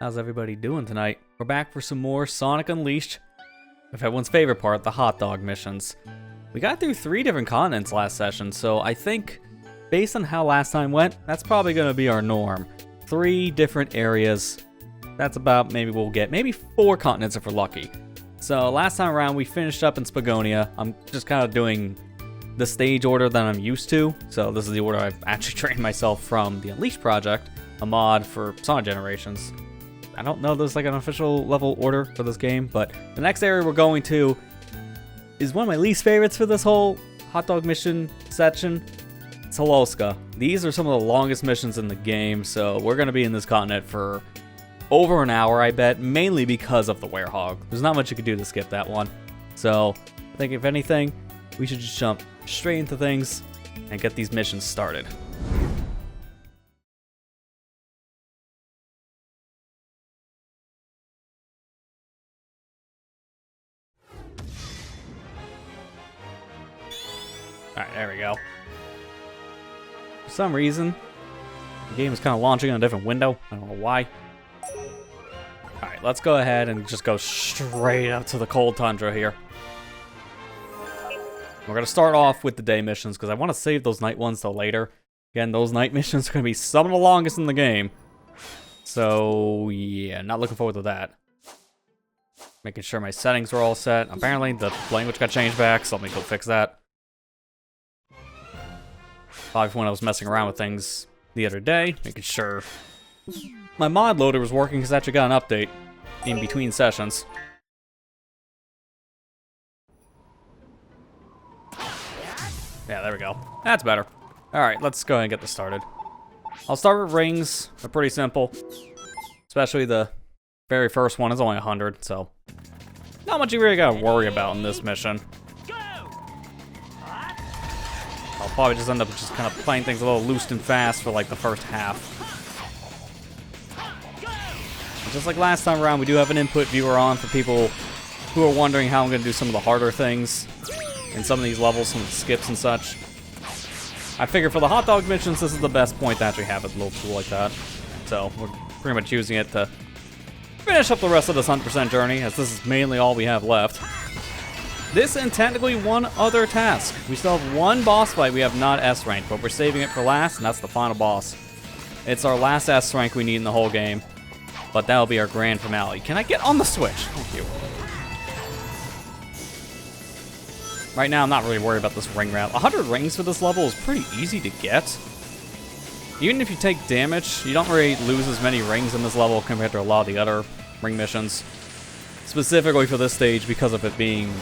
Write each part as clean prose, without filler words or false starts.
How's everybody doing tonight? We're back for some more Sonic Unleashed, with everyone's favorite part, the hot dog missions. We got through 3 different continents last session, so I think, based on how last time went, that's probably going to be our norm. 3 different areas. That's about, we'll get 4 continents if we're lucky. So last time around, we finished up in Spagonia. I'm just kind of doing the stage order that I'm used to. So this is the order I've actually trained myself from the Unleashed project, a mod for Sonic Generations. I don't know if there's like an official level order for this game, but the next area we're going to is one of my least favorites for this whole hot dog mission section. It's Holoska. These are some of the longest missions in the game, so we're going to be in this continent for over an hour, I bet, mainly because of the werehog. There's not much you could do to skip that one. So I think if anything, we should just jump straight into things and get these missions started. Alright, there we go. For some reason, the game is kind of launching on a different window. I don't know why. Alright, let's go ahead and just go straight up to the cold tundra here. We're going to start off with the day missions, because I want to save those night ones till later. Again, those night missions are going to be some of the longest in the game. So, yeah, not looking forward to that. Making sure my settings are all set. Apparently, the language got changed back, so let me go fix that. Probably when I was messing around with things the other day, making sure my mod loader was working, because I actually got an update in between sessions. Yeah, there we go. That's better. Alright, let's go ahead and get this started. I'll start with rings. They're pretty simple. Especially the very first one is only 100, so not much you really gotta worry about in this mission. I'll probably just end up just kind of playing things a little loose and fast for like the first half. And just like last time around, we do have an input viewer on for people who are wondering how I'm going to do some of the harder things in some of these levels, some of the skips and such. I figure for the hot dog missions, this is the best point to actually have a little tool like that. So we're pretty much using it to finish up the rest of this 100% journey, as this is mainly all we have left. This and technically one other task. We still have one boss fight we have not S ranked, but we're saving it for last, and that's the final boss. It's our last S rank we need in the whole game, but that'll be our grand finale. Can I get on the Switch? Thank you. Right now, I'm not really worried about this ring route. 100 rings for this level is pretty easy to get. Even if you take damage, you don't really lose as many rings in this level compared to a lot of the other ring missions. Specifically for this stage, because of it being,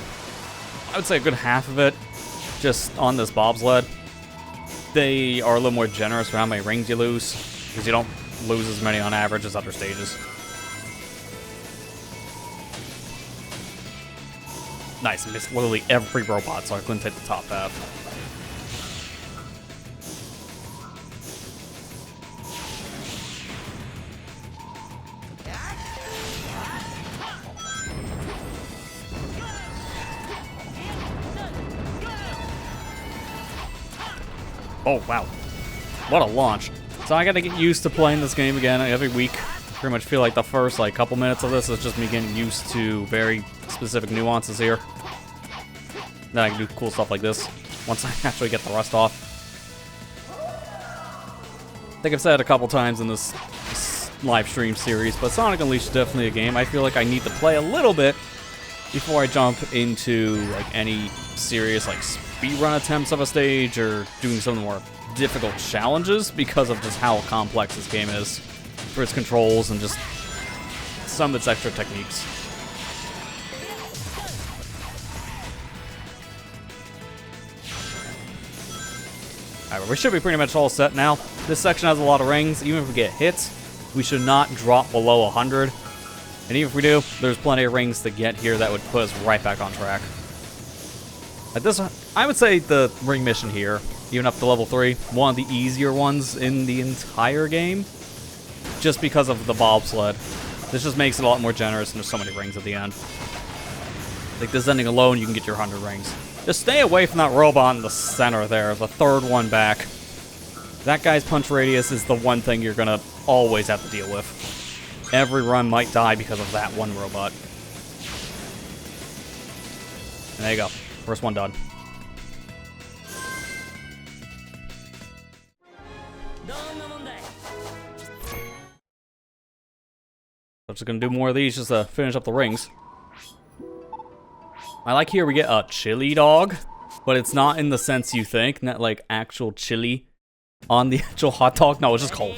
I would say a good half of it just on this bobsled. They are a little more generous for how many rings you lose, because you don't lose as many on average as other stages. Nice, missed literally every robot, so I couldn't take the top half. Oh, wow. What a launch. So I gotta get used to playing this game again every week. Pretty much feel like the first, couple minutes of this is just me getting used to very specific nuances here. Then I can do cool stuff like this once I actually get the rust off. I think I've said it a couple times in this live stream series, but Sonic Unleashed is definitely a game I feel like I need to play a little bit before I jump into any serious speedrun attempts of a stage or doing some of the more difficult challenges, because of just how complex this game is for its controls and just some of its extra techniques. Alright, we should be pretty much all set now. This section has a lot of rings. Even if we get hit, we should not drop below 100. And even if we do, there's plenty of rings to get here that would put us right back on track. At this, I would say the ring mission here, even up to level 3, one of the easier ones in the entire game, just because of the bobsled. This just makes it a lot more generous, and there's so many rings at the end. Like this ending alone, you can get your 100 rings. Just stay away from that robot in the center there, the third one back. That guy's punch radius is the one thing you're gonna always have to deal with. every run might die because of that one robot. And there you go. First one done. I'm just gonna do more of these just to finish up the rings. I like here we get a chili dog, but it's not in the sense you think, not like actual chili on the actual hot dog. No, it's just cold.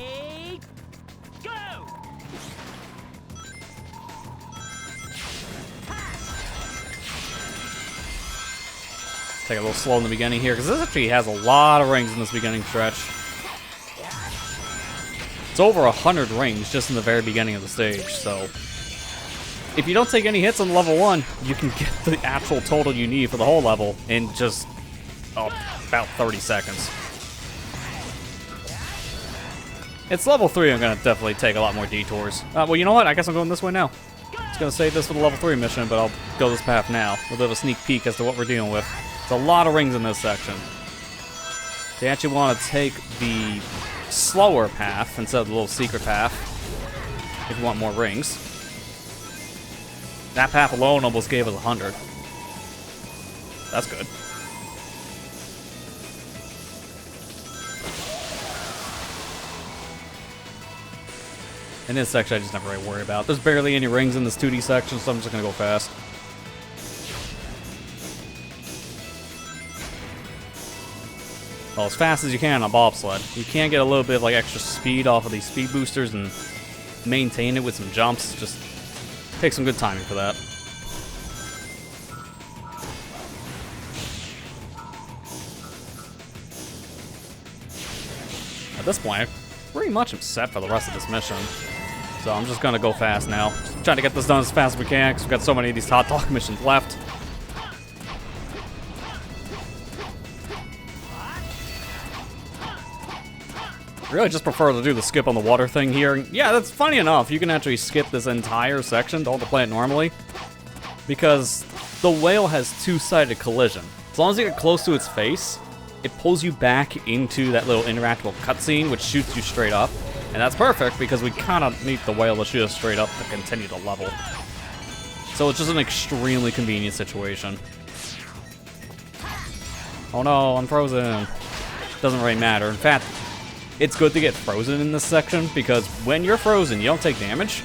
Take it a little slow in the beginning here, because this actually has a lot of rings in this beginning stretch. It's over 100 rings just in the very beginning of the stage, so if you don't take any hits on level 1, you can get the actual total you need for the whole level in just about 30 seconds. It's level 3, I'm going to definitely take a lot more detours. Well, you know what? I guess I'm going this way now. I was going to save this for the level 3 mission, but I'll go this path now. A little bit of a sneak peek as to what we're dealing with. There's a lot of rings in this section. So you actually want to take the slower path instead of the little secret path if you want more rings. That path alone almost gave us 100. That's good. In this section, I just never really worry about. There's barely any rings in this 2D section, so I'm just gonna go fast. Well, as fast as you can on bobsled. You can get a little bit of like extra speed off of these speed boosters and maintain it with some jumps. Just take some good timing for that. At this point, I pretty much am set for the rest of this mission. So I'm just gonna go fast now. Just trying to get this done as fast as we can, because we've got so many of these hot dog missions left. I really just prefer to do the skip on the water thing here. Yeah, that's funny enough. You can actually skip this entire section. Don't have to play it normally. Because the whale has two-sided collision. As long as you get close to its face, it pulls you back into that little interactable cutscene, which shoots you straight up. And that's perfect, because we kind of need the whale to shoot us straight up to continue to level. So it's just an extremely convenient situation. Oh no, I'm frozen. Doesn't really matter. In fact, it's good to get frozen in this section, because when you're frozen, you don't take damage.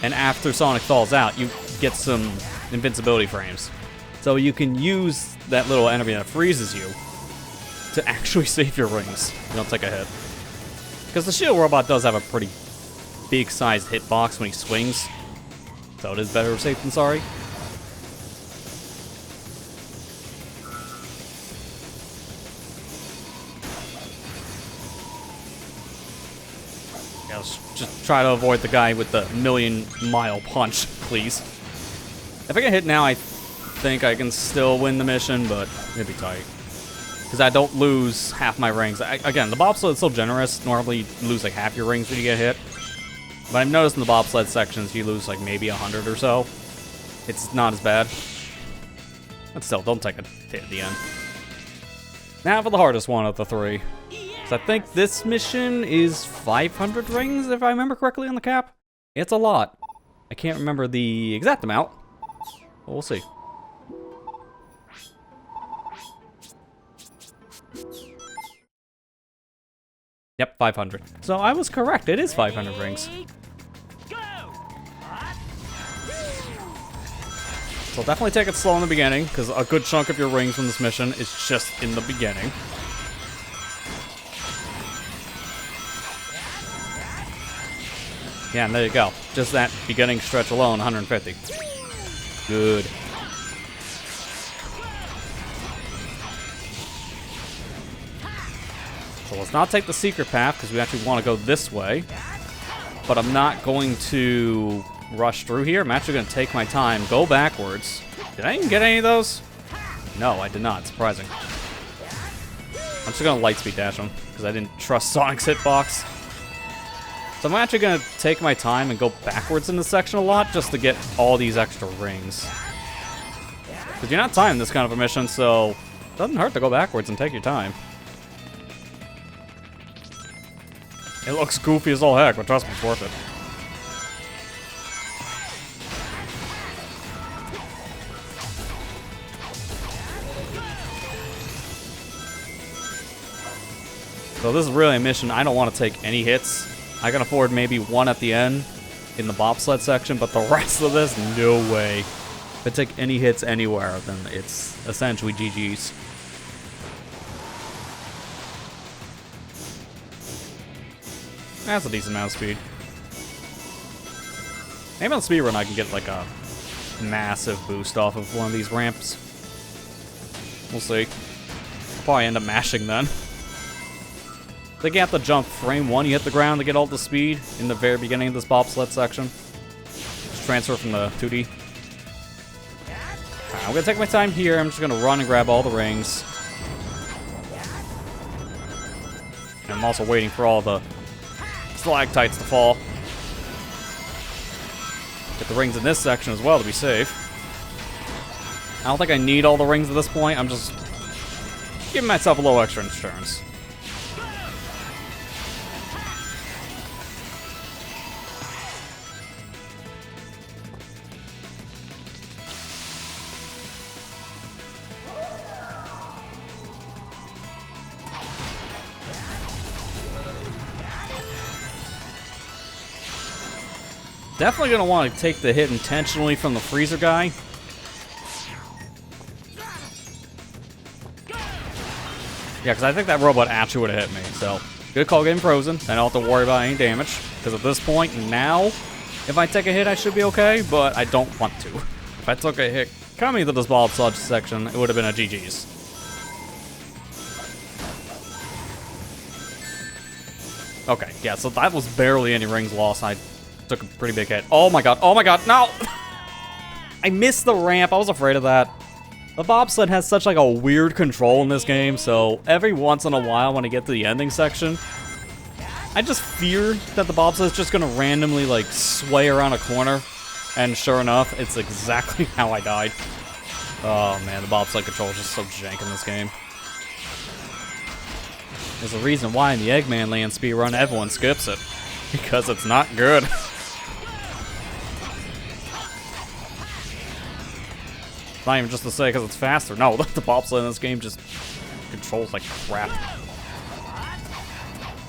And after Sonic falls out, you get some invincibility frames. So you can use that little enemy that freezes you to actually save your rings. You don't take a hit. Because the shield robot does have a pretty big-sized hitbox when he swings. So it is better safe than sorry. Yeah, let's just try to avoid the guy with the million-mile punch, please. If I get hit now, I think I can still win the mission, but it'd be tight. Because I don't lose half my rings. Again, the bobsled is so generous. Normally, you lose like half your rings when you get hit. But I've noticed in the bobsled sections, you lose like maybe 100 or so. It's not as bad. But still, don't take a hit at the end. Now for the hardest one of the three. So I think this mission is 500 rings, if I remember correctly on the cap. It's a lot. I can't remember the exact amount. But we'll see. Yep, 500. So I was correct. It is 500 rings. So definitely take it slow in the beginning, because a good chunk of your rings from this mission is just in the beginning. Yeah, and there you go. Just that beginning stretch alone, 150. Good. So let's not take the secret path, because we actually want to go this way. But I'm not going to rush through here. I'm actually going to take my time, go backwards. Did I even get any of those? No, I did not. Surprising. I'm just going to lightspeed dash them, because I didn't trust Sonic's hitbox. So I'm actually going to take my time and go backwards in this section a lot, just to get all these extra rings. Because you're not timed this kind of a mission, so it doesn't hurt to go backwards and take your time. It looks goofy as all heck, but trust me, it's worth it. So this is really a mission I don't want to take any hits. I can afford maybe one at the end in the bobsled section, but the rest of this, no way. If I take any hits anywhere, then it's essentially GG's. That's a decent amount of speed. Maybe on the speed run I can get like a massive boost off of one of these ramps. We'll see. I'll probably end up mashing then. I think you have to jump frame 1, you hit the ground to get all the speed in the very beginning of this bobsled section. Just transfer from the 2D. Alright, I'm gonna take my time here. I'm just gonna run and grab all the rings. And I'm also waiting for all the stalactites to fall. Get the rings in this section as well to be safe. I don't think I need all the rings at this point. I'm just giving myself a little extra insurance. Definitely going to want to take the hit intentionally from the freezer guy. Yeah, because I think that robot actually would have hit me. So, good call getting frozen. I don't have to worry about any damage. Because at this point, now, if I take a hit, I should be okay. But I don't want to. If I took a hit coming to this bobsled section, it would have been a GG's. Okay, yeah, so that was barely any rings lost. I took a pretty big hit. Oh my god, no! I missed the ramp, I was afraid of that. The bobsled has such like a weird control in this game, so every once in a while when I get to the ending section, I just fear that the bobsled is just gonna randomly like sway around a corner, and sure enough, it's exactly how I died. Oh man, the bobsled control is just so jank in this game. There's a reason why in the Eggman Land speedrun everyone skips it. Because it's not good. Not even just to say because it's faster. No, the bobsled in this game just controls like crap. I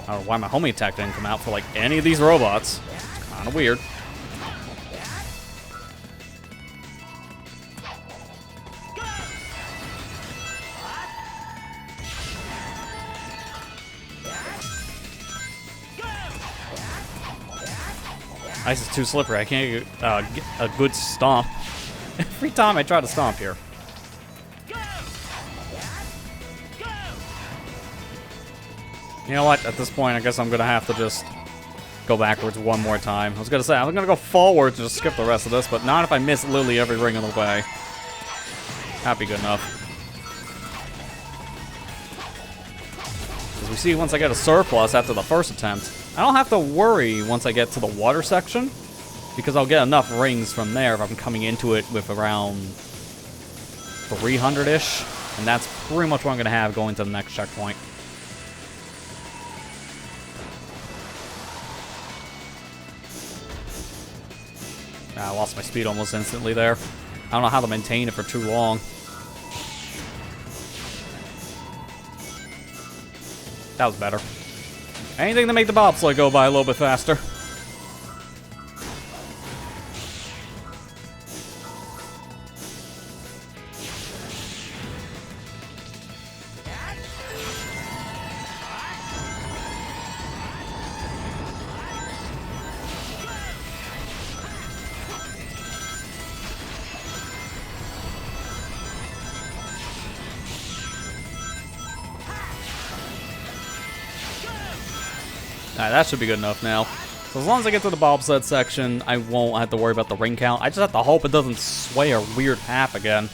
don't know why my homing attack didn't come out for like any of these robots. It's kind of weird. Ice is too slippery. I can't get a good stomp. Every time I try to stomp here. You know what? At this point, I guess I'm going to have to just go backwards one more time. I was going to say, I'm going to go forward to just skip the rest of this, but not if I miss literally every ring on the way. That'd be good enough. As we see, once I get a surplus after the first attempt, I don't have to worry once I get to the water section, because I'll get enough rings from there if I'm coming into it with around 300-ish, and that's pretty much what I'm going to have going to the next checkpoint. I lost my speed almost instantly there. I don't know how to maintain it for too long. That was better. Anything to make the bobsled go by a little bit faster. Alright, that should be good enough now. So as long as I get to the bobsled section, I won't have to worry about the ring count. I just have to hope it doesn't sway a weird half again.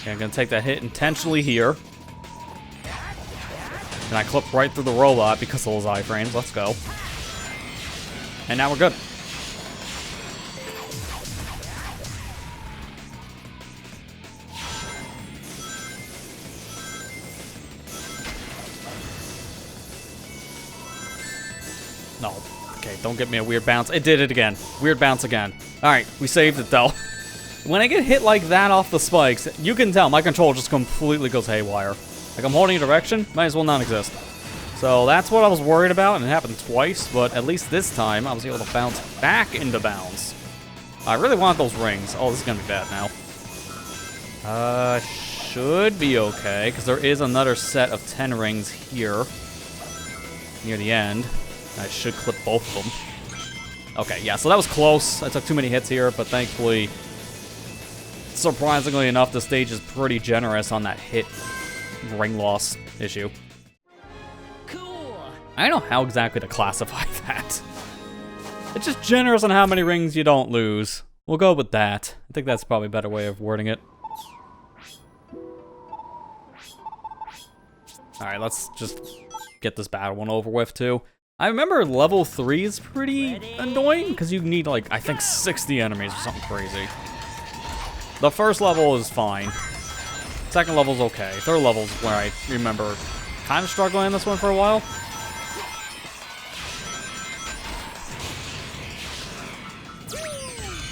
Okay, I'm going to take that hit intentionally here. And I clip right through the robot because of those iframes. Let's go. And now we're good. No. Okay, don't get me a weird bounce. It did it again. Weird bounce again. Alright, we saved it though. When I get hit like that off the spikes, you can tell my control just completely goes haywire. Like I'm holding a direction, might as well not exist. So that's what I was worried about, and it happened twice, but at least this time I was able to bounce back into bounds. I really want those rings. Oh, this is gonna be bad now. Should be okay, because there is another set of 10 rings here. Near the end. I should clip both of them. Okay, yeah, so that was close. I took too many hits here, but thankfully, surprisingly enough, the stage is pretty generous on that hit ring loss issue. Cool. I don't know how exactly to classify that. It's just generous on how many rings you don't lose. We'll go with that. I think that's probably a better way of wording it. Alright, let's just get this battle one over with, too. I remember level 3 is pretty annoying, because you need, like, I think 60 enemies or something crazy. The first level is fine. Second level's okay. Third level's where I remember kind of struggling in this one for a while.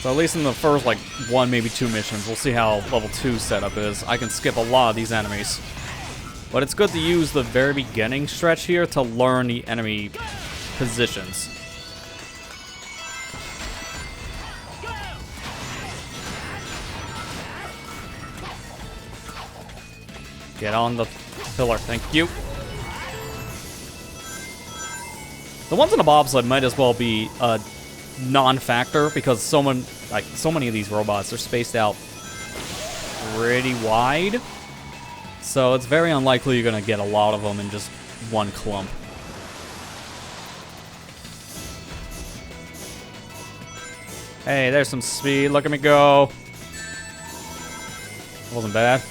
So at least in the first, like, 1, maybe 2 missions, we'll see how level 2 setup is. I can skip a lot of these enemies. But it's good to use the very beginning stretch here to learn the enemy positions. Get on the pillar, thank you. The ones in the bobsled might as well be a non-factor because so many of these robots are spaced out pretty wide. So it's very unlikely you're gonna get a lot of them in just one clump. Hey, there's some speed. Look at me go. Wasn't bad.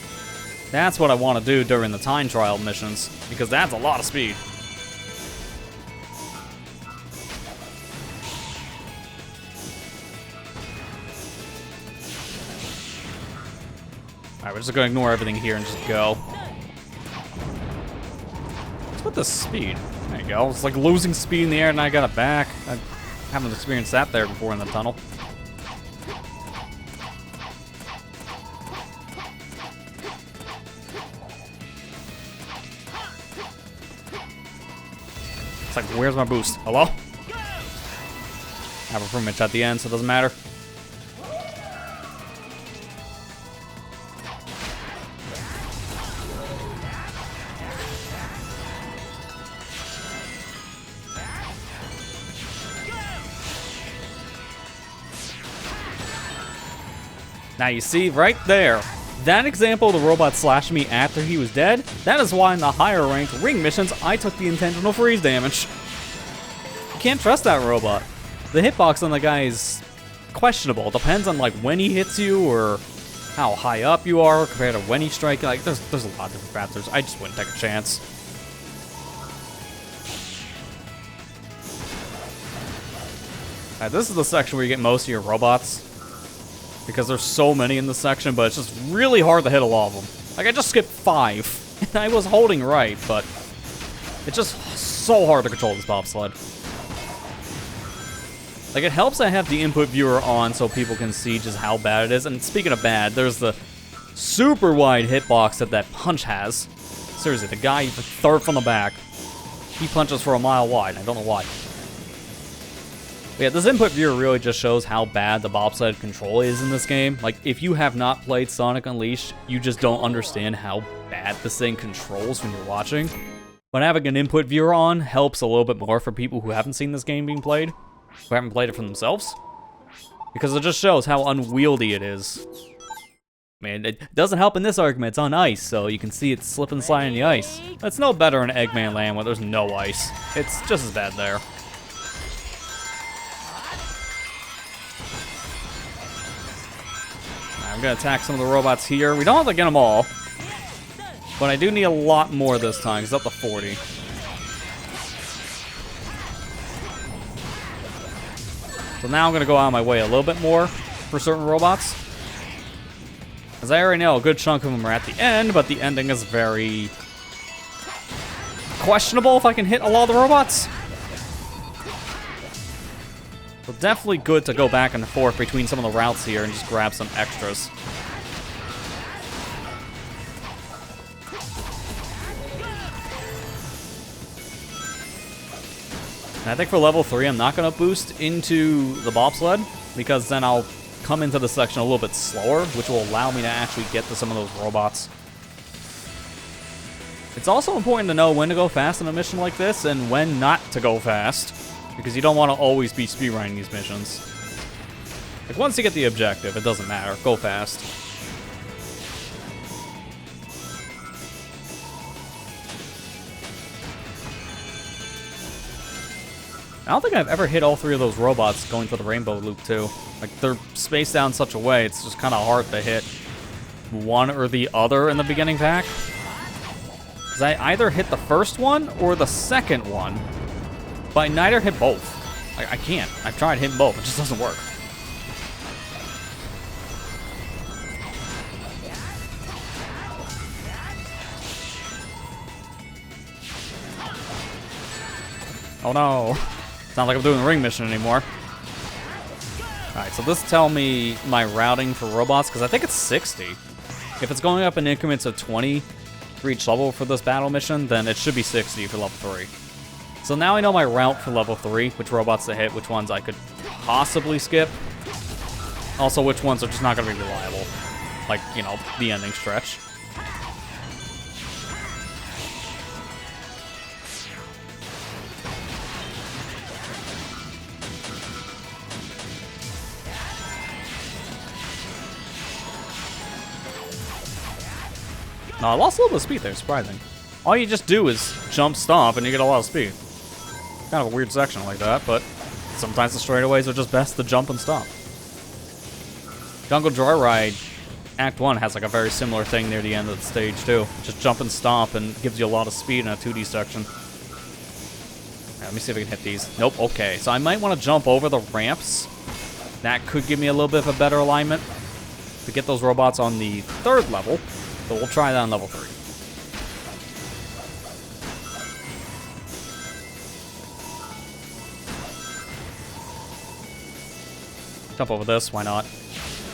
That's what I want to do during the time trial missions, because that's a lot of speed. Alright, we're just gonna ignore everything here and just go. What's with the speed? There you go. It's like losing speed in the air and I got it back. I haven't experienced that there before in the tunnel. It's like, where's my boost? Hello? I have a pretty much at the end, so it doesn't matter. Now you see, right there, that example of the robot slashing me after he was dead, that is why in the higher ranked ring missions, I took the intentional freeze damage. You can't trust that robot. The hitbox on the guy is questionable. It depends on like when he hits you or how high up you are compared to when he strikes. Like there's a lot of different factors. I just wouldn't take a chance. Alright, this is the section where you get most of your robots. Because there's so many in this section, but it's just really hard to hit a lot of them. Like, I just skipped 5, and I was holding right, but it's just so hard to control this bobsled. Like, it helps I have the input viewer on so people can see just how bad it is. And speaking of bad, there's the super wide hitbox that punch has. Seriously, the guy, the third from the back, he punches for a mile wide. I don't know why. But yeah, this input viewer really just shows how bad the bobsled control is in this game. Like, if you have not played Sonic Unleashed, you just don't understand how bad this thing controls when you're watching. But having an input viewer on helps a little bit more for people who haven't seen this game being played, who haven't played it for themselves. Because it just shows how unwieldy it is. I mean, it doesn't help in this argument, it's on ice, so you can see it slip and slide in the ice. It's no better in Eggman Land where there's no ice. It's just as bad there. I'm gonna attack some of the robots here. We don't have to get them all, but I do need a lot more this time, because it's up to 40. So now I'm gonna go out of my way a little bit more for certain robots. As I already know, a good chunk of them are at the end, but the ending is very questionable if I can hit a lot of the robots. So definitely good to go back and forth between some of the routes here and just grab some extras. And I think for level 3, I'm not going to boost into the bobsled, because then I'll come into the section a little bit slower, which will allow me to actually get to some of those robots. It's also important to know when to go fast in a mission like this and when not to go fast, because you don't want to always be speedrunning these missions. Like, once you get the objective, it doesn't matter. Go fast. I don't think I've ever hit all 3 of those robots going for the rainbow loop, too. Like, they're spaced out in such a way, it's just kind of hard to hit one or the other in the beginning pack. Because I either hit the first one or the second one, but I neither hit both. I can't. I've tried hitting both, it just doesn't work. Oh no. It's not like I'm doing the ring mission anymore. Alright, so this tell me my routing for robots, because I think it's 60. If it's going up in increments of 20 for each level for this battle mission, then it should be 60 for level 3. So now I know my route for level 3, which robots to hit, which ones I could possibly skip. Also, which ones are just not going to be reliable. Like, you know, the ending stretch. No, I lost a little bit of speed there, surprising. All you just do is jump, stomp, and you get a lot of speed. Kind of a weird section like that, but sometimes the straightaways are just best to jump and stomp. Jungle Joyride Act 1 has like a very similar thing near the end of the stage too. Just jump and stomp and gives you a lot of speed in a 2D section. Right, let me see if I can hit these. Nope, okay. So I might want to jump over the ramps. That could give me a little bit of a better alignment to get those robots on the 3rd level. So we'll try that on level 3. Jump over this, why not?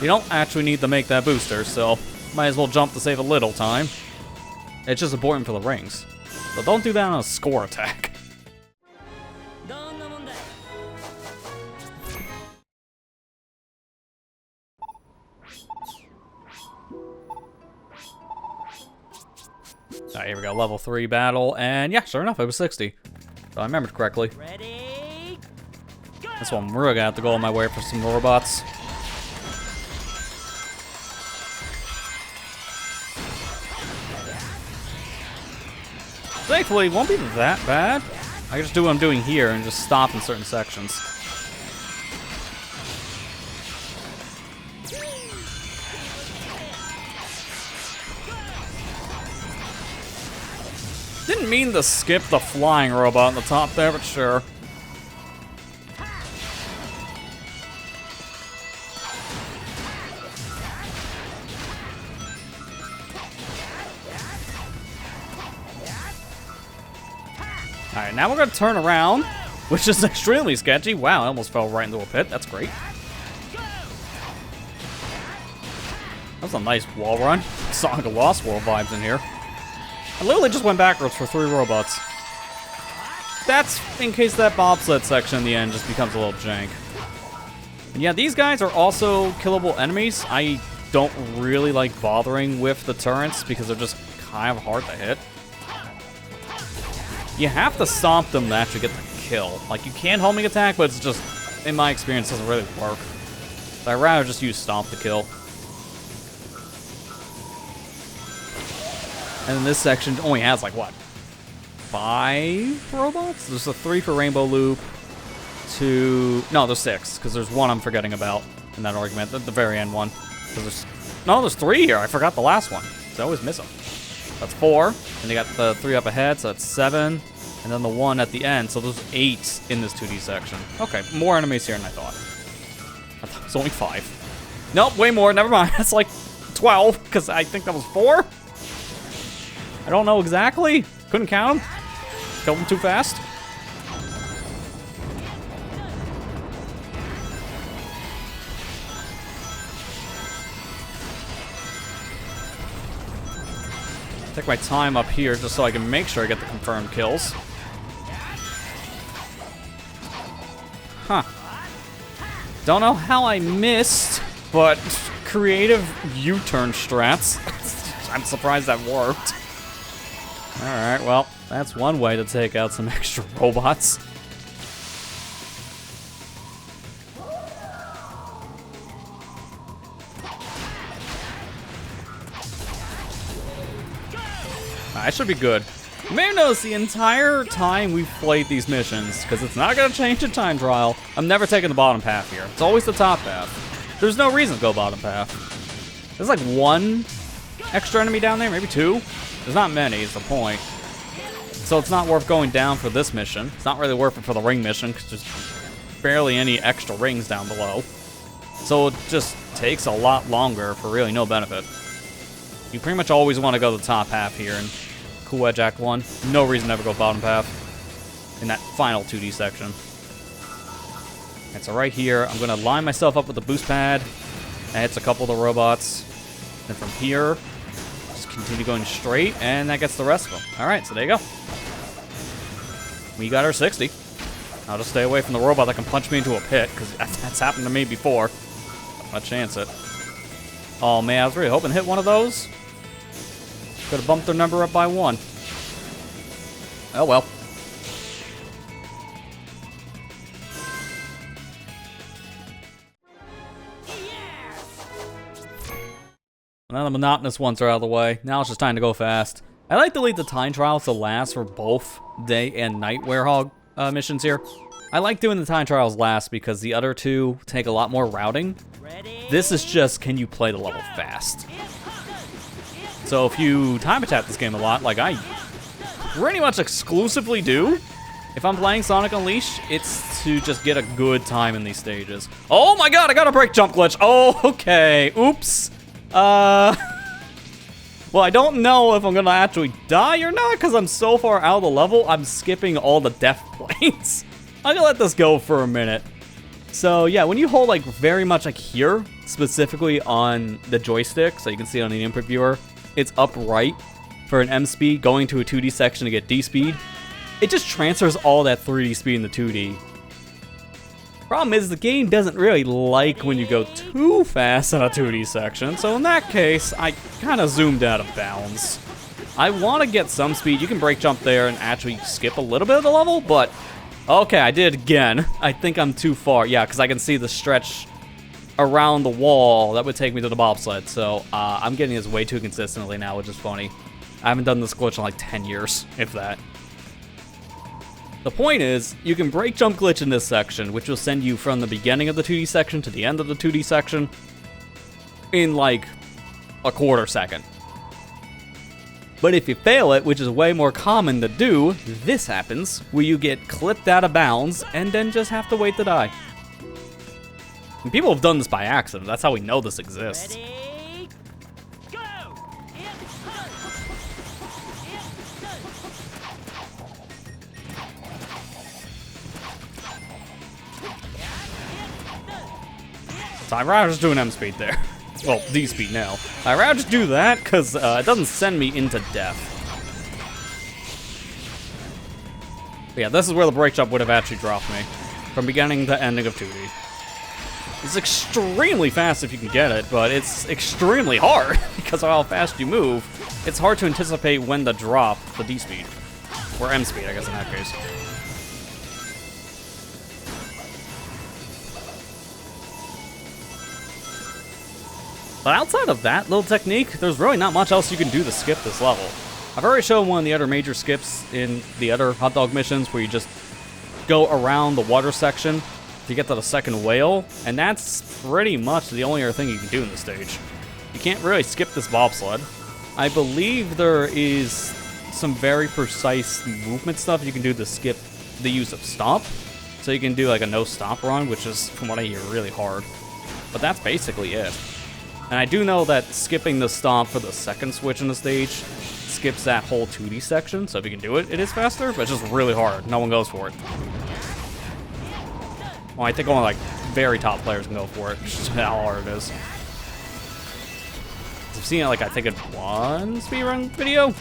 You don't actually need to make that booster, so might as well jump to save a little time. It's just important for the rings. So don't do that on a score attack. Alright, here we go, level 3 battle, and yeah, sure enough, it was 60. So I remembered correctly. Ready? Go! This one, I'm really gonna have to go on my way for some robots. Thankfully, it won't be that bad. I can just do what I'm doing here and just stop in certain sections. Didn't mean to skip the flying robot on the top there, but sure. Alright, now we're gonna turn around, which is extremely sketchy. Wow, I almost fell right into a pit. That's great. That was a nice wall run. Sonic Lost World vibes in here. I literally just went backwards for 3 robots. That's in case that bobsled section in the end just becomes a little jank. And yeah, these guys are also killable enemies. I don't really like bothering with the turrets because they're just kind of hard to hit. You have to stomp them to actually get the kill. Like, you can homing attack, but it's just, in my experience, doesn't really work. So I'd rather just use stomp to kill. And then this section only has, like, what? 5 robots? There's a 3 for Rainbow Loop, 2... No, there's 6, because there's one I'm forgetting about in that argument, the very end one. There's 3 here. I forgot the last one. So I always miss them. That's 4, and you got the 3 up ahead, so that's 7, and then the 1 at the end, so there's 8 in this 2D section. Okay, more enemies here than I thought. I thought it was only 5. Nope, way more, never mind. That's like 12, because I think that was 4? I don't know exactly. Couldn't count them. Killed them too fast. Take my time up here just so I can make sure I get the confirmed kills. Huh. Don't know how I missed, but creative U-turn strats. I'm surprised that worked. Alright, well, that's one way to take out some extra robots. I should be good. You may have noticed the entire time we've played these missions, because it's not going to change the time trial, I'm never taking the bottom path here. It's always the top path. There's no reason to go bottom path. There's like one extra enemy down there, maybe two. There's not many, is the point. So it's not worth going down for this mission. It's not really worth it for the ring mission, because there's barely any extra rings down below. So it just takes a lot longer for really no benefit. You pretty much always want to go the top half here in Cool Edge Act 1. No reason to ever go bottom path in that final 2D section. And so right here, I'm going to line myself up with the boost pad. That hits a couple of the robots. And from here, just continue going straight, and that gets the rest of them. Alright, so there you go. We got our 60. I'll just stay away from the robot that can punch me into a pit, because that's happened to me before. I'm gonna chance it. Oh man, I was really hoping to hit one of those. Could have bumped their number up by 1. Oh well. Now the monotonous ones are out of the way. Now it's just time to go fast. I like to leave the time trials to last for both day and night werehog missions here. I like doing the time trials last because the other two take a lot more routing. This is just, can you play the level fast? So if you time attack this game a lot, like I pretty much exclusively do, if I'm playing Sonic Unleashed, it's to just get a good time in these stages. Oh my god, I got a break jump glitch. Oh, okay. Oops. Well, I don't know if I'm gonna actually die or not, because I'm so far out of the level, I'm skipping all the death planes. I'm gonna let this go for a minute. So yeah, when you hold like very much like here, specifically on the joystick, so you can see it on the input viewer, it's upright for an M speed going to a 2D section to get D speed. It just transfers all that 3D speed into 2D. Problem is, the game doesn't really like when you go too fast in a 2D section, so in that case, I kind of zoomed out of bounds. I want to get some speed. You can break jump there and actually skip a little bit of the level, but okay, I did it again. I think I'm too far. Yeah, because I can see the stretch around the wall that would take me to the bobsled, so I'm getting this way too consistently now, which is funny. I haven't done this glitch in like 10 years, if that. The point is, you can break jump glitch in this section, which will send you from the beginning of the 2D section to the end of the 2D section in like a quarter second. But if you fail it, which is way more common to do, this happens, where you get clipped out of bounds and then just have to wait to die. And people have done this by accident, that's how we know this exists. Ready, go! So I'd rather just do an M speed there. Well, D speed now. I'd rather just do that, because it doesn't send me into death. But yeah, this is where the break jump would have actually dropped me. From beginning to ending of 2D. It's extremely fast if you can get it, but it's extremely hard because of how fast you move. It's hard to anticipate when to drop the D speed. Or M speed, I guess, in that case. But outside of that little technique, there's really not much else you can do to skip this level. I've already shown one of the other major skips in the other hot dog missions where you just go around the water section to get to the second whale, and that's pretty much the only other thing you can do in this stage. You can't really skip this bobsled. I believe there is some very precise movement stuff you can do to skip the use of stomp. So you can do like a no stomp run, which is, from what I hear, really hard. But that's basically it. And I do know that skipping the stomp for the second switch in the stage skips that whole 2D section, so if you can do it, it is faster, but it's just really hard. No one goes for it. Well, I think only like very top players can go for it, just how hard it is. I've seen it like I think in one speedrun video.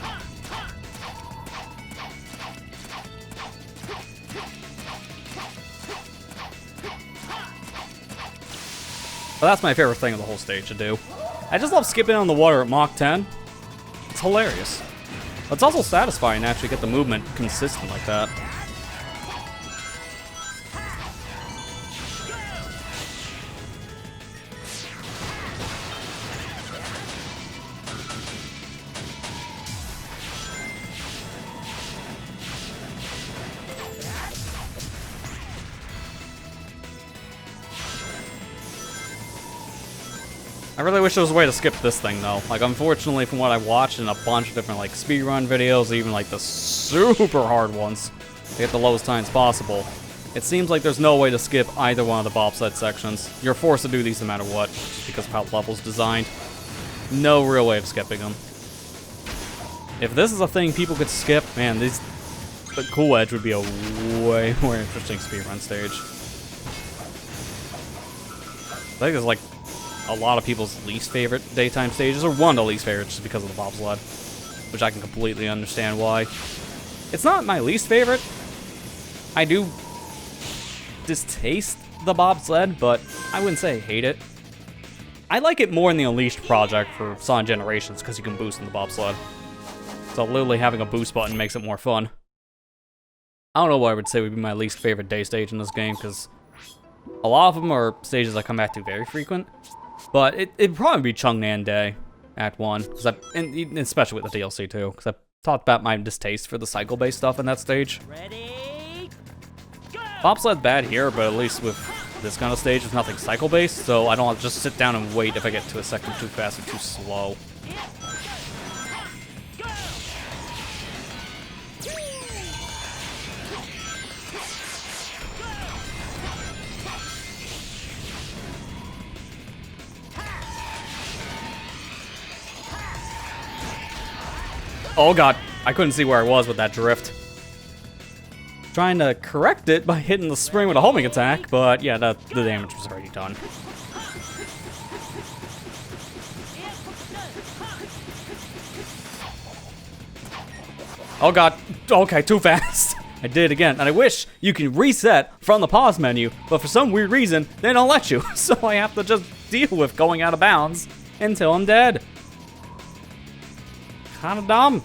But that's my favorite thing of the whole stage to do. I just love skipping on the water at Mach 10. It's hilarious. It's also satisfying to actually get the movement consistent like that. I really wish there was a way to skip this thing though. Like, unfortunately, from what I watched in a bunch of different like speedrun videos, even like the super hard ones, to get the lowest times possible, it seems like there's no way to skip either one of the bobsled sections. You're forced to do these no matter what, just because of how the level's designed. No real way of skipping them. If this is a thing people could skip, man, the Cool Edge would be a way more interesting speedrun stage. I think it's like a lot of people's least favorite daytime stages, or one of the least favorites, just because of the bobsled, which I can completely understand why. It's not my least favorite. I do distaste the bobsled, but I wouldn't say I hate it. I like it more in the Unleashed project for Sonic Generations because you can boost in the bobsled. So literally having a boost button makes it more fun. I don't know what I would say would be my least favorite day stage in this game, because a lot of them are stages I come back to very frequent. But it'd probably be Chun-nan Day, Act 1, and especially with the DLC too, because I've talked about my distaste for the cycle-based stuff in that stage. Ready, go! Bobsled's bad here, but at least with this kind of stage, it's nothing cycle-based, so I don't have to just sit down and wait if I get to a section too fast or too slow. Oh god, I couldn't see where I was with that drift. Trying to correct it by hitting the spring with a homing attack, but yeah, the damage was already done. Oh god, okay, too fast. I did it again, and I wish you can reset from the pause menu, but for some weird reason, they don't let you, so I have to just deal with going out of bounds until I'm dead. Kinda dumb.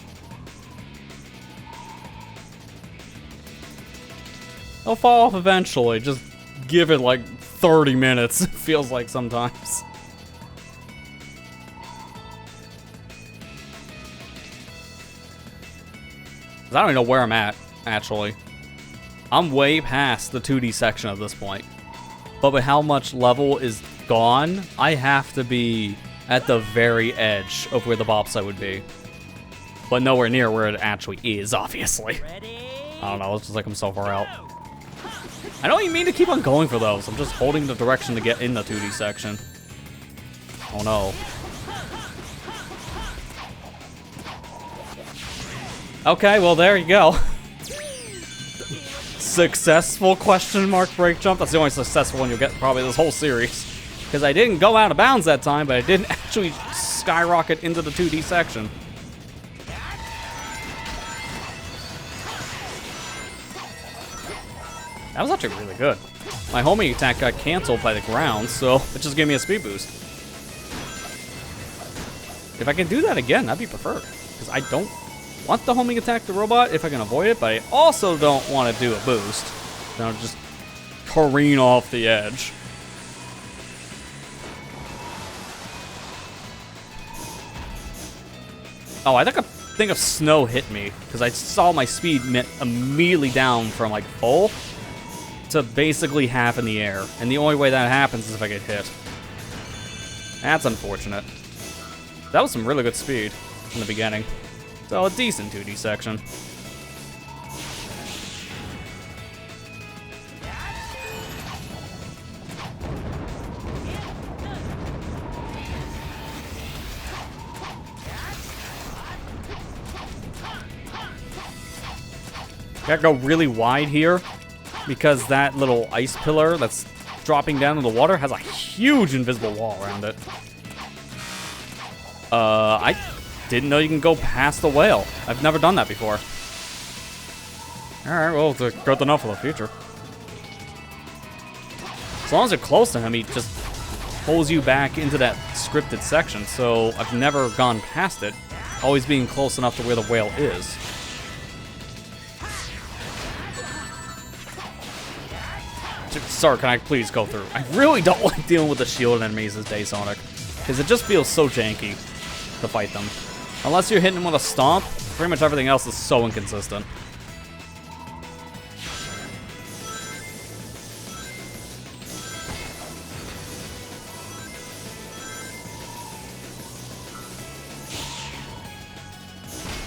I'll fall off eventually, just give it like 30 minutes, it feels like sometimes. I don't even know where I'm at, actually. I'm way past the 2D section at this point. But with how much level is gone, I have to be at the very edge of where the bobsled would be. But nowhere near where it actually is, obviously. I don't know, it's just like I'm so far out. I don't even mean to keep on going for those. I'm just holding the direction to get in the 2D section. Oh no. Okay, well there you go. Successful question mark break jump. That's the only successful one you'll get probably this whole series. Because I didn't go out of bounds that time, but I didn't actually skyrocket into the 2D section. That was actually really good. My homing attack got canceled by the ground, so it just gave me a speed boost. If I can do that again, that'd be preferred. Because I don't want the homing attack the robot if I can avoid it, but I also don't want to do a boost. Then I'll just careen off the edge. Oh, I think a thing of snow hit me, because I saw my speed immediately down from like full to basically half in the air. And the only way that happens is if I get hit. That's unfortunate. That was some really good speed in the beginning. So a decent 2D section. Gotta go really wide here, because that little ice pillar that's dropping down in the water has a huge invisible wall around it. I didn't know you can go past the whale. I've never done that before. Alright, well, it's good enough for the future. As long as you're close to him, he just pulls you back into that scripted section, so I've never gone past it, always being close enough to where the whale is. Sir, can I please go through? I really don't like dealing with the shield enemies this day, Sonic, because it just feels so janky to fight them. Unless you're hitting them with a stomp, pretty much everything else is so inconsistent.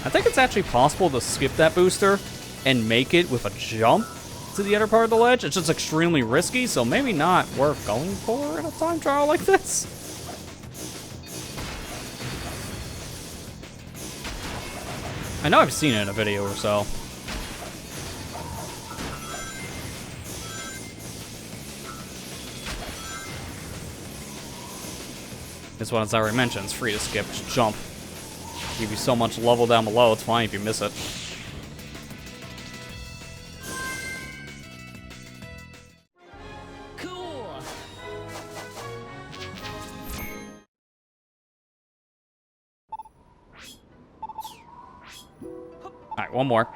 I think it's actually possible to skip that booster and make it with a jump to the other part of the ledge. It's just extremely risky, so maybe not worth going for in a time trial like this. I know I've seen it in a video or so. This one, as I already mentioned, is free to skip. Just jump. Give you so much level down below, it's fine if you miss it. Cool. Alright, one more.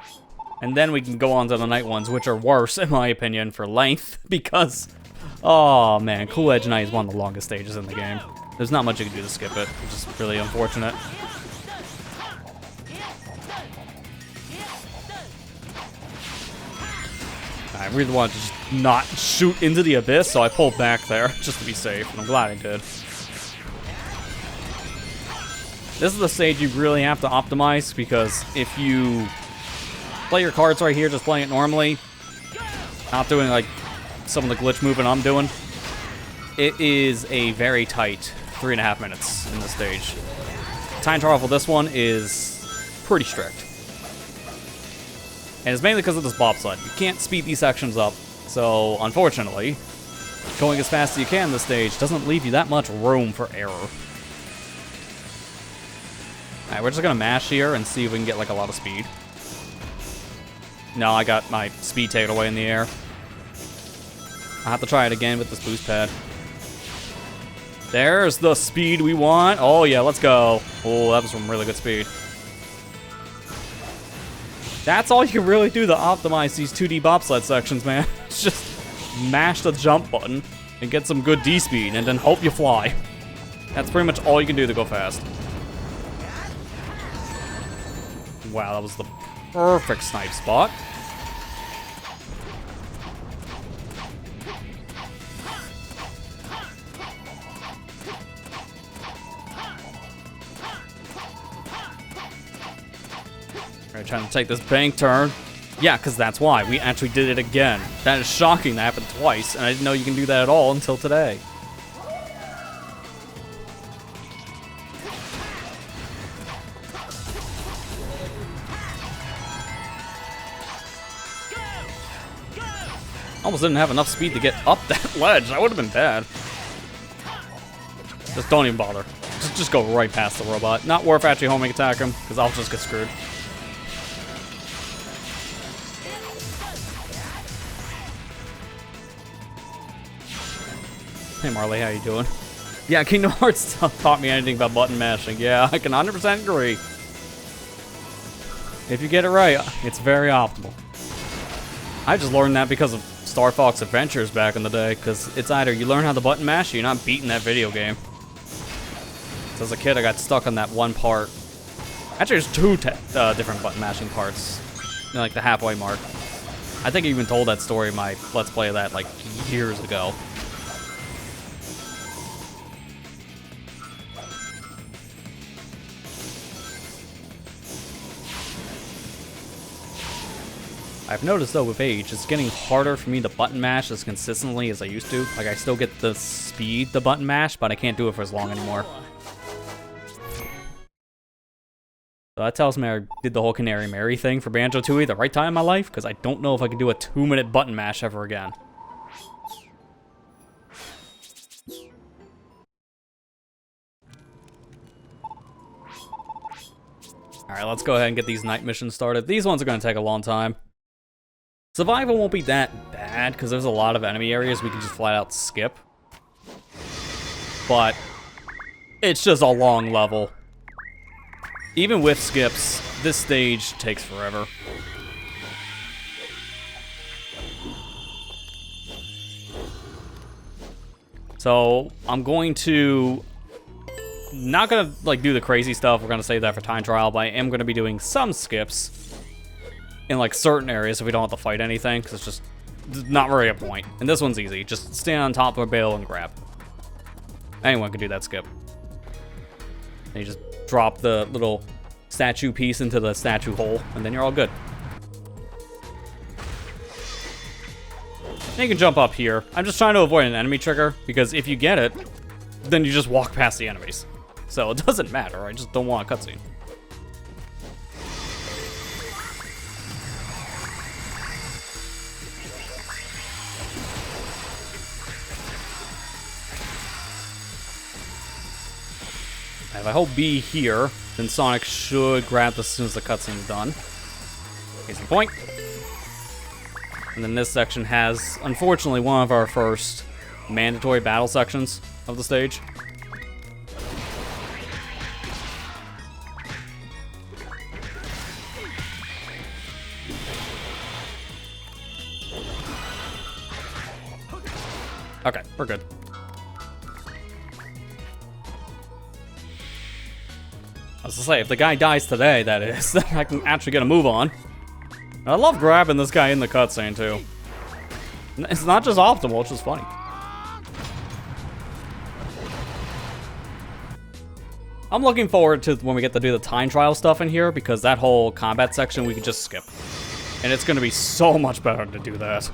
And then we can go on to the night ones, which are worse, in my opinion, for length, because... Oh, man, Cool Edge Night is one of the longest stages in the game. There's not much you can do to skip it, which is really unfortunate. I really wanted to just not shoot into the abyss, so I pulled back there, just to be safe, and I'm glad I did. This is the stage you really have to optimize, because if you play your cards right here, just playing it normally, not doing like some of the glitch movement I'm doing, it is a very tight 3.5 minutes in this stage. Time trial for this one is pretty strict. And it's mainly because of this bobsled. You can't speed these sections up, so unfortunately, going as fast as you can this stage doesn't leave you that much room for error. Alright, we're just gonna mash here and see if we can get like a lot of speed. No, I got my speed taken away in the air. I'll have to try it again with this boost pad. There's the speed we want. Oh yeah, let's go. Oh, that was some really good speed. That's all you can really do to optimize these 2D bobsled sections, man. It's just mash the jump button and get some good D speed and then hope you fly. That's pretty much all you can do to go fast. Wow, that was the perfect snipe spot. Alright, trying to take this bank turn. Yeah, because that's why. We actually did it again. That is shocking that happened twice, and I didn't know you can do that at all until today. Almost didn't have enough speed to get up that ledge. That would have been bad. Just don't even bother. Just go right past the robot. Not worth actually homing attack him, because I'll just get screwed. Hey Marley, how you doing? Yeah, Kingdom Hearts taught me anything about button mashing. Yeah, I can 100% agree. If you get it right, it's very optimal. I just learned that because of Star Fox Adventures back in the day, because it's either you learn how to button mash or you're not beating that video game. So as a kid, I got stuck on that one part. Actually, there's two different button mashing parts, you know, like the halfway mark. I think I even told that story in my Let's Play of that like years ago. I've noticed though with age, it's getting harder for me to button mash as consistently as I used to. Like I still get the speed to button mash, but I can't do it for as long anymore. So that tells me I did the whole Canary Mary thing for Banjo-Tooie at the right time in my life, because I don't know if I can do a 2-minute button mash ever again. Alright, let's go ahead and get these night missions started. These ones are going to take a long time. Survival won't be that bad, because there's a lot of enemy areas we can just flat out skip. But it's just a long level. Even with skips, this stage takes forever. So I'm going to... not gonna like do the crazy stuff. We're gonna save that for time trial, but I am gonna be doing some skips in like certain areas if we don't have to fight anything, because it's just not really a point. And this one's easy. Just stand on top of a bale and grab. Anyone can do that skip. And you just drop the little statue piece into the statue hole, and then you're all good. And you can jump up here. I'm just trying to avoid an enemy trigger, because if you get it, then you just walk past the enemies. So it doesn't matter, I just don't want a cutscene. If I hold B here, then Sonic should grab this as soon as the cutscene's done. Case in point. And then this section has, unfortunately, one of our first mandatory battle sections of the stage. Okay, we're good. I was to say, if the guy dies today, that is, then I can actually get a move on. And I love grabbing this guy in the cutscene, too. It's not just optimal, it's just funny. I'm looking forward to when we get to do the time trial stuff in here, because that whole combat section we can just skip. And it's going to be so much better to do that.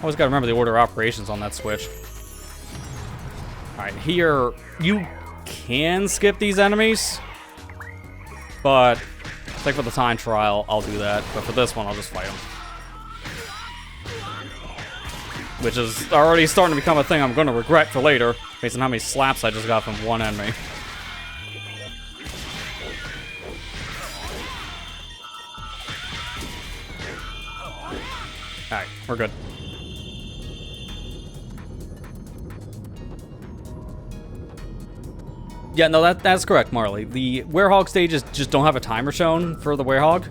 Always gotta remember the order of operations on that switch. Alright, here, you can skip these enemies, but like for the time trial, I'll do that. But for this one, I'll just fight them. Which is already starting to become a thing I'm gonna regret for later, based on how many slaps I just got from one enemy. Alright, we're good. Yeah, no, that's correct, Marley. The Werehog stages just don't have a timer shown for the Werehog.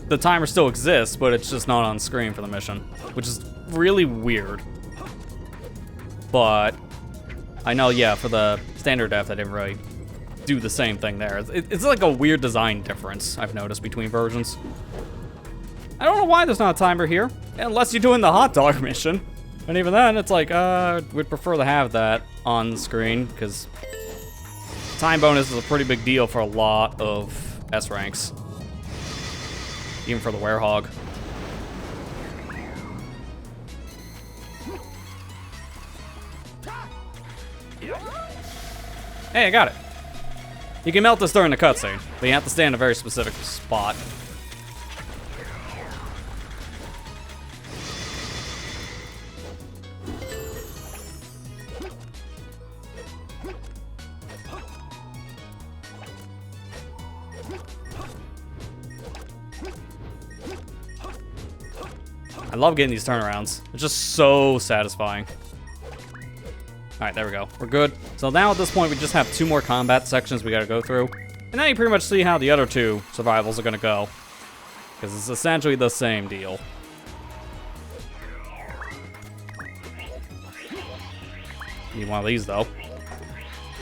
The timer still exists, but it's just not on screen for the mission, which is really weird. But I know, yeah, for the standard def, they didn't really do the same thing there. It's like a weird design difference I've noticed between versions. I don't know why there's not a timer here, unless you're doing the hot dog mission. And even then, it's like, we'd prefer to have that on the screen, because time bonus is a pretty big deal for a lot of S ranks. Even for the Werehog. Hey, I got it. You can melt this during the cutscene, but you have to stay in a very specific spot. I love getting these turnarounds. It's just so satisfying. Alright, there we go. We're good. So now at this point, we just have 2 more combat sections we gotta go through. And now you pretty much see how the other 2 survivals are gonna go. Because it's essentially the same deal. Need one of these, though.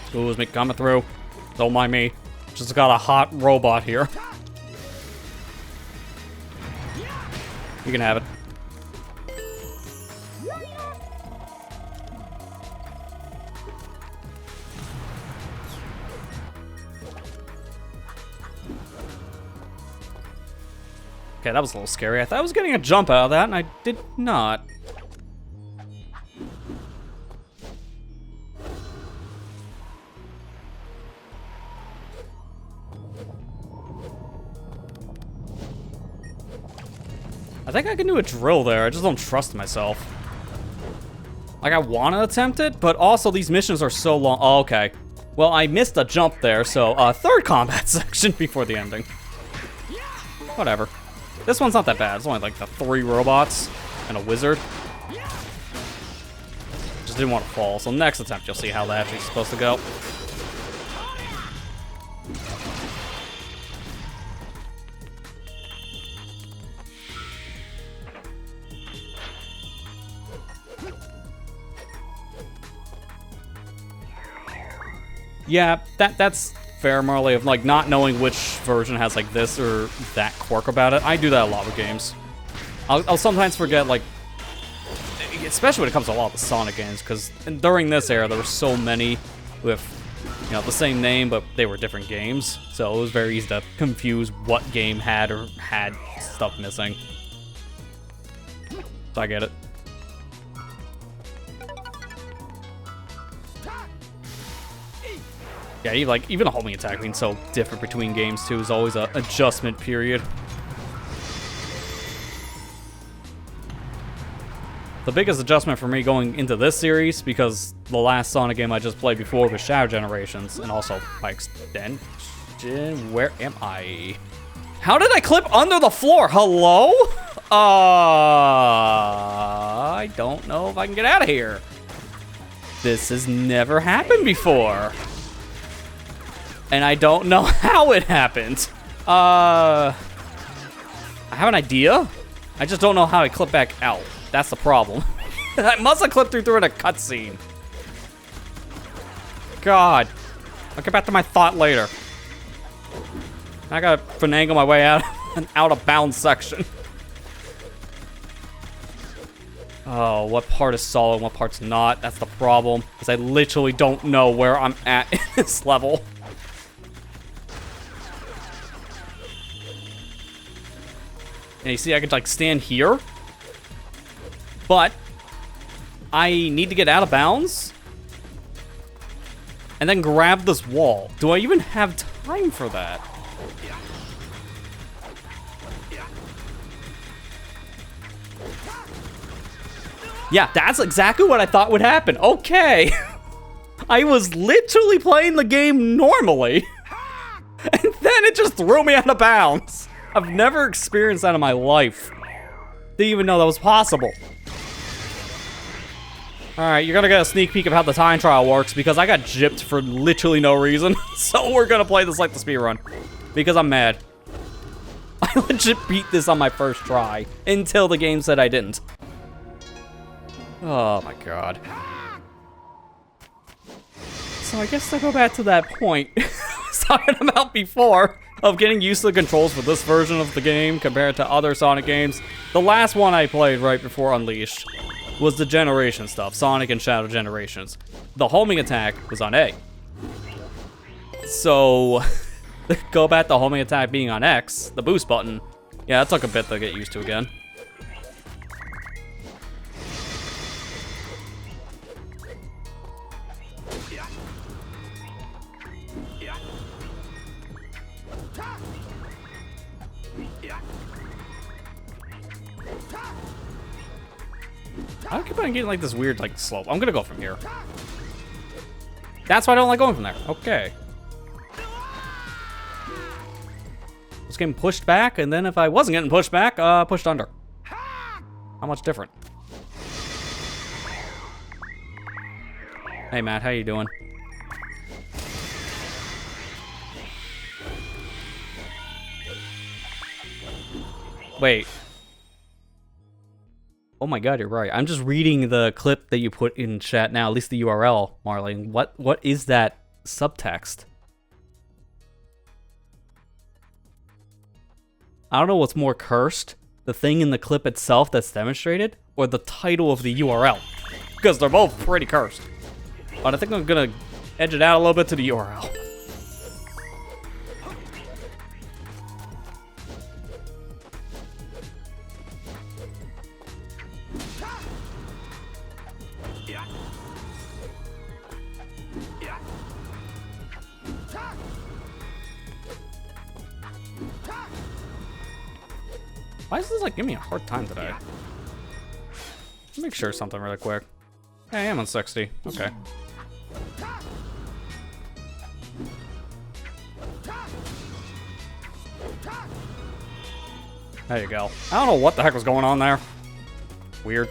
Excuse me, coming through. Don't mind me. Just got a hot robot here. You can have it. Okay, that was a little scary. I thought I was getting a jump out of that, and I did not. I think I can do a drill there. I just don't trust myself. Like, I want to attempt it, but also these missions are so long. Oh, okay. Well, I missed a jump there, so third combat section before the ending. Whatever. This one's not that bad. It's only like the 3 robots and a wizard. Just didn't want to fall, so next attempt you'll see how that actually is supposed to go. Yeah, that's fair, Marley, of like not knowing which version has like this or that quirk about it. I do that a lot with games. I'll sometimes forget, like, especially when it comes to a lot of the Sonic games, because during this era there were so many with, you know, the same name, but they were different games. So it was very easy to confuse what game had or had stuff missing. So I get it. Yeah, even a homing attack being so different between games too is always an adjustment period. The biggest adjustment for me going into this series, because the last Sonic game I just played before was Shadow Generations, and also by extension, where am I? How did I clip under the floor? Hello? I don't know if I can get out of here. This has never happened before. And I don't know how it happened. I have an idea. I just don't know how I clip back out. That's the problem. I must have clipped through in a cutscene. God. I'll get back to my thought later. I gotta finagle my way out an out-of-bounds section. Oh, what part is solid and what part's not? That's the problem. Because I literally don't know where I'm at in this level. And you see, I can like stand here, but I need to get out of bounds and then grab this wall. Do I even have time for that? Yeah, that's exactly what I thought would happen. Okay. I was literally playing the game normally, and then it just threw me out of bounds. I've never experienced that in my life. Didn't even know that was possible. Alright, you're gonna get a sneak peek of how the time trial works, because I got gypped for literally no reason. So we're gonna play this like the speedrun, because I'm mad. I legit beat this on my first try, until the game said I didn't. Oh my god. So I guess I go back to that point I was talking about before, of getting used to the controls for this version of the game compared to other Sonic games. The last one I played right before Unleashed was the Generation stuff, Sonic and Shadow Generations. The homing attack was on A. So, go back to homing attack being on X, the boost button. Yeah, that took a bit to get used to again. I keep on getting like this weird like slope. I'm gonna go from here. That's why I don't like going from there. Okay. I was getting pushed back, and then if I wasn't getting pushed back, pushed under. How much different? Hey Matt, how you doing? Wait. Oh my god, you're right. I'm just reading the clip that you put in chat now, at least the URL, Marlene. What is that subtext? I don't know what's more cursed, the thing in the clip itself that's demonstrated, or the title of the URL. Because they're both pretty cursed. But I think I'm gonna edge it out a little bit to the URL. Why is this like giving me a hard time today? Make sure something really quick. Hey, I am on 60. Okay. There you go. I don't know what the heck was going on there. Weird.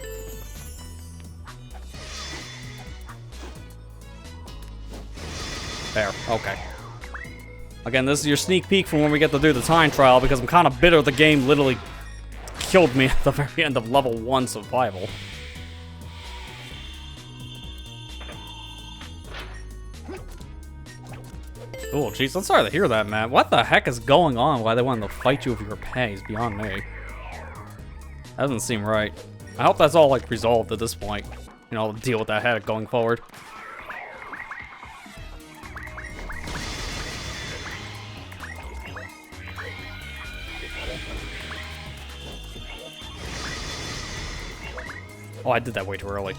There. Okay. Again, this is your sneak peek from when we get to do the time trial, because I'm kind of bitter the game literally killed me at the very end of level 1 survival. Oh, jeez, I'm sorry to hear that, man. What the heck is going on? Why they wanted to fight you over your pay is beyond me. That doesn't seem right. I hope that's all, like, resolved at this point. You know, deal with that headache going forward. Oh, I did that way too early.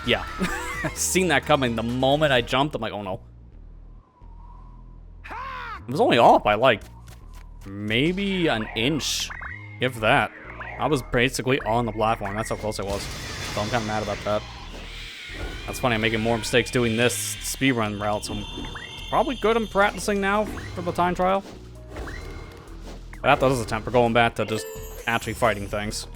Yeah. I seen that coming. The moment I jumped, I'm like, oh no. It was only off by like maybe an inch, if that. I was basically on the platform. That's how close I was. So I'm kind of mad about that. That's funny. I'm making more mistakes doing this speedrun route, so I'm probably good in practicing now for the time trial. But after this attempt, we're going back to just actually fighting things.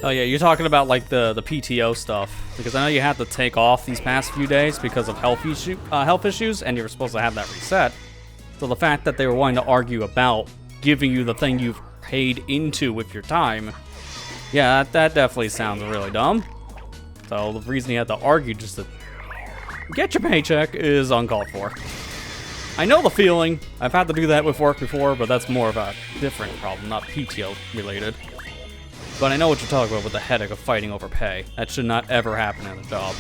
Oh yeah, you're talking about like the PTO stuff, because I know you had to take off these past few days because of health issues, and you were supposed to have that reset. So the fact that they were wanting to argue about giving you the thing you've paid into with your time, yeah, that definitely sounds really dumb. So the reason you had to argue just to get your paycheck is uncalled for. I know the feeling. I've had to do that with work before, but that's more of a different problem, not PTO related. But I know what you're talking about with the headache of fighting over pay. That should not ever happen in a job.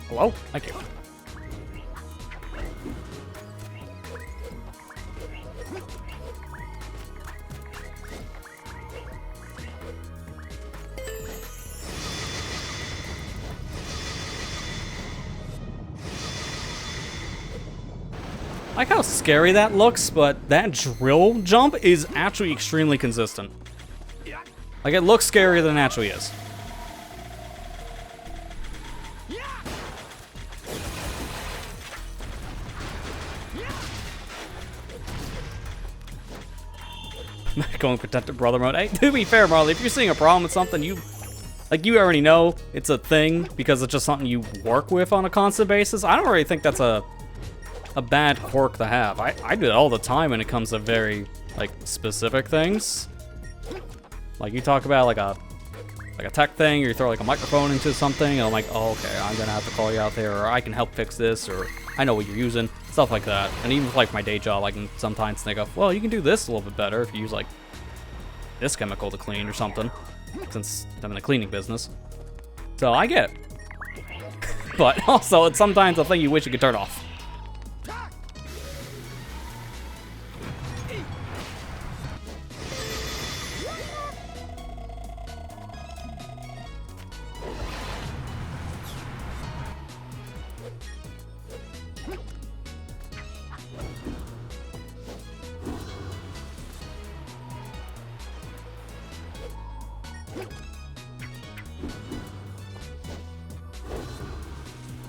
Hello? Thank you. I like how scary that looks, but that drill jump is actually extremely consistent. Like, it looks scarier than it actually is. Going protected brother mode. Hey, to be fair, Marley, if you're seeing a problem with something, you already know it's a thing because it's just something you work with on a constant basis. I don't really think that's a bad quirk to have. I do it all the time when it comes to very like specific things. Like you talk about like a tech thing, or you throw like a microphone into something, and I'm like, oh, okay, I'm gonna have to call you out there, or I can help fix this, or I know what you're using, stuff like that. And even with like my day job, I can sometimes think of, well, you can do this a little bit better if you use like this chemical to clean or something, since I'm in a cleaning business. So I get it. But also, it's sometimes a thing you wish you could turn off.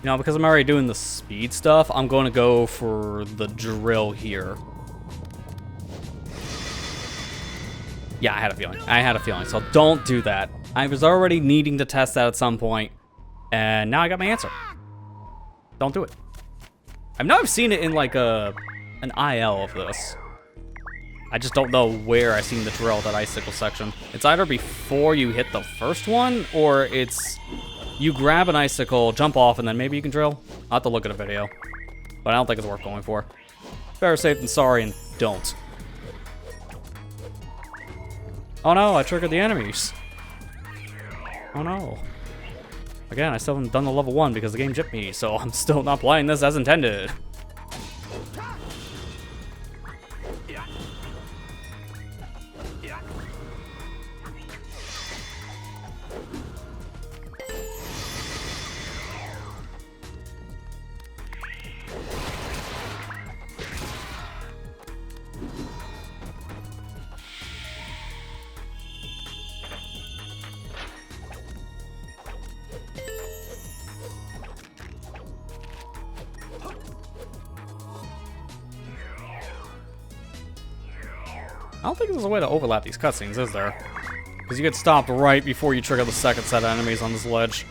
You know, because I'm already doing the speed stuff, I'm going to go for the drill here. Yeah, I had a feeling. So don't do that. I was already needing to test that at some point, and now I got my answer. Don't do it. I've seen it in like an IL of this. I just don't know where I've seen the drill, that icicle section. It's either before you hit the first one, or it's you grab an icicle, jump off, and then maybe you can drill. I'll have to look at a video, but I don't think it's worth going for. Better safe than sorry, and don't. Oh no, I triggered the enemies. Oh no. Again, I still haven't done the level 1 because the game gypped me, so I'm still not playing this as intended. I don't think there's a way to overlap these cutscenes, is there? Because you get stopped right before you trigger the second set of enemies on this ledge.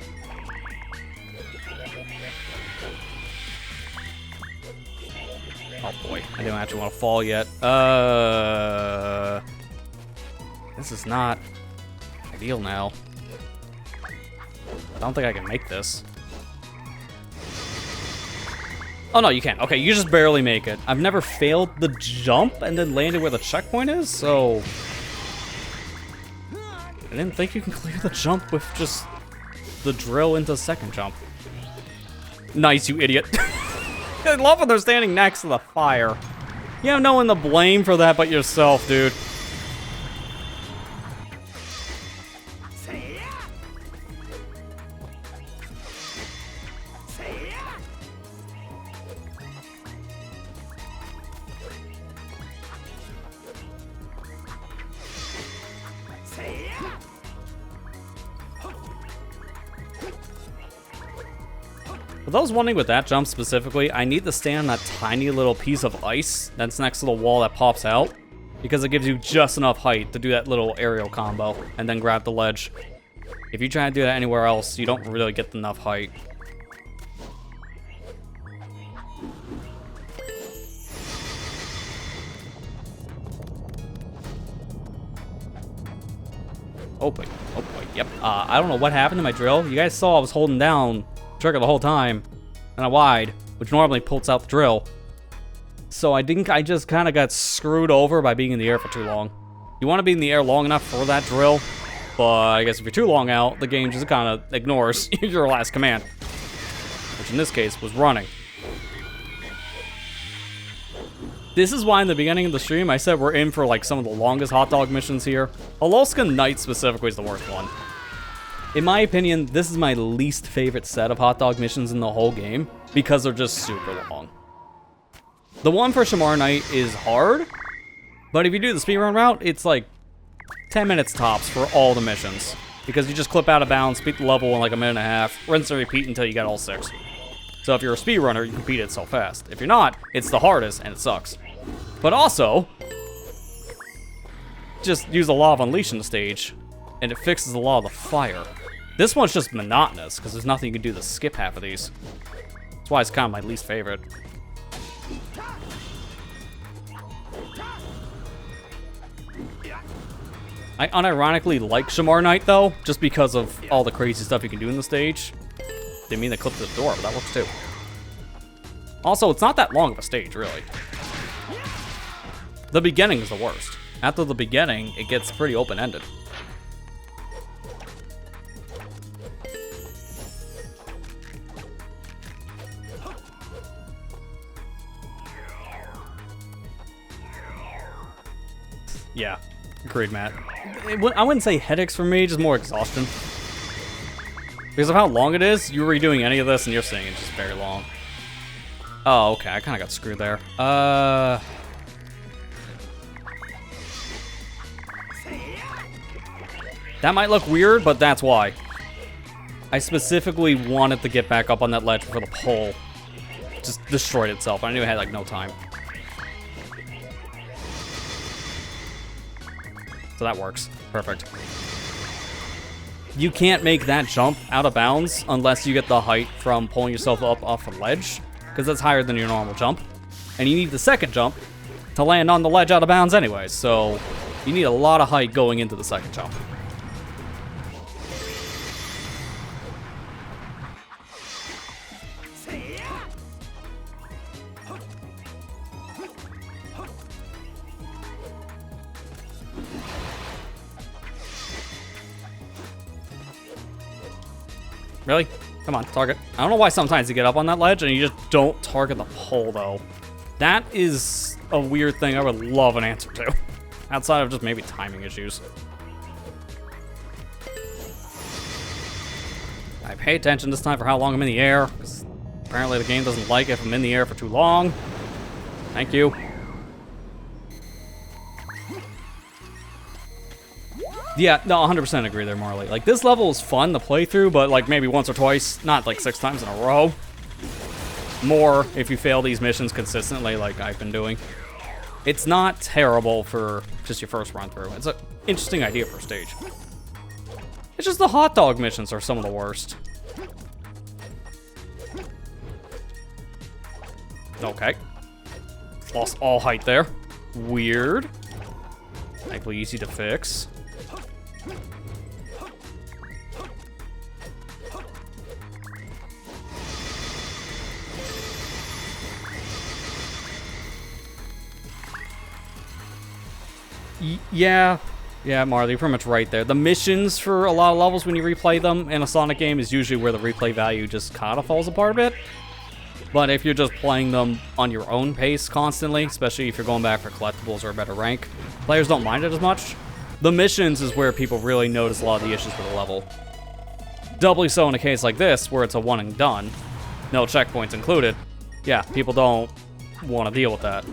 Oh boy, I didn't actually want to fall yet. This is not ideal now. I don't think I can make this. Oh, no, you can't. Okay, you just barely make it. I've never failed the jump and then landed where the checkpoint is, so... I didn't think you can clear the jump with just the drill into the second jump. Nice, you idiot. I love when they're standing next to the fire. You have no one to blame for that but yourself, dude. For those wondering with that jump specifically, I need to stand on that tiny little piece of ice that's next to the wall that pops out, because it gives you just enough height to do that little aerial combo and then grab the ledge. If you try to do that anywhere else, you don't really get enough height. Oh boy, yep. I don't know what happened to my drill. You guys saw I was holding down trigger the whole time, and I wide, which normally pulls out the drill. So I think I just kind of got screwed over by being in the air for too long. You want to be in the air long enough for that drill, but I guess if you're too long out, the game just kind of ignores your last command, which in this case was running. This is why in the beginning of the stream I said we're in for like some of the longest hot dog missions here. Holoska Night specifically is the worst one. In my opinion, this is my least favorite set of hot dog missions in the whole game because they're just super long. The one for Shamar Night is hard, but if you do the speedrun route, it's like 10 minutes tops for all the missions because you just clip out of bounds, beat the level in like a minute and a half, rinse and repeat until you get all 6. So if you're a speedrunner, you can beat it so fast. If you're not, it's the hardest and it sucks. But also, just use the Law of Unleash in the stage, and it fixes the Law of the Fire. This one's just monotonous, because there's nothing you can do to skip half of these. That's why it's kind of my least favorite. I unironically like Shamar Night, though, just because of all the crazy stuff you can do in the stage. Didn't mean to clip the door, but that works too. Also, it's not that long of a stage, really. The beginning is the worst. After the beginning, it gets pretty open-ended. Yeah, agreed, Matt. I wouldn't say headaches for me, just more exhaustion. Because of how long it is, you're redoing any of this and you're saying it's just very long. Oh, okay, I kind of got screwed there. That might look weird, but that's why. I specifically wanted to get back up on that ledge before the pole just destroyed itself. I knew I had, like, no time. So that works. Perfect. You can't make that jump out of bounds unless you get the height from pulling yourself up off a ledge, because that's higher than your normal jump. And you need the second jump to land on the ledge out of bounds anyway, so you need a lot of height going into the second jump. Really? Come on, target. I don't know why sometimes you get up on that ledge and you just don't target the pole, though. That is a weird thing I would love an answer to. Outside of just maybe timing issues. I pay attention this time for how long I'm in the air, because apparently the game doesn't like it if I'm in the air for too long. Thank you. Yeah, no, 100% agree there, Marley. Like, this level is fun to play through, but, like, maybe once or twice, not, like, 6 times in a row. More if you fail these missions consistently, like I've been doing. It's not terrible for just your first run through. It's an interesting idea for a stage. It's just the hot dog missions are some of the worst. Okay. Lost all height there. Weird. Thankfully easy to fix. Yeah, Marley, you're pretty much right there. The missions for a lot of levels when you replay them in a Sonic game is usually where the replay value just kind of falls apart a bit. But if you're just playing them on your own pace constantly, especially if you're going back for collectibles or a better rank, players don't mind it as much. The missions is where people really notice a lot of the issues with the level. Doubly so in a case like this, where it's a one and done, no checkpoints included. Yeah, people don't want to deal with that.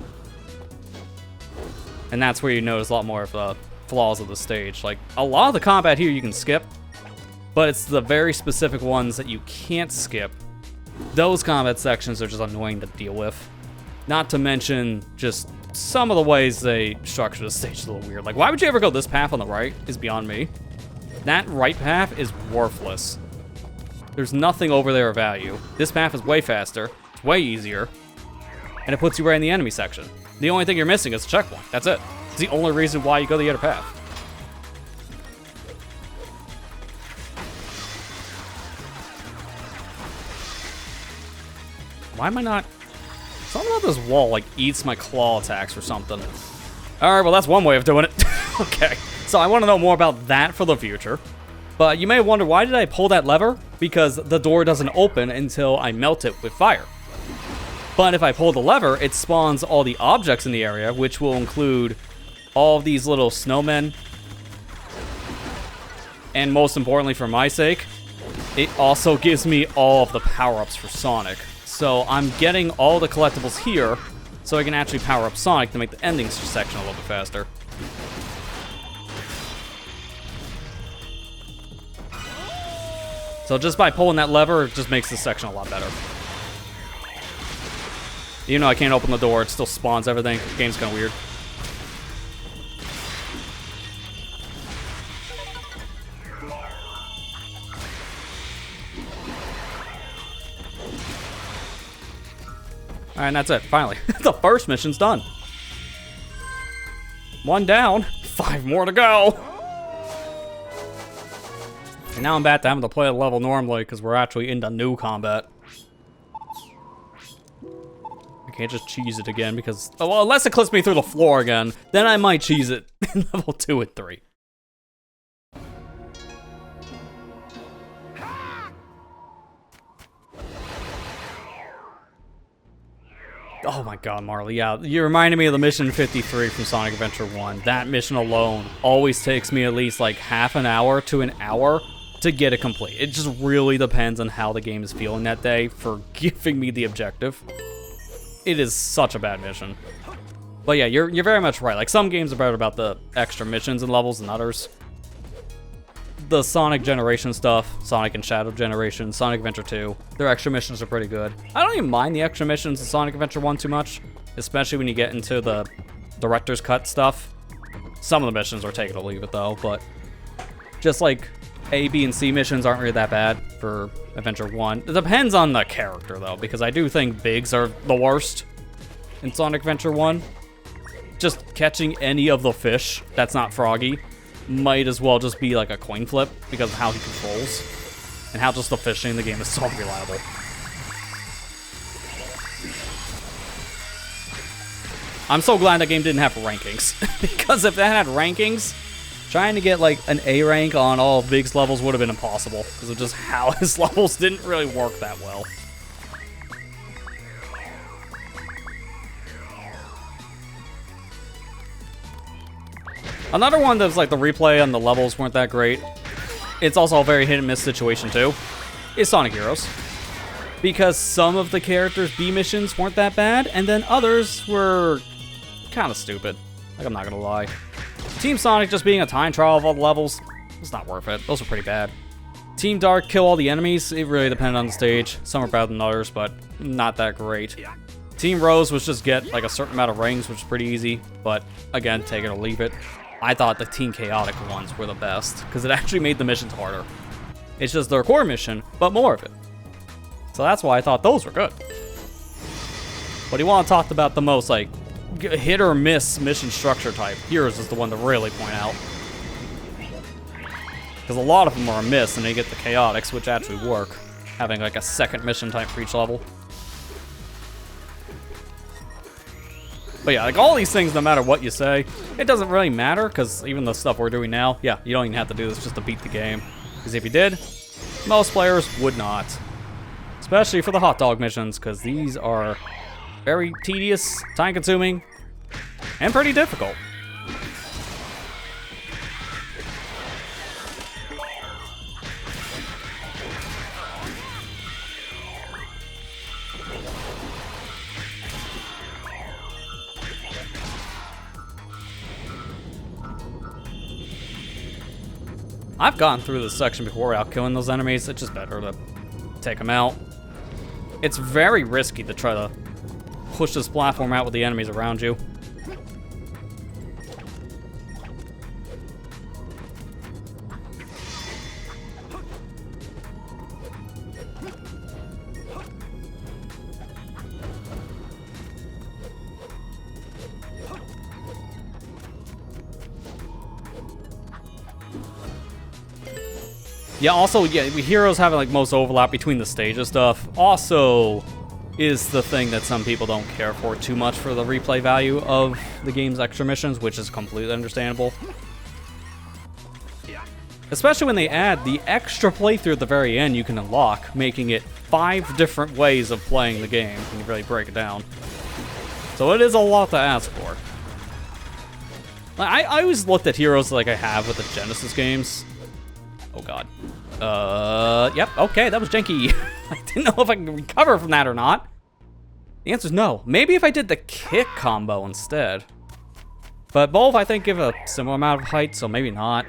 And that's where you notice a lot more of the flaws of the stage. Like, a lot of the combat here you can skip, but it's the very specific ones that you can't skip. Those combat sections are just annoying to deal with. Not to mention just some of the ways they structure the stage is a little weird. Like, why would you ever go this path on the right is beyond me. That right path is worthless. There's nothing over there of value. This path is way faster, it's way easier, and it puts you right in the enemy section. The only thing you're missing is a checkpoint. That's it. It's the only reason why you go the other path. Why am I not... Something about this wall, like, eats my claw attacks or something. Alright, well, that's one way of doing it. Okay. So I want to know more about that for the future. But you may wonder, why did I pull that lever? Because the door doesn't open until I melt it with fire. But if I pull the lever, it spawns all the objects in the area, which will include all of these little snowmen. And most importantly for my sake, it also gives me all of the power-ups for Sonic. So I'm getting all the collectibles here, so I can actually power up Sonic to make the ending section a little bit faster. So just by pulling that lever, it just makes this section a lot better. Even though I can't open the door, it still spawns everything. The game's kind of weird. Alright, and that's it. Finally. The first mission's done. 1 down. 5 more to go. And now I'm back to having to play the level normally because we're actually into new combat. Can't just cheese it again because, oh, well, unless it clips me through the floor again, then I might cheese it in level 2 and 3. Oh my god, Marley, yeah, you reminded me of the mission 53 from Sonic Adventure 1. That mission alone always takes me at least like half an hour to an hour to get it complete. It just really depends on how the game is feeling that day for giving me the objective. It is such a bad mission. But yeah, you're very much right. Like, some games are better about the extra missions and levels than others. the Sonic Generation stuff, Sonic and Shadow Generation, Sonic Adventure 2, their extra missions are pretty good. I don't even mind the extra missions in Sonic Adventure 1 too much, especially when you get into the director's cut stuff. Some of the missions are take it or leave it though, but just like A, B, and C missions aren't really that bad for Adventure 1. It depends on the character though, because I do think Bigs are the worst in Sonic Adventure 1. Just catching any of the fish that's not Froggy might as well just be like a coin flip because of how he controls and how just the fishing in the game is so reliable. I'm so glad that game didn't have rankings because if that had rankings, trying to get like an A rank on all of Big's levels would have been impossible because of just how his levels didn't really work that well. Another one that's like the replay and the levels weren't that great, it's also a very hit and miss situation too, is Sonic Heroes. Because some of the characters' B missions weren't that bad, and then others were kind of stupid. Like, I'm not gonna lie. Team Sonic just being a time trial of all the levels, it's not worth it. Those are pretty bad. Team Dark kill all the enemies, it really depended on the stage. Some are better than others, but not that great. Team Rose was just get like a certain amount of rings, which is pretty easy, but again, take it or leave it. I thought the Team Chaotic ones were the best, because it actually made the missions harder. It's just their core mission, but more of it. So that's why I thought those were good. But you want to talk about the most, like, hit or miss mission structure type, Heroes is the one to really point out. Because a lot of them are a miss, and then you get the Chaotics, which actually work. Having, like, a second mission type for each level. But yeah, like all these things, no matter what you say, it doesn't really matter, because even the stuff we're doing now, yeah, you don't even have to do this just to beat the game. Because if you did, most players would not. Especially for the hot dog missions, because these are very tedious, time-consuming, and pretty difficult. I've gone through this section before without killing those enemies. It's just better to take them out. It's very risky to try to push this platform out with the enemies around you. Yeah, also, yeah, Heroes having like most overlap between the stages stuff also is the thing that some people don't care for too much for the replay value of the game's extra missions, which is completely understandable. Especially when they add the extra playthrough at the very end you can unlock, making it 5 different ways of playing the game when you really break it down. So it is a lot to ask for. I always looked at Heroes like I have with the Genesis games. Oh god. Yep, okay, that was janky. I didn't know if I could recover from that or not. The answer's no. Maybe if I did the kick combo instead. But both, I think, give a similar amount of height, so maybe not.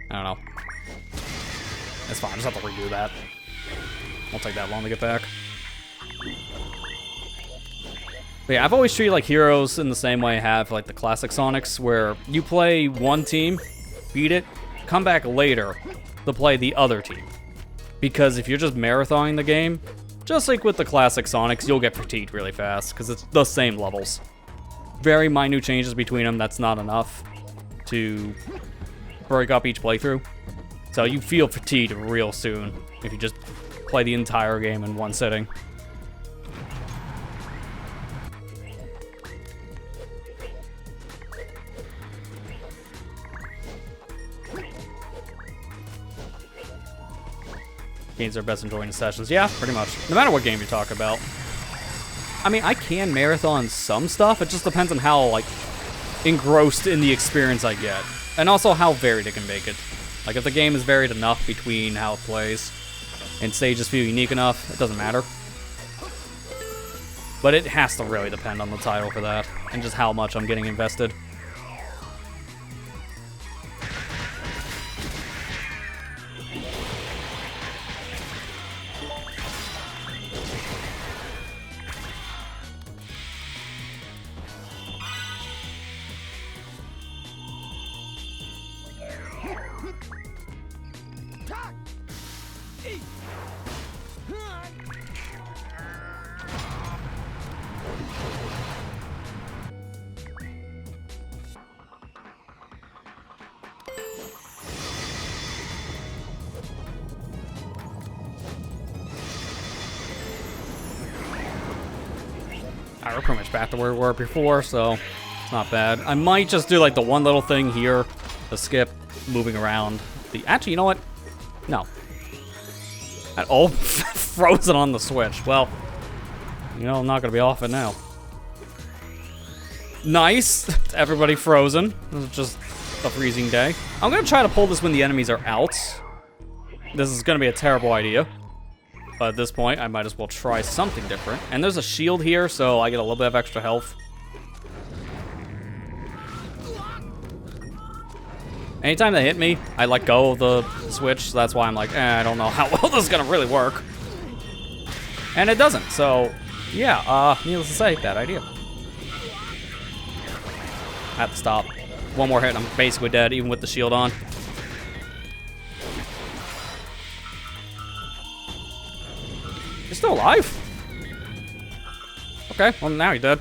I don't know. It's fine, I just have to redo that. Won't take that long to get back. But yeah, I've always treated like Heroes in the same way I have like the classic Sonics, where you play one team, beat it, come back later to play the other team. Because if you're just marathoning the game, just like with the classic Sonics, you'll get fatigued really fast because it's the same levels. Very minute changes between them, that's not enough to break up each playthrough. So you feel fatigued real soon if you just play the entire game in one sitting. Games are best enjoying the sessions. Yeah, pretty much. No matter what game you talk about. I mean, I can marathon some stuff. It just depends on how, like, engrossed in the experience I get. And also how varied it can make it. Like, if the game is varied enough between how it plays and stages feel unique enough, it doesn't matter. But it has to really depend on the title for that and just how much I'm getting invested. we're pretty much back to where we were before, so it's not bad. I might just do like the one little thing here, the skip, moving around. Actually, you know what? No. Oh, frozen on the Switch. Well, you know, I'm not gonna be off it now. Nice. Everybody frozen. This is just a freezing day. I'm gonna try to pull this when the enemies are out. This is gonna be a terrible idea. But at this point, I might as well try something different. And there's a shield here, so I get a little bit of extra health. Anytime they hit me, I let go of the Switch, so that's why I'm like, I don't know how well this is gonna really work. And it doesn't, so yeah, needless to say, bad idea. I have to stop. One more hit and I'm basically dead, even with the shield on. You're still alive? Okay, well now you're dead.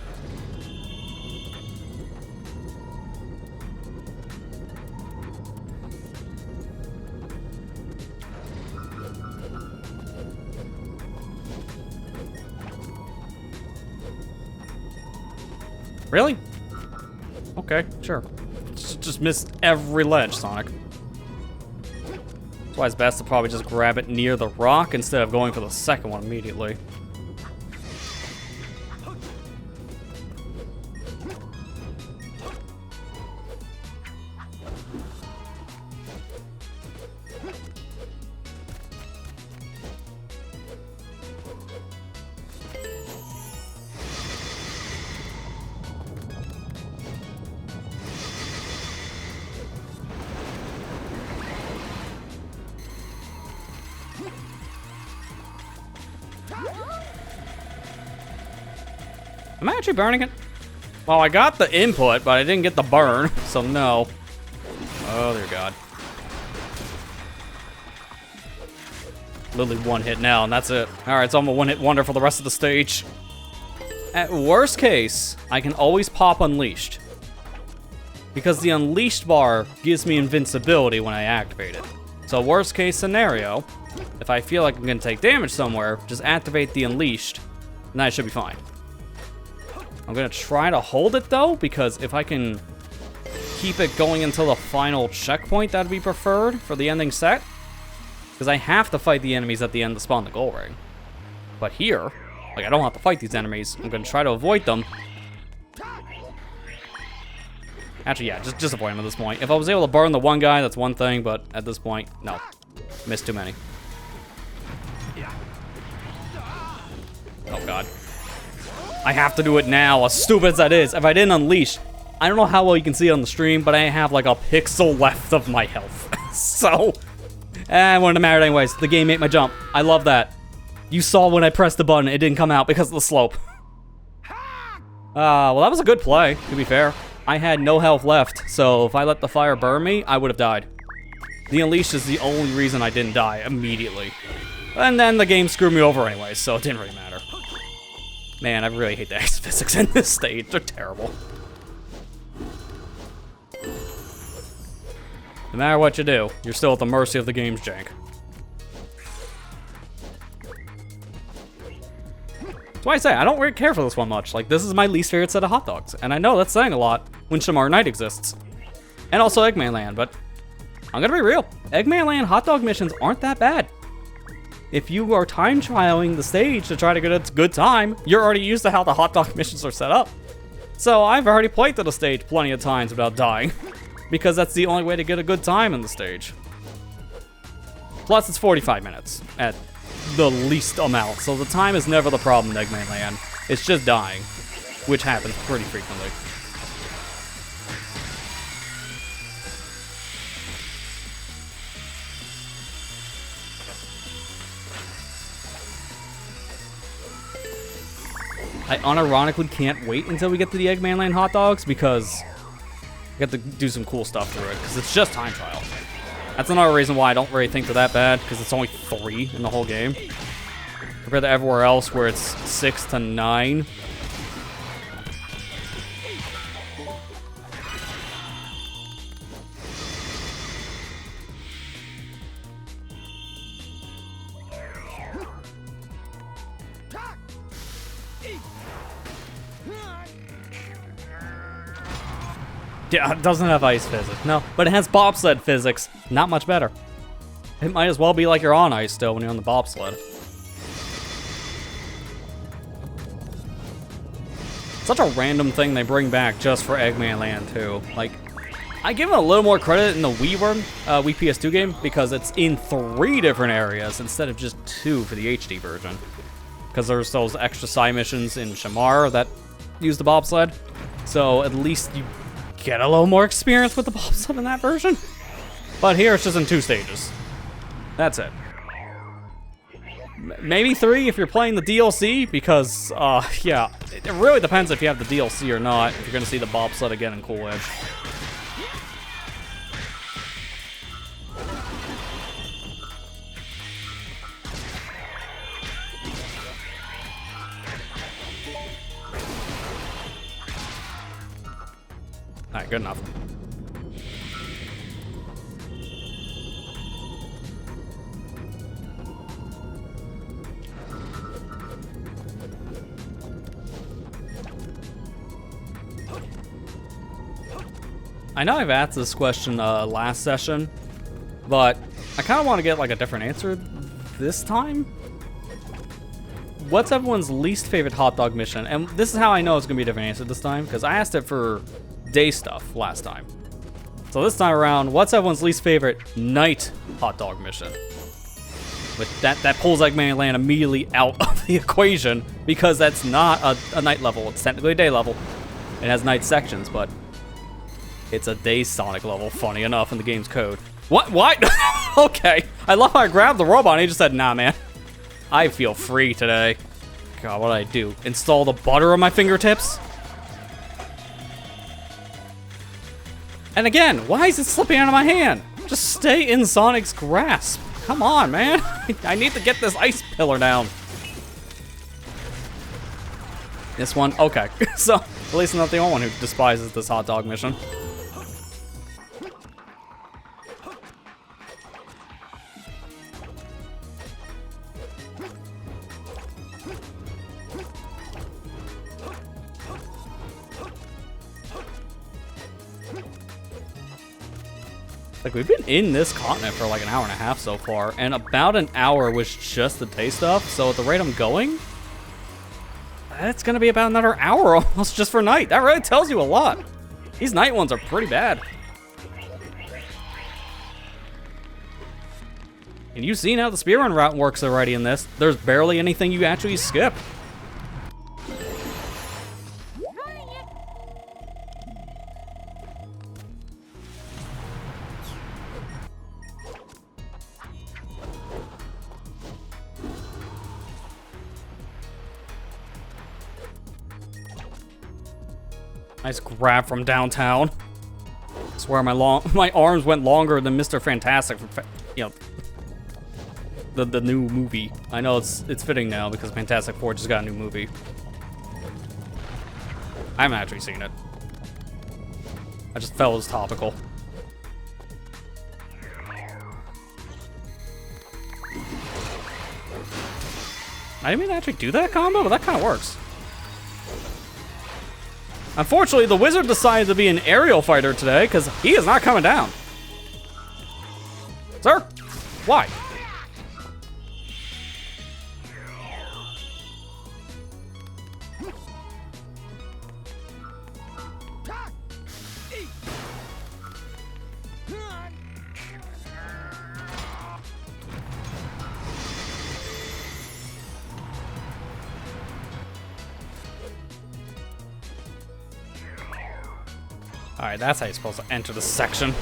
Really? Okay, sure. Just missed every ledge, Sonic. That's why it's best to probably just grab it near the rock instead of going for the second one immediately. Am I actually burning it? Well, I got the input, but I didn't get the burn, so no. Oh, dear God. Literally one hit now, and that's it. Alright, so I'm a one-hit wonder for the rest of the stage. At worst case, I can always pop Unleashed. Because the Unleashed bar gives me invincibility when I activate it. So worst case scenario, if I feel like I'm gonna take damage somewhere, just activate the Unleashed, and I should be fine. I'm gonna try to hold it though, because if I can keep it going until the final checkpoint, that'd be preferred for the ending set. Because I have to fight the enemies at the end to spawn the goal ring. But here, like, I don't have to fight these enemies. I'm gonna try to avoid them. Actually, yeah, just avoid them at this point. If I was able to burn the one guy, that's one thing, but at this point, no. Missed too many. Oh, God. I have to do it now, as stupid as that is. If I didn't unleash, I don't know how well you can see it on the stream, but I have like a pixel left of my health. So, it wouldn't have mattered anyways. The game ate my jump. I love that. You saw when I pressed the button, it didn't come out because of the slope. Well, that was a good play, to be fair. I had no health left, so if I let the fire burn me, I would have died. The Unleash is the only reason I didn't die immediately. And then the game screwed me over anyways, so it didn't really matter. Man, I really hate the X physics in this stage. They're terrible. No matter what you do, you're still at the mercy of the game's jank. That's why I say, I don't really care for this one much. Like, this is my least favorite set of hot dogs. And I know that's saying a lot when Shamar Knight exists. And also Eggman Land, but I'm gonna be real. Eggman Land hot dog missions aren't that bad. If you are time trialing the stage to try to get a good time, you're already used to how the hot dog missions are set up. So I've already played through the stage plenty of times without dying, because that's the only way to get a good time in the stage. Plus, it's 45 minutes at the least amount, so the time is never the problem in Eggman Land. It's just dying, which happens pretty frequently. I unironically can't wait until we get to the Eggman Land hot dogs because I get to do some cool stuff through it because it's just time trial. That's another reason why I don't really think they're that bad because it's only 3 in the whole game compared to everywhere else where it's 6 to 9. Yeah, it doesn't have ice physics. No, but it has bobsled physics. Not much better. It might as well be like you're on ice still when you're on the bobsled. Such a random thing they bring back just for Eggman Land 2. Like, I give it a little more credit in the Wii PS2 game because it's in 3 different areas instead of just 2 for the HD version. Because there's those extra side missions in Shamar that use the bobsled. So at least you get a little more experience with the bobsled in that version. But here it's just in 2 stages. That's it. Maybe 3 if you're playing the DLC, because, yeah, it really depends if you have the DLC or not, if you're going to see the bobsled again in Cool Edge. Alright, good enough. I know I've asked this question last session, but I kind of want to get like a different answer this time. What's everyone's least favorite hot dog mission? And this is how I know it's going to be a different answer this time, because I asked it for day stuff last time. So this time around, what's everyone's least favorite night hot dog mission? With that pulls Eggman Land immediately out of the equation, because that's not a night level. It's technically a day level. It has night sections, but it's a day Sonic level, funny enough, in the game's code. What? Okay. I love how I grabbed the robot and he just said, nah, man. I feel free today. God, what did I do? Install the butter on my fingertips? And again, why is it slipping out of my hand? Just stay in Sonic's grasp. Come on, man. I need to get this ice pillar down. This one? Okay. So, at least I'm not the only one who despises this hot dog mission. Like, we've been in this continent for like an hour and a half so far, and about an hour was just the day stuff, so at the rate I'm going, that's gonna be about another hour almost just for night. That really tells you a lot. These night ones are pretty bad. And you've seen how the speedrun route works already in this. There's barely anything you actually skip. Nice grab from downtown. I swear my arms went longer than Mr. Fantastic, you know, the new movie. I know it's fitting now because Fantastic Four just got a new movie. I haven't actually seen it. I just felt it was topical. I didn't even actually do that combo, but that kind of works. Unfortunately, the wizard decided to be an aerial fighter today because he is not coming down. Sir? Why? Alright, that's how you're supposed to enter the section.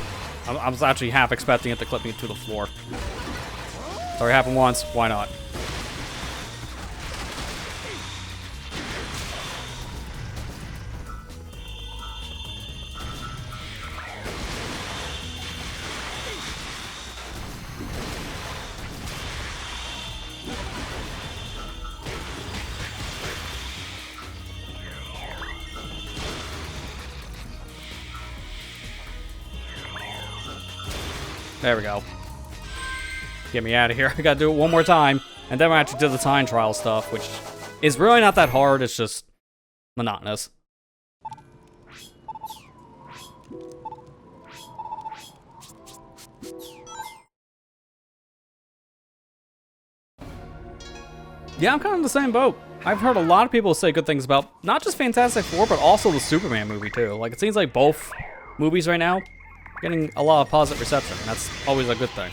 I was actually half expecting it to clip me to the floor. It's already happened once, why not? There we go. Get me out of here. I gotta do it one more time. And then I have to do the time trial stuff, which is really not that hard. It's just monotonous. Yeah, I'm kind of in the same boat. I've heard a lot of people say good things about not just Fantastic Four, but also the Superman movie too. Like, it seems like both movies right now getting a lot of positive reception. That's always a good thing.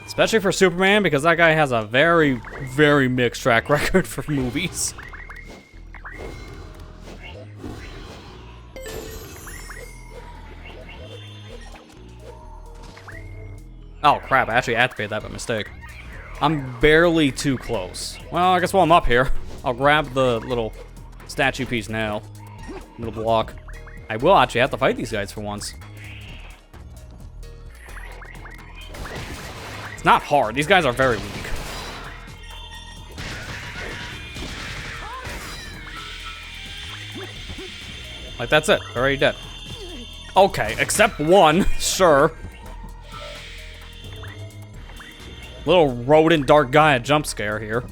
Especially for Superman, because that guy has a very, very mixed track record for movies. Oh crap, I actually activated that by mistake. I'm barely too close. Well, I guess while I'm up here, I'll grab the little statue piece now. Little block. I will actually have to fight these guys for once. It's not hard. These guys are very weak. Like, that's it. They're already dead. Okay, except one. Sure. Little rodent dark guy, a jump scare here.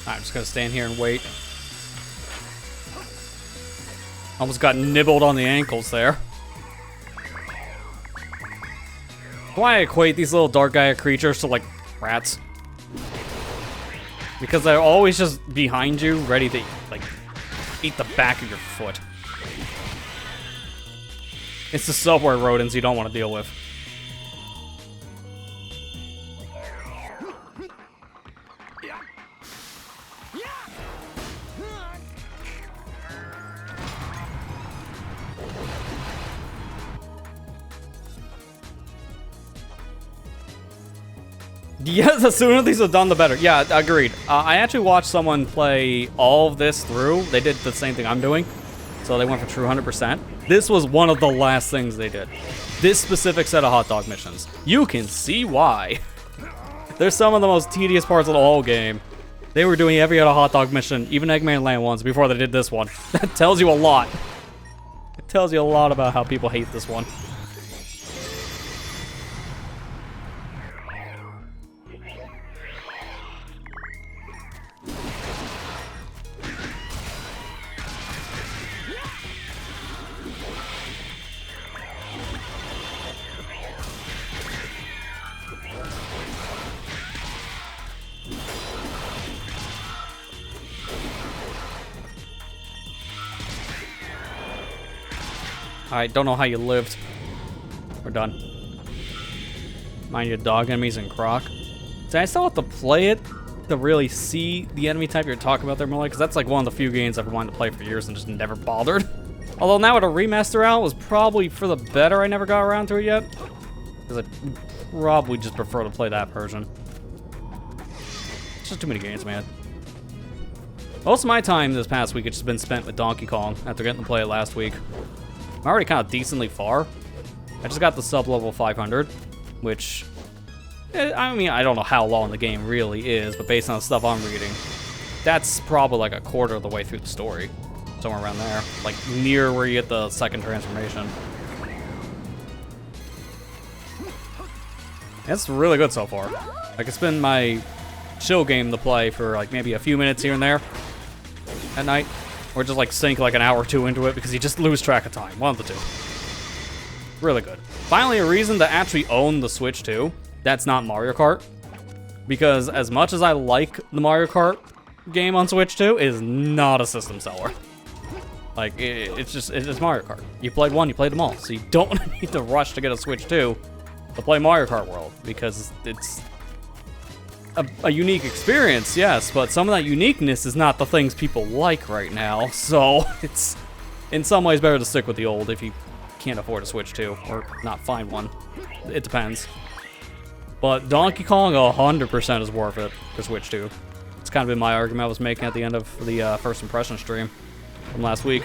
I'm just gonna stand here and wait. Almost got nibbled on the ankles there. Why I equate these little dark Gaia creatures to like rats? Because they're always just behind you, ready to like eat the back of your foot. It's the subway rodents you don't want to deal with. Yes, the sooner these are done, the better. Yeah, agreed. I actually watched someone play all of this through. They did the same thing I'm doing. So they went for true 100%. This was one of the last things they did. This specific set of hot dog missions. You can see why. There's some of the most tedious parts of the whole game. They were doing every other hot dog mission, even Eggman Land ones, before they did this one. That tells you a lot. It tells you a lot about how people hate this one. I don't know how you lived. We're done. Mind your dog enemies and Croc. See, I still have to play it to really see the enemy type you're talking about there, Molly, because that's like one of the few games I've wanted to play for years and just never bothered. Although now with a remaster out, was probably for the better I never got around to it yet. Because I'd probably just prefer to play that version. It's just too many games, man. Most of my time this past week has just been spent with Donkey Kong after getting to play it last week. I'm already kind of decently far. I just got the sub-level 500, which, I mean, I don't know how long the game really is, but based on the stuff I'm reading, that's probably like a quarter of the way through the story. Somewhere around there. Like, near where you get the second transformation. It's really good so far. Like, it's been my chill game to play for, like, maybe a few minutes here and there at night. Or just like sink like an hour or two into it because you just lose track of time. One of the two. Really good. Finally, a reason to actually own the Switch 2. That's not Mario Kart. Because as much as I like the Mario Kart game on Switch 2, it is not a system seller. Like, it's Mario Kart. You played one, you played them all. So you don't need to rush to get a Switch 2 to play Mario Kart World. Because it's a unique experience, yes, but some of that uniqueness is not the things people like right now, so it's in some ways better to stick with the old if you can't afford a Switch 2, or not find one. It depends. But Donkey Kong 100% is worth it for Switch 2. It's kind of been my argument I was making at the end of the first impression stream from last week.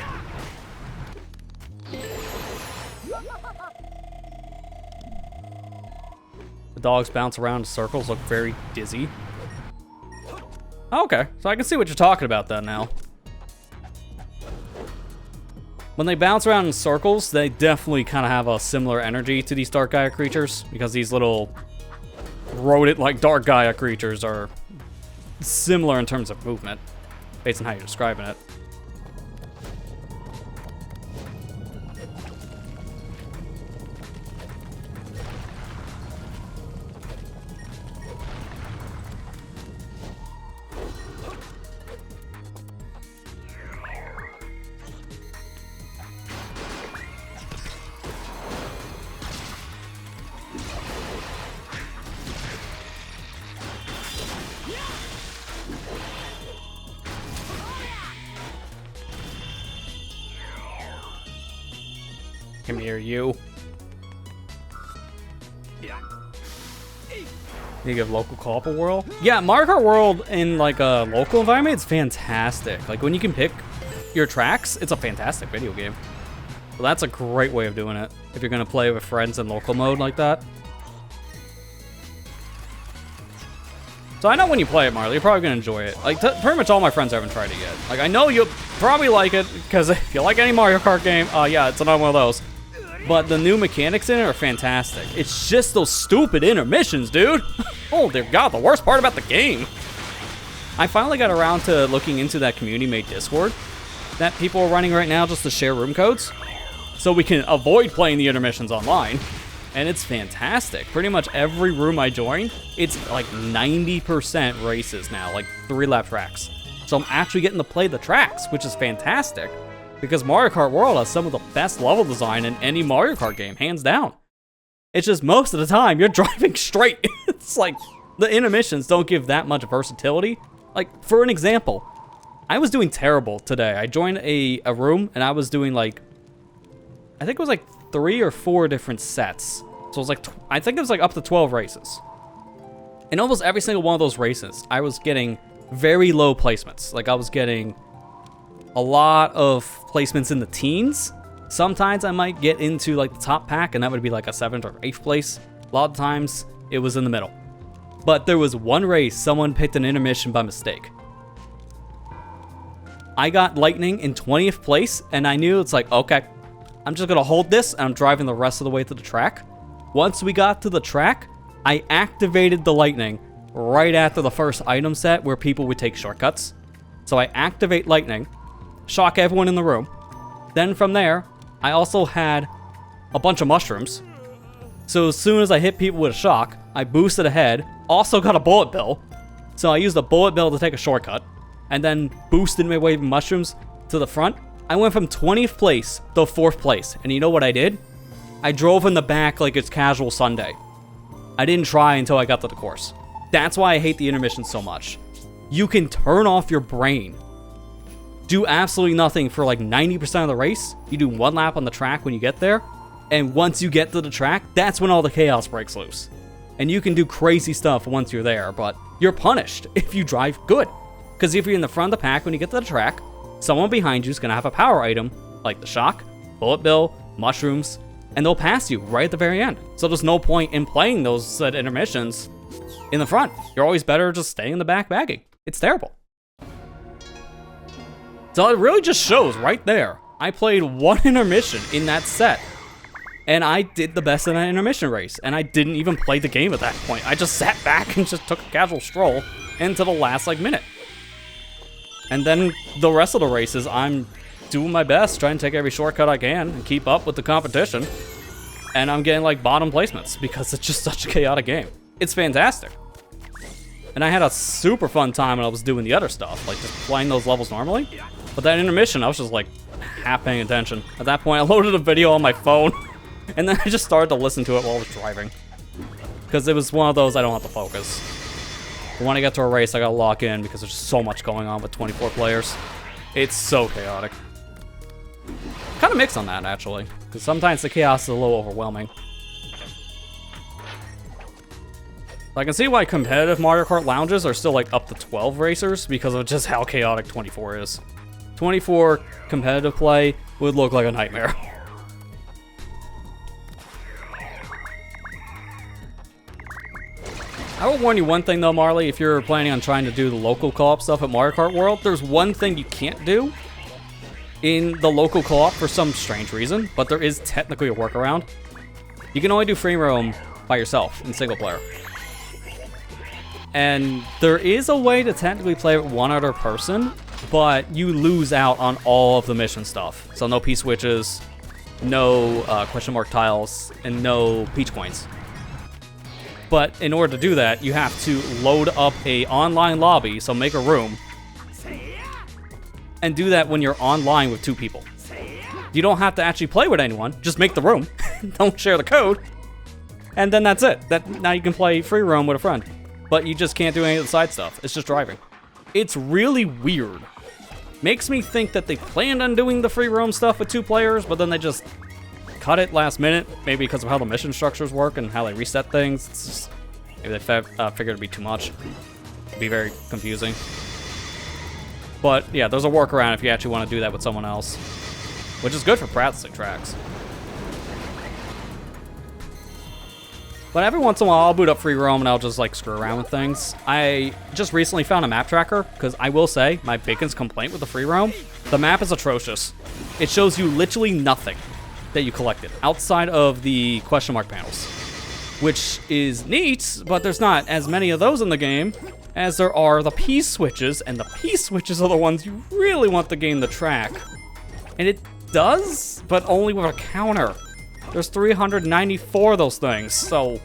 The dogs bounce around in circles, look very dizzy. Okay, so I can see what you're talking about then now. When they bounce around in circles, they definitely kind of have a similar energy to these Dark Gaia creatures, because these little rodent-like Dark Gaia creatures are similar in terms of movement, based on how you're describing it. Come here, you. You give local co-op a whirl? Yeah, Mario Kart World in like a local environment is fantastic. Like when you can pick your tracks, it's a fantastic video game. So that's a great way of doing it if you're gonna play with friends in local mode like that. So I know when you play it, Marley, you're probably gonna enjoy it. Like pretty much all my friends haven't tried it yet. Like I know you'll probably like it because if you like any Mario Kart game, yeah, it's another one of those. But the new mechanics in it are fantastic. It's just those stupid intermissions, dude. Oh dear God, the worst part about the game. I finally got around to looking into that community-made Discord that people are running right now just to share room codes, so we can avoid playing the intermissions online. And it's fantastic. Pretty much every room I join, it's like 90% races now, like 3-lap tracks. So I'm actually getting to play the tracks, which is fantastic. Because Mario Kart World has some of the best level design in any Mario Kart game, hands down. It's just most of the time, you're driving straight. It's like, the intermissions don't give that much versatility. Like, for an example, I was doing terrible today. I joined a room, and I was doing like, I think it was like 3 or 4 different sets. So it was like, I think it was like up to 12 races. In almost every single one of those races, I was getting very low placements. Like, I was getting a lot of placements in the teens. Sometimes I might get into like the top pack, and that would be like a 7th or 8th place. A lot of times it was in the middle. But there was one race someone picked an intermission by mistake. I got lightning in 20th place, and I knew it's like, okay, I'm just gonna hold this, and I'm driving the rest of the way to the track. Once we got to the track, I activated the lightning right after the first item set where people would take shortcuts. So I activate lightning, shock everyone in the room. Then from there, I also had a bunch of mushrooms. So as soon as I hit people with a shock, I boosted ahead, also got a bullet bill. So I used a bullet bill to take a shortcut, and then boosted my way with mushrooms to the front. I went from 20th place to 4th place, and you know what I did? I drove in the back like it's casual Sunday. I didn't try until I got to the course. That's why I hate the intermission so much. You can turn off your brain. Do absolutely nothing for like 90% of the race. You do 1 lap on the track when you get there. And once you get to the track, that's when all the chaos breaks loose. And you can do crazy stuff once you're there, but you're punished if you drive good. Because if you're in the front of the pack when you get to the track, someone behind you is going to have a power item, like the shock, bullet bill, mushrooms, and they'll pass you right at the very end. So there's no point in playing those said intermissions in the front. You're always better just staying in the back bagging. It's terrible. So it really just shows right there. I played 1 intermission in that set, and I did the best in that intermission race, and I didn't even play the game at that point. I just sat back and just took a casual stroll into the last like minute. And then the rest of the races, I'm doing my best, trying to take every shortcut I can and keep up with the competition. And I'm getting like bottom placements because it's just such a chaotic game. It's fantastic. And I had a super fun time when I was doing the other stuff, like just playing those levels normally. But that intermission, I was just like half paying attention. At that point, I loaded a video on my phone, and then I just started to listen to it while I was driving. Because it was one of those I don't have to focus. But when I get to a race, I gotta lock in because there's just so much going on with 24 players. It's so chaotic. Kind of mixed on that, actually, because sometimes the chaos is a little overwhelming. I can see why competitive Mario Kart lounges are still like up to 12 racers because of just how chaotic 24 is. 24 competitive play would look like a nightmare. I will warn you one thing though, Marley, if you're planning on trying to do the local co-op stuff at Mario Kart World, there's one thing you can't do in the local co-op for some strange reason, but there is technically a workaround. You can only do free roam by yourself in single player. And there is a way to technically play with one other person, but you lose out on all of the mission stuff. So no P-switches, no question mark tiles, and no peach coins. But in order to do that, you have to load up a online lobby, so make a room, and do that when you're online with 2 people. You don't have to actually play with anyone, just make the room, don't share the code, and then that's it. Now you can play free roam with a friend. But you just can't do any of the side stuff. It's just driving. It's really weird. Makes me think that they planned on doing the free roam stuff with 2 players, but then they just cut it last minute, maybe because of how the mission structures work and how they reset things. It's just, maybe they figured it'd be too much. It'd be very confusing. But yeah, there's a workaround if you actually want to do that with someone else, which is good for practicing tracks. But every once in a while, I'll boot up free roam and I'll just like screw around with things. I just recently found a map tracker, because I will say, my biggest complaint with the free roam, the map is atrocious. It shows you literally nothing that you collected outside of the question mark panels, which is neat, but there's not as many of those in the game as there are the P-switches, and the P-switches are the ones you really want the game to track. And it does, but only with a counter. There's 394 of those things, so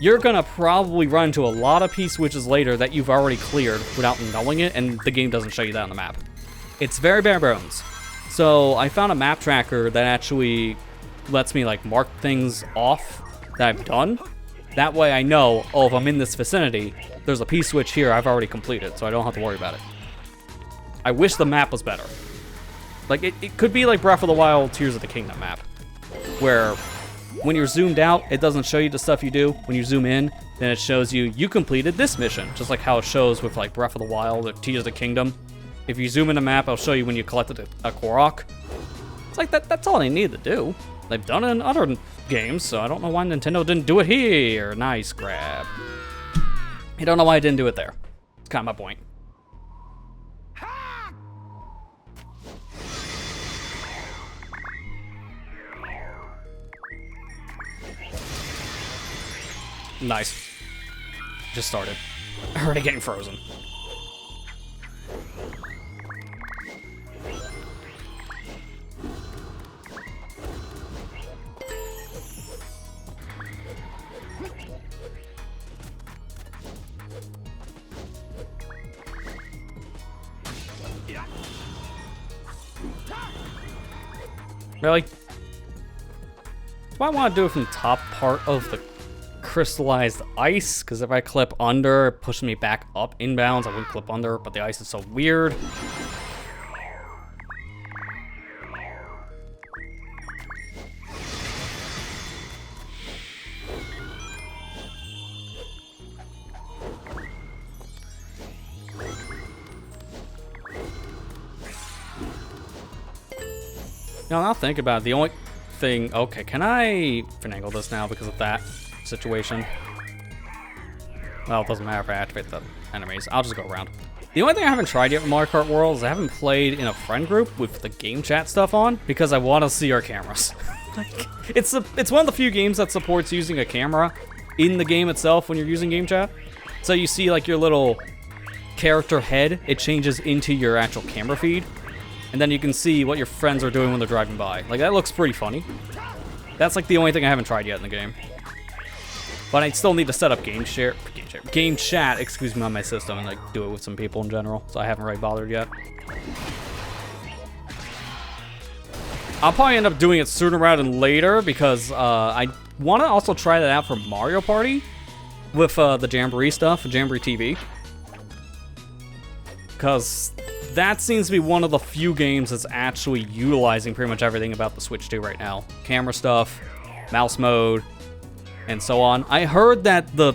you're gonna probably run into a lot of P-switches later that you've already cleared without knowing it, and the game doesn't show you that on the map. It's very bare bones. So I found a map tracker that actually lets me like mark things off that I've done. That way I know, oh, if I'm in this vicinity, there's a P-switch here I've already completed, so I don't have to worry about it. I wish the map was better. Like, it could be like Breath of the Wild Tears of the Kingdom map, where when you're zoomed out, it doesn't show you the stuff you do. When you zoom in, then it shows you completed this mission, just like how it shows with like Breath of the Wild or Tears of the Kingdom. If you zoom in the map, I'll show you when you collected a Korok. It's like that's all they need to do. They've done it in other games, so I don't know why Nintendo didn't do it here. Nice grab. I don't know why I didn't do it there. It's kind of my point. Nice. Just started. Already getting frozen. Really? Do I want to do it from the top part of the crystallized ice? Because if I clip under, it pushes me back up inbounds. I wouldn't clip under, but the ice is so weird. Now, I'll think about it. The only thing... Okay, can I finagle this now because of that situation? Well, it doesn't matter if I activate the enemies. I'll just go around. The only thing I haven't tried yet with Mario Kart World is I haven't played in a friend group with the game chat stuff on because I want to see our cameras. It's one of the few games that supports using a camera in the game itself when you're using game chat. So you see like your little character head, it changes into your actual camera feed. And then you can see what your friends are doing when they're driving by. Like, that looks pretty funny. That's like the only thing I haven't tried yet in the game. But I still need to set up game chat, excuse me, on my system and like do it with some people in general. So I haven't really bothered yet. I'll probably end up doing it sooner rather than later because I want to also try that out for Mario Party with the Jamboree stuff, Jamboree TV. Because that seems to be one of the few games that's actually utilizing pretty much everything about the Switch 2 right now. Camera stuff, mouse mode, and so on. I heard that the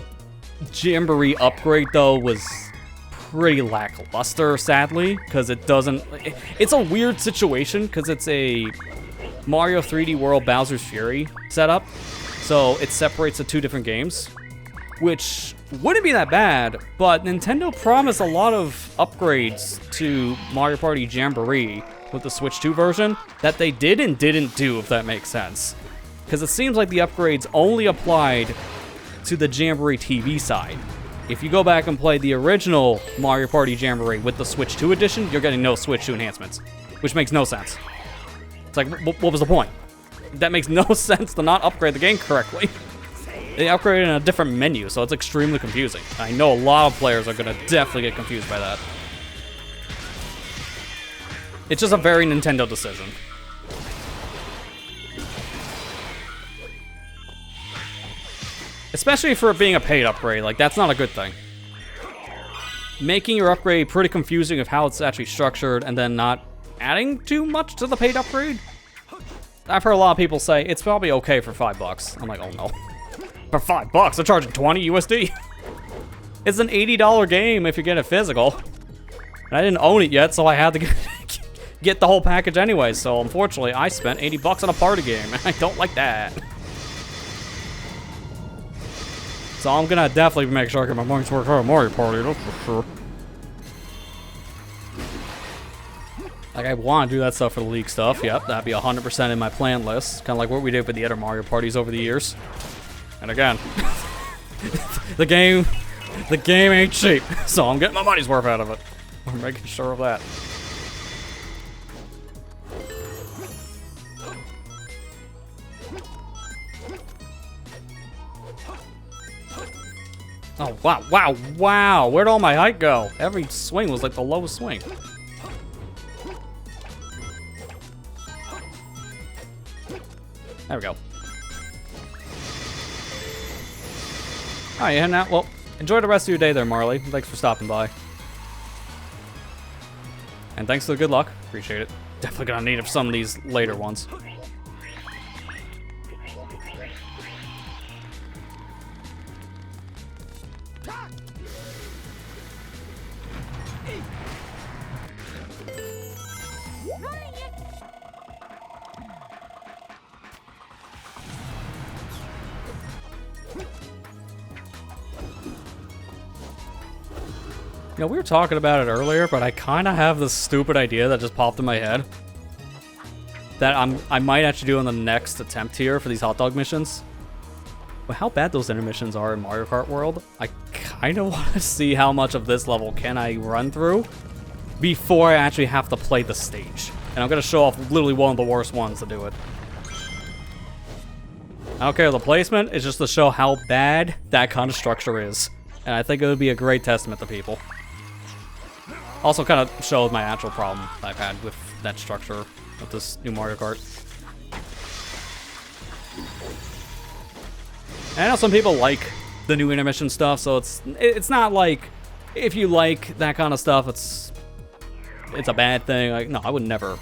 Jamboree upgrade, though, was pretty lackluster, sadly, because it doesn't... It's a weird situation, because it's a Mario 3D World Bowser's Fury setup, so it separates the two different games. which wouldn't be that bad, but Nintendo promised a lot of upgrades to Mario Party Jamboree with the Switch 2 version that they did and didn't do, if that makes sense. Because it seems like the upgrades only applied to the Jamboree TV side. If you go back and play the original Mario Party Jamboree with the Switch 2 edition, you're getting no Switch 2 enhancements, which makes no sense. It's like, what was the point? That makes no sense to not upgrade the game correctly. They upgraded in a different menu, so it's extremely confusing. I know a lot of players are gonna definitely get confused by that. It's just a very Nintendo decision. Especially for it being a paid upgrade, like, that's not a good thing. Making your upgrade pretty confusing of how it's actually structured and then not adding too much to the paid upgrade. I've heard a lot of people say it's probably okay for $5. I'm like, oh no. For $5, they're charging 20 USD. It's an $80 game if you get it physical. And I didn't own it yet, so I had to get the whole package anyway. So unfortunately, I spent $80 on a party game, and I don't like that. So I'm gonna definitely make sure I get my money's worth out of Mario Party, that's for sure. Like, I want to do that stuff for the League stuff. Yep, that'd be 100% in my plan list. Kind of like what we did with the other Mario Parties over the years. And again, the game ain't cheap, so I'm getting my money's worth out of it. I'm making sure of that. Oh, wow. Where'd all my height go? Every swing was like the lowest swing. There we go. All right, you heading out? Well, enjoy the rest of your day there, Marley. Thanks for stopping by. And thanks for the good luck. Appreciate it. Definitely gonna need some of these later ones. You know, we were talking about it earlier, but I kind of have this stupid idea that just popped in my head that I might actually do on the next attempt here for these hot dog missions. But how bad those intermissions are in Mario Kart World, I kind of want to see how much of this level can I run through before I actually have to play the stage. And I'm going to show off literally one of the worst ones to do it. I don't care the placement, it's just to show how bad that kind of structure is. And I think it would be a great testament to people. Also kind of shows my actual problem I've had with that structure with this new Mario Kart. And I know some people like the new intermission stuff, so it's not like if you like that kind of stuff, it's a bad thing. Like, no, I would never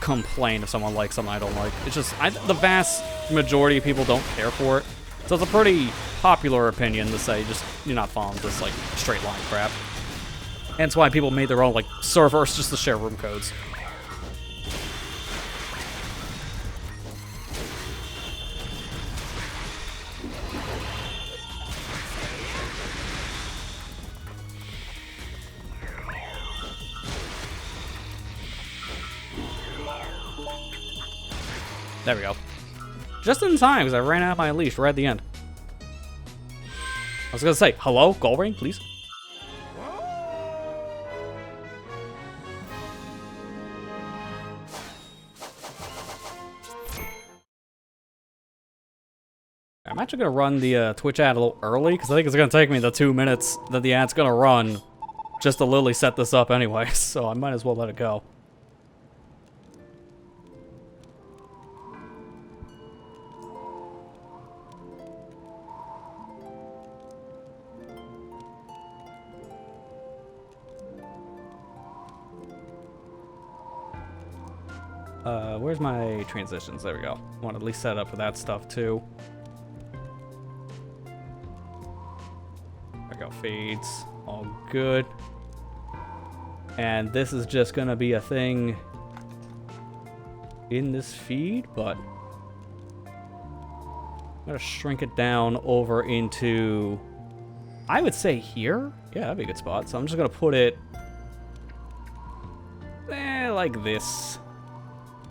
complain if someone likes something I don't like. It's just the vast majority of people don't care for it, so it's a pretty popular opinion to say just you're not following this like straight line crap. Hence why people made their own like servers just to share room codes. There we go. Just in time, because I ran out of my leash right at the end. I was gonna say, hello, goal ring, please. I'm actually gonna run the Twitch ad a little early, because I think it's gonna take me the 2 minutes that the ad's gonna run just to literally set this up anyway, so I might as well let it go. Where's my transitions? There we go. I want to at least set up for that stuff too. There we go, fades. All good. And this is just gonna be a thing in this feed, but I'm gonna shrink it down over into, I would say here? Yeah, that'd be a good spot. So I'm just gonna put it like this.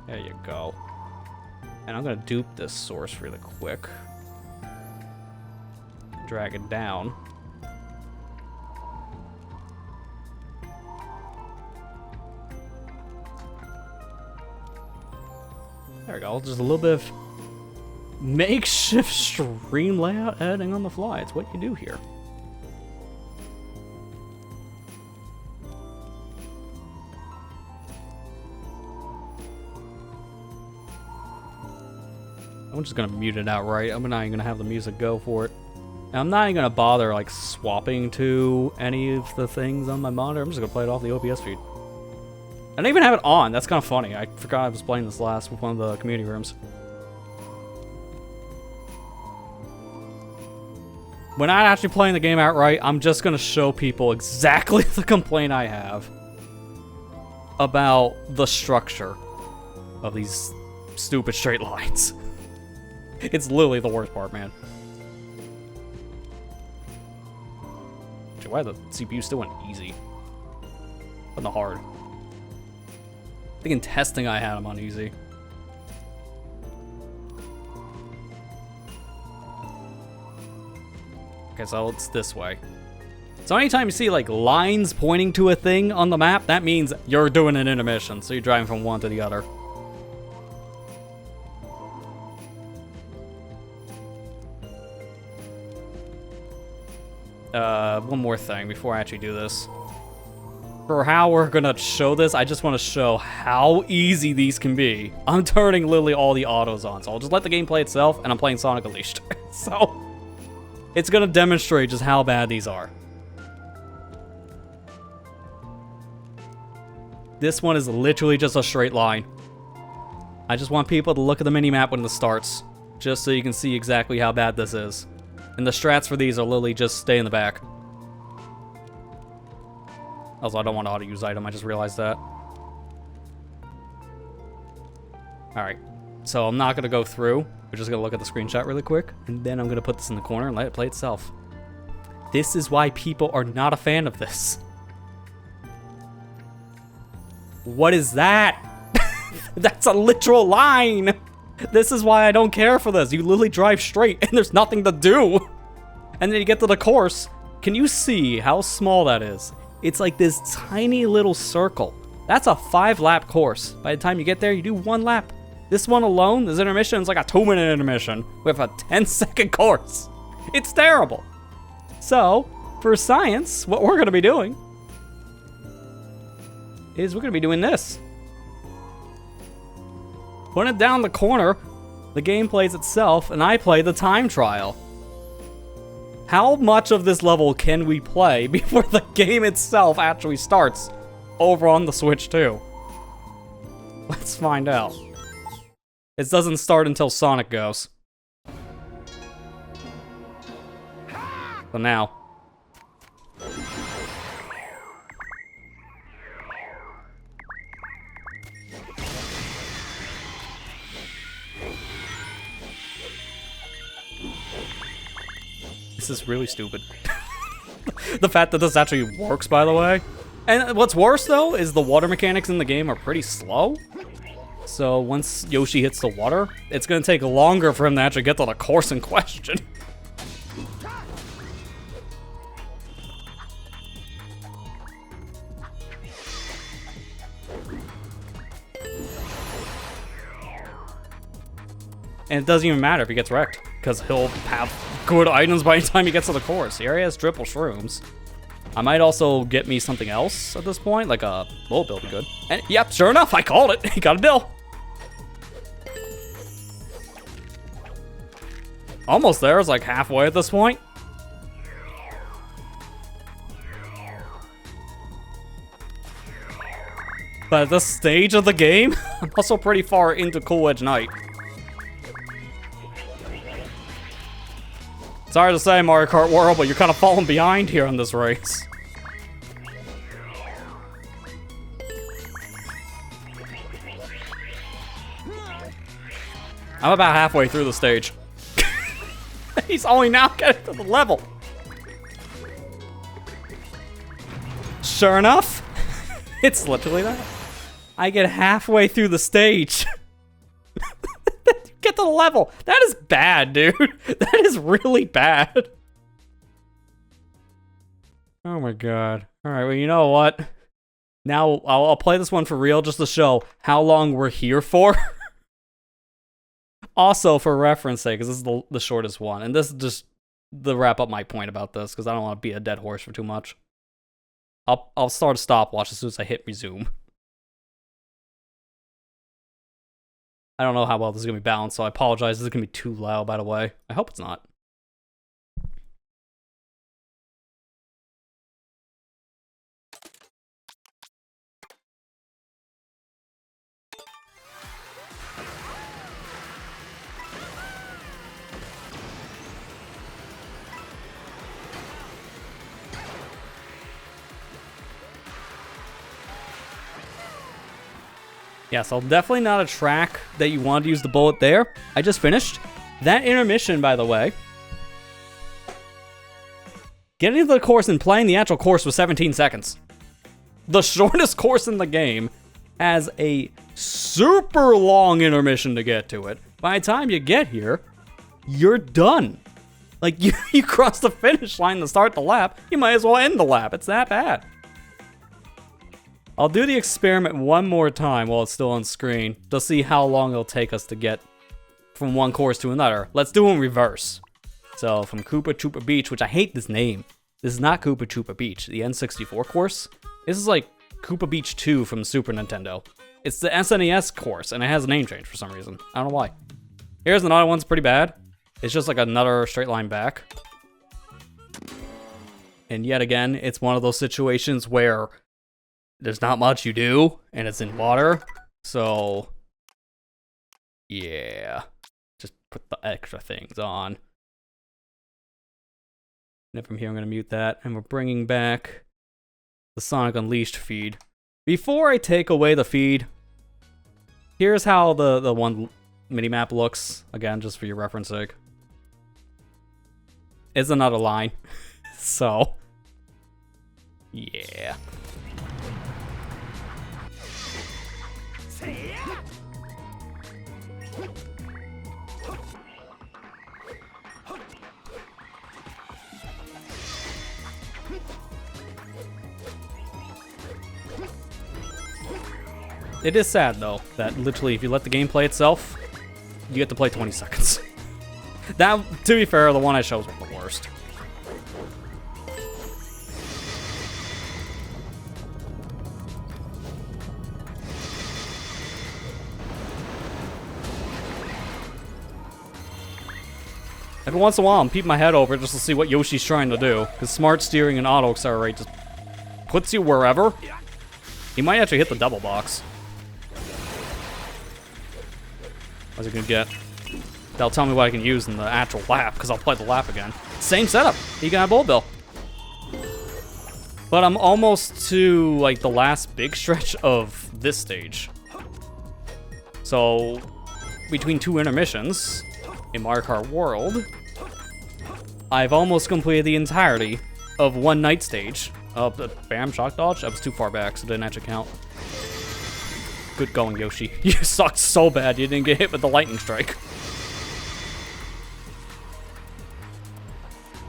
There you go. And I'm gonna dupe this source really quick. Drag it down. There we go, just a little bit of makeshift stream layout editing on the fly. It's what you do here. I'm just gonna mute it outright. I'm not even gonna have the music go for it. And I'm not even gonna bother like swapping to any of the things on my monitor. I'm just gonna play it off the OBS feed. I don't even have it on. That's kind of funny. I forgot I was playing this last with one of the community rooms. When I'm actually playing the game outright, I'm just gonna show people exactly the complaint I have about the structure of these stupid straight lines. It's literally the worst part, man. Actually, why the CPU still went easy? But not hard. I think in testing I had them on easy. Okay, so it's this way. So anytime you see like lines pointing to a thing on the map, that means you're doing an intermission. So you're driving from one to the other. One more thing before I actually do this. For how we're gonna show this, I just want to show how easy these can be. I'm turning literally all the autos on, so I'll just let the game play itself, and I'm playing Sonic Unleashed. So, it's gonna demonstrate just how bad these are. This one is literally just a straight line. I just want people to look at the mini-map when it starts, just so you can see exactly how bad this is. And the strats for these are literally just stay in the back. Also, I don't want to auto-use item, I just realized that. Alright, so I'm not going to go through. We're just going to look at the screenshot really quick, and then I'm going to put this in the corner and let it play itself. This is why people are not a fan of this. What is that? That's a literal line! This is why I don't care for this. You literally drive straight, and there's nothing to do. And then you get to the course. Can you see how small that is? It's like this tiny little circle. That's a 5-lap course. By the time you get there, you do 1 lap. This one alone, this intermission is like a 2-minute intermission with a 10-second course. It's terrible. So, for science, what we're gonna be doing is we're gonna be doing this. Put it down the corner, the game plays itself, and I play the time trial. How much of this level can we play before the game itself actually starts over on the Switch 2? Let's find out. It doesn't start until SonicGhost. So now. This is really stupid. The fact that this actually works, by the way. And what's worse, though, is the water mechanics in the game are pretty slow. So once Yoshi hits the water, it's going to take longer for him to actually get to the course in question. And it doesn't even matter if he gets wrecked, because he'll have good items by the time he gets to the course. He already has triple shrooms. I might also get me something else at this point, like a bullet bill would be good. And yep, sure enough, I called it. He got a bill. Almost there, it's like halfway at this point. But at this stage of the game, I'm also pretty far into Cool Edge Night. Sorry to say, Mario Kart World, but you're kind of falling behind here on this race. I'm about halfway through the stage. He's only now getting to the level. Sure enough, it's literally that. I get halfway through the stage. Get to the level. That is bad, dude. That is really bad. Oh my god. Alright, well, you know what? Now, I'll play this one for real just to show how long we're here for. Also, for reference sake, because this is the shortest one. And this is just to wrap up my point about this, because I don't want to be a dead horse for too much. I'll start a stopwatch as soon as I hit resume. I don't know how well this is going to be balanced, so I apologize. This is going to be too loud, by the way. I hope it's not. Yeah, so definitely not a track that you want to use the bullet there. I just finished. That intermission, by the way. Getting into the course and playing the actual course was 17 seconds. The shortest course in the game has a super long intermission to get to it. By the time you get here, you're done. Like, you cross the finish line to start the lap, you might as well end the lap. It's that bad. I'll do the experiment one more time while it's still on screen to see how long it'll take us to get from one course to another. Let's do it in reverse. So from Koopa Troopa Beach, which I hate this name. This is not Koopa Troopa Beach, the N64 course. This is like Koopa Beach 2 from Super Nintendo. It's the SNES course, and it has a name change for some reason. I don't know why. Here's another one that's pretty bad. It's just like another straight line back. And yet again, it's one of those situations where there's not much you do, and it's in water, so yeah, just put the extra things on. And from here, I'm going to mute that, and we're bringing back the Sonic Unleashed feed. Before I take away the feed, here's how the one minimap looks, again, just for your reference sake. It's another line, so yeah. It is sad, though, that literally if you let the game play itself, you get to play 20 seconds. That, to be fair, the one I chose was the worst. Every once in a while, I'm peeping my head over just to see what Yoshi's trying to do, because smart steering and auto accelerate just puts you wherever. He might actually hit the double box. How's he gonna get? That'll tell me what I can use in the actual lap, because I'll play the lap again. Same setup. He got a Bull Bill. But I'm almost to, like, the last big stretch of this stage. So, between two intermissions in Mario Kart World, I've almost completed the entirety of one night stage. Bam, shock dodge? That was too far back, so it didn't actually count. Good going, Yoshi. You sucked so bad you didn't get hit with the lightning strike.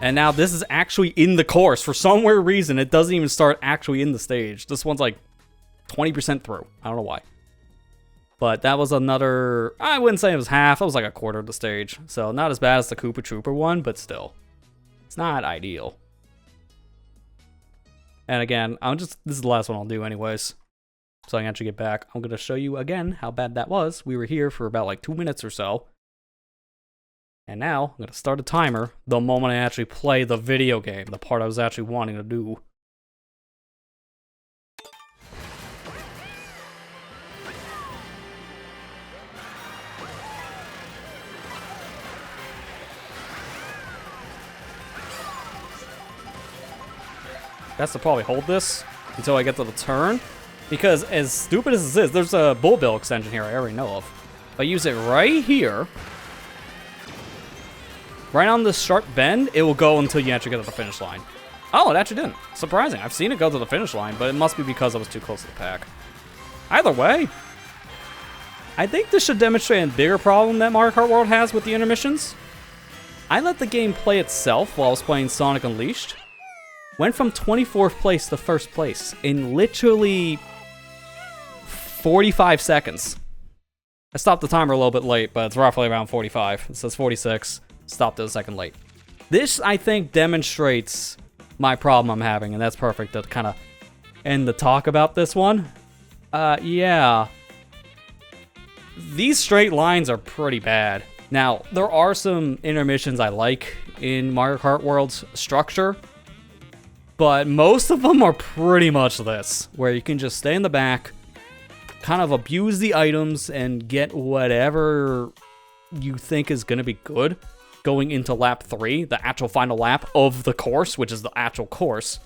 And now this is actually in the course. For some weird reason, it doesn't even start actually in the stage. This one's like 20% through. I don't know why. But that was another, I wouldn't say it was half. It was like a quarter of the stage. So not as bad as the Koopa Troopa one, but still. It's not ideal. And again, this is the last one I'll do anyways. So I can actually get back. I'm going to show you again how bad that was. We were here for about like 2 minutes or so. And now I'm going to start a timer the moment I actually play the video game, the part I was actually wanting to do. That's to probably hold this until I get to the turn. Because as stupid as this is, there's a Bull Bill extension here I already know of. If I use it right here, right on the sharp bend, it will go until you actually get to the finish line. Oh, it actually didn't. Surprising. I've seen it go to the finish line, but it must be because I was too close to the pack. Either way, I think this should demonstrate a bigger problem that Mario Kart World has with the intermissions. I let the game play itself while I was playing Sonic Unleashed. Went from 24th place to 1st place in literally 45 seconds. I stopped the timer a little bit late, but it's roughly around 45. It says 46. Stopped it a second late. This, I think, demonstrates my problem I'm having, and that's perfect to kind of end the talk about this one. Yeah. These straight lines are pretty bad. Now, there are some intermissions I like in Mario Kart World's structure, but most of them are pretty much this, where you can just stay in the back, kind of abuse the items, and get whatever you think is going to be good going into lap 3, the actual final lap of the course, which is the actual course,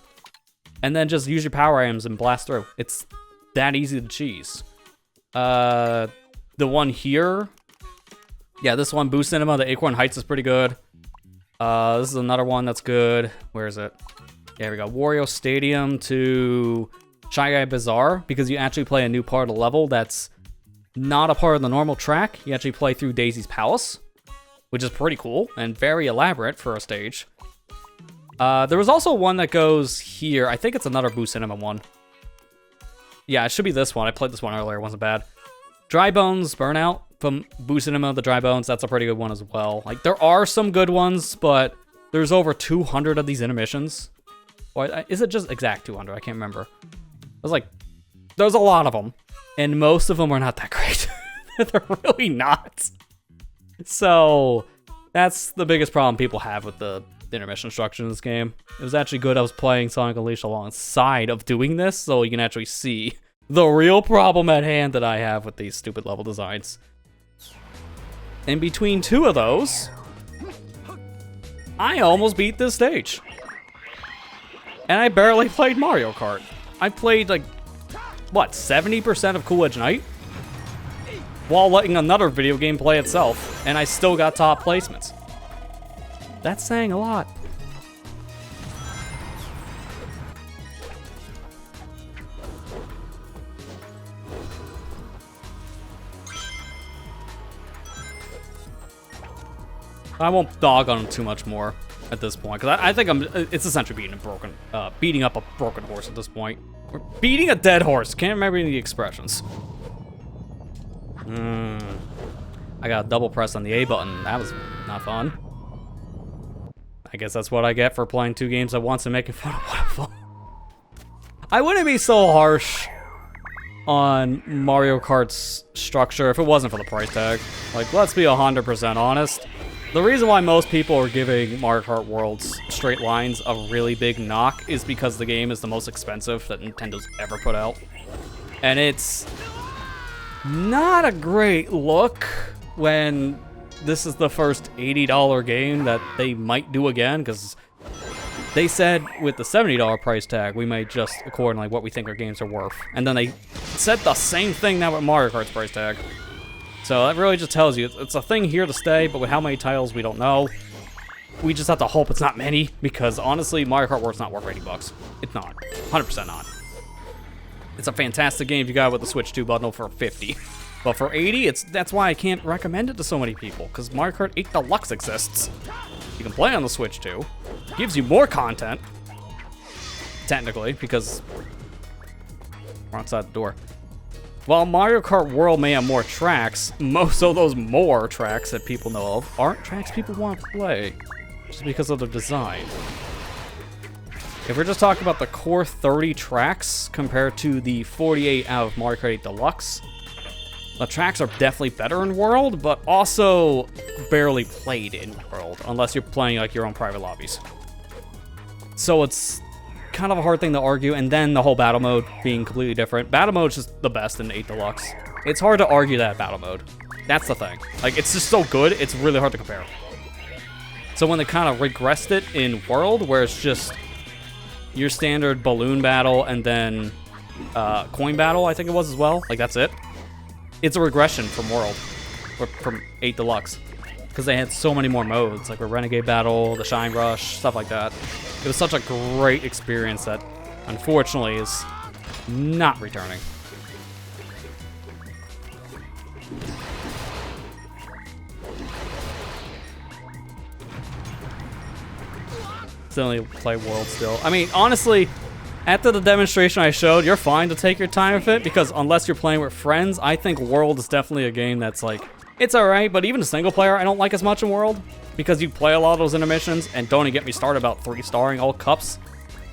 and then just use your power items and blast through. It's that easy to cheese. The one here, yeah, this one, Boo Cinema, the Acorn Heights is pretty good. This is another one that's good. Where is it? There we go. Wario Stadium to Shy Guy Bazaar, because you actually play a new part of the level that's not a part of the normal track. You actually play through Daisy's Palace, which is pretty cool and very elaborate for a stage. There was also one that goes here. I think it's another Boo Cinema one. Yeah, it should be this one. I played this one earlier. It wasn't bad. Dry Bones Burnout from Boo Cinema, the Dry Bones. That's a pretty good one as well. Like, there are some good ones, but there's over 200 of these intermissions. Or is it just exact 200? I can't remember. There's a lot of them, and most of them are not that great. They're really not. So that's the biggest problem people have with the intermission structure in this game. It was actually good I was playing Sonic Unleashed alongside of doing this, so you can actually see the real problem at hand that I have with these stupid level designs. In between two of those, I almost beat this stage. And I barely played Mario Kart. I played, like, what, 70% of Cool Edge Night? While letting another video game play itself, and I still got top placements. That's saying a lot. I won't dog on him too much more at this point, because I think it's essentially beating up a broken horse at this point. Or beating a dead horse. Can't remember any expressions. I got a double press on the A button. That was not fun. I guess that's what I get for playing 2 games at once and making fun of one of them. I wouldn't be so harsh on Mario Kart's structure if it wasn't for the price tag. Like, let's be 100% honest. The reason why most people are giving Mario Kart World's straight lines a really big knock is because the game is the most expensive that Nintendo's ever put out. And it's not a great look when this is the first $80 game that they might do again, because they said with the $70 price tag, we might just accordingly what we think our games are worth. And then they said the same thing now with Mario Kart's price tag. So that really just tells you it's a thing here to stay, but with how many titles, we don't know. We just have to hope it's not many, because honestly, Mario Kart World's not worth $80. It's not. 100% not. It's a fantastic game if you got it with the Switch 2 bundle for $50. But for $80, that's why I can't recommend it to so many people, because Mario Kart 8 Deluxe exists. You can play on the Switch 2. Gives you more content. Technically, because we're outside the door. While Mario Kart World may have more tracks, most of those more tracks that people know of aren't tracks people want to play, just because of their design. If we're just talking about the core 30 tracks compared to the 48 out of Mario Kart 8 Deluxe, the tracks are definitely better in World, but also barely played in World, unless you're playing like your own private lobbies. So it's kind of a hard thing to argue, and then the whole battle mode being completely different. Battle mode is just the best in 8 Deluxe. It's hard to argue that battle mode. That's the thing. Like, it's just so good, it's really hard to compare. So when they kind of regressed it in World, where it's just your standard balloon battle and then coin battle, I think it was as well. Like, that's it. It's a regression from World, or from 8 Deluxe. because they had so many more modes, like the Renegade Battle, the Shine Rush, stuff like that. It was such a great experience that, unfortunately, is not returning. Still need to play World still. I mean, honestly, after the demonstration I showed, you're fine to take your time with it, because unless you're playing with friends, I think World is definitely a game that's like, it's alright, but even a single player I don't like as much in World, because you play a lot of those intermissions, and don't even get me started about 3-starring all cups.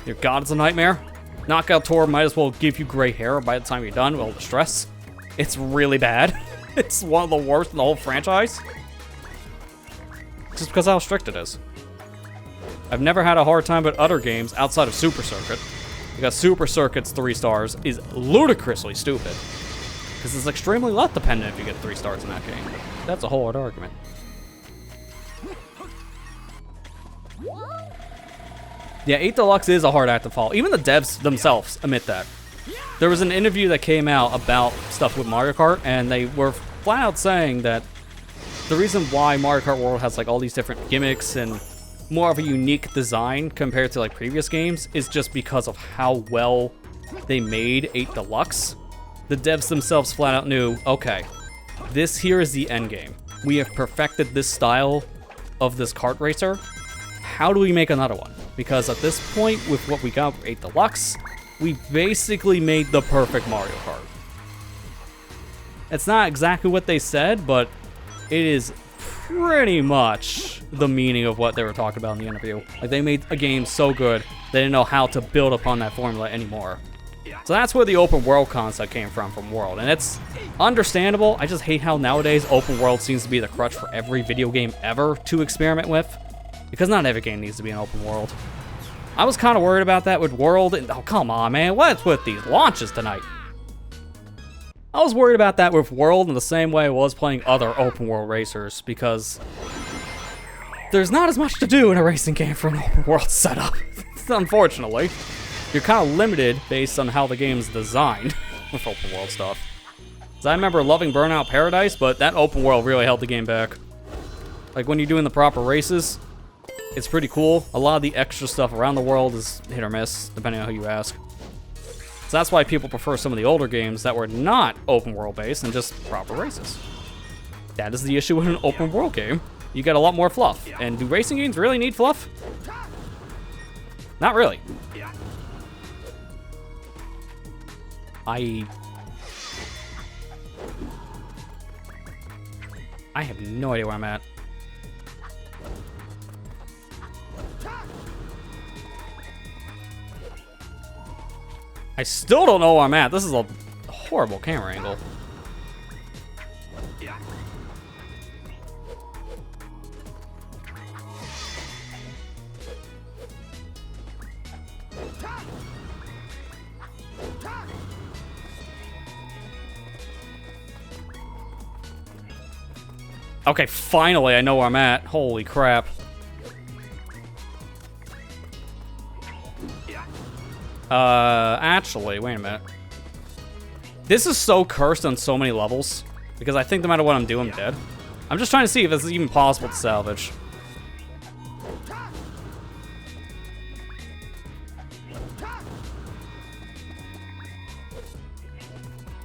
Your god is a nightmare. Knockout Tour might as well give you gray hair by the time you're done with all the stress. It's really bad. It's one of the worst in the whole franchise. Just because of how strict it is. I've never had a hard time with other games outside of Super Circuit, because Super Circuit's 3 stars is ludicrously stupid. Because it's extremely luck dependent if you get 3 stars in that game. That's a whole other argument. Yeah, 8 Deluxe is a hard act to follow. Even the devs themselves admit that. There was an interview that came out about stuff with Mario Kart, and they were flat out saying that the reason why Mario Kart World has like all these different gimmicks and more of a unique design compared to like previous games is just because of how well they made 8 Deluxe. The devs themselves flat out knew, okay, this here is the end game. We have perfected this style of this kart racer. How do we make another one? Because at this point, with what we got with 8 Deluxe, we basically made the perfect Mario Kart. It's not exactly what they said, but it is pretty much the meaning of what they were talking about in the interview. Like, they made a game so good, they didn't know how to build upon that formula anymore. So that's where the open world concept came from World, and it's understandable. I just hate how nowadays open world seems to be the crutch for every video game ever to experiment with, because not every game needs to be an open world. I was kind of worried about that with World, and oh, come on, man, what's with these launches tonight? I was worried about that with World in the same way I was playing other open world racers, because there's not as much to do in a racing game for an open world setup, unfortunately. You're kind of limited based on how the game's designed with open world stuff. So I remember loving Burnout Paradise, but that open world really held the game back. Like when you're doing the proper races, it's pretty cool. A lot of the extra stuff around the world is hit or miss, depending on who you ask. So that's why people prefer some of the older games that were not open world based and just proper races. That is the issue with an open world game. You get a lot more fluff. And do racing games really need fluff? Not really. I have no idea where I'm at. I still don't know where I'm at. This is a horrible camera angle. Okay, finally I know where I'm at. Holy crap. Actually, wait a minute. This is so cursed on so many levels, because I think no matter what I'm doing, I'm dead. I'm just trying to see if this is even possible to salvage.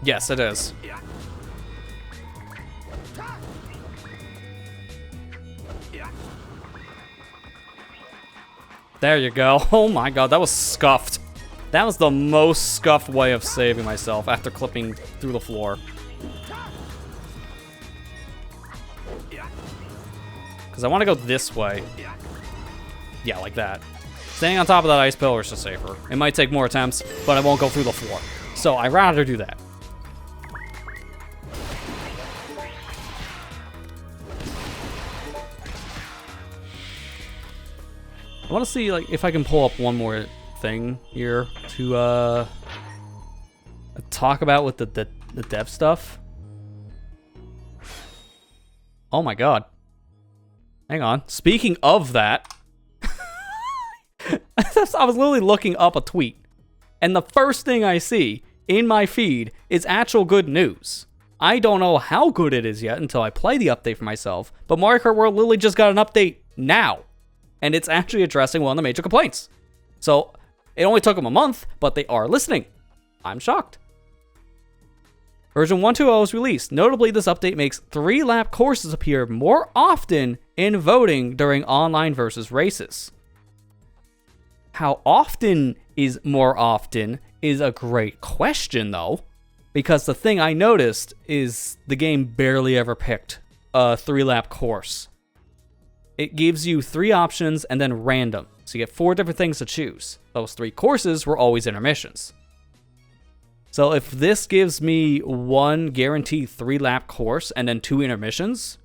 Yes, it is. There you go. Oh my god, that was scuffed. That was the most scuffed way of saving myself after clipping through the floor. Because I want to go this way. Yeah, like that. Standing on top of that ice pillar is just safer. It might take more attempts, but I won't go through the floor. So I'd rather do that. I want to see like if I can pull up one more thing here to talk about with the dev stuff. Oh my god. Hang on. Speaking of that, I was literally looking up a tweet, and the first thing I see in my feed is actual good news. I don't know how good it is yet until I play the update for myself, but Mario Kart World literally just got an update now, and it's actually addressing one of the major complaints. So it only took them a month, but they are listening. I'm shocked. Version 1.2.0 is released. Notably, this update makes 3-lap courses appear more often in voting during online versus races. How often is more often is a great question, though, because the thing I noticed is the game barely ever picked a 3-lap course. It gives you 3 options and then random, so you get 4 different things to choose. Those 3 courses were always intermissions. So if this gives me 1 guaranteed 3-lap course and then 2 intermissions,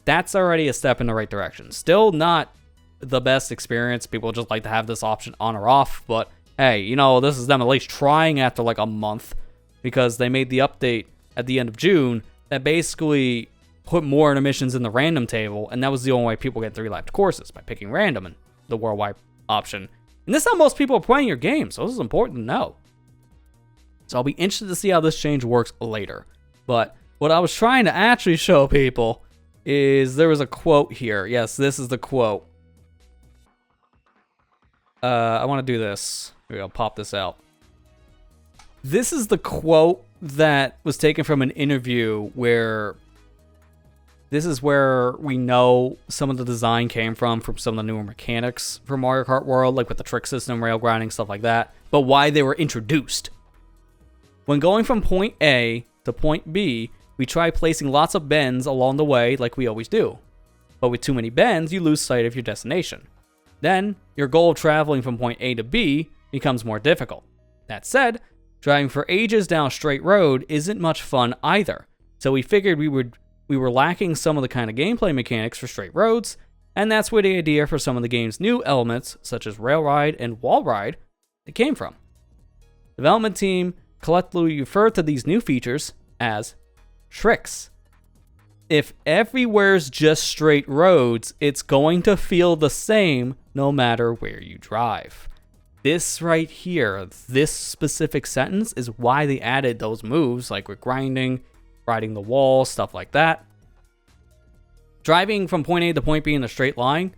that's already a step in the right direction. Still not the best experience. People just like to have this option on or off, but hey, you know, this is them at least trying after like a month, because they made the update at the end of June that basically put more intermissions in the random table, and that was the only way people get 3-lap courses, by picking random and the worldwide option. And this is how most people are playing your game, so this is important to know. So I'll be interested to see how this change works later. But what I was trying to actually show people is there was a quote here. Yes, this is the quote. I want to do this. Maybe I'll pop this out. This is the quote that was taken from an interview where this is where we know some of the design came from some of the newer mechanics for Mario Kart World, like with the trick system, rail grinding, stuff like that, but why they were introduced. When going from point A to point B, we try placing lots of bends along the way like we always do. But with too many bends, you lose sight of your destination. Then, your goal of traveling from point A to B becomes more difficult. That said, driving for ages down a straight road isn't much fun either. So we figured we were lacking some of the kind of gameplay mechanics for straight roads, and that's where the idea for some of the game's new elements, such as rail ride and wall ride, it came from. Development team collectively refer to these new features as tricks. If everywhere's just straight roads, it's going to feel the same no matter where you drive. This right here, this specific sentence, is why they added those moves, like with grinding, riding the wall, stuff like that. Driving from point A to point B in a straight line,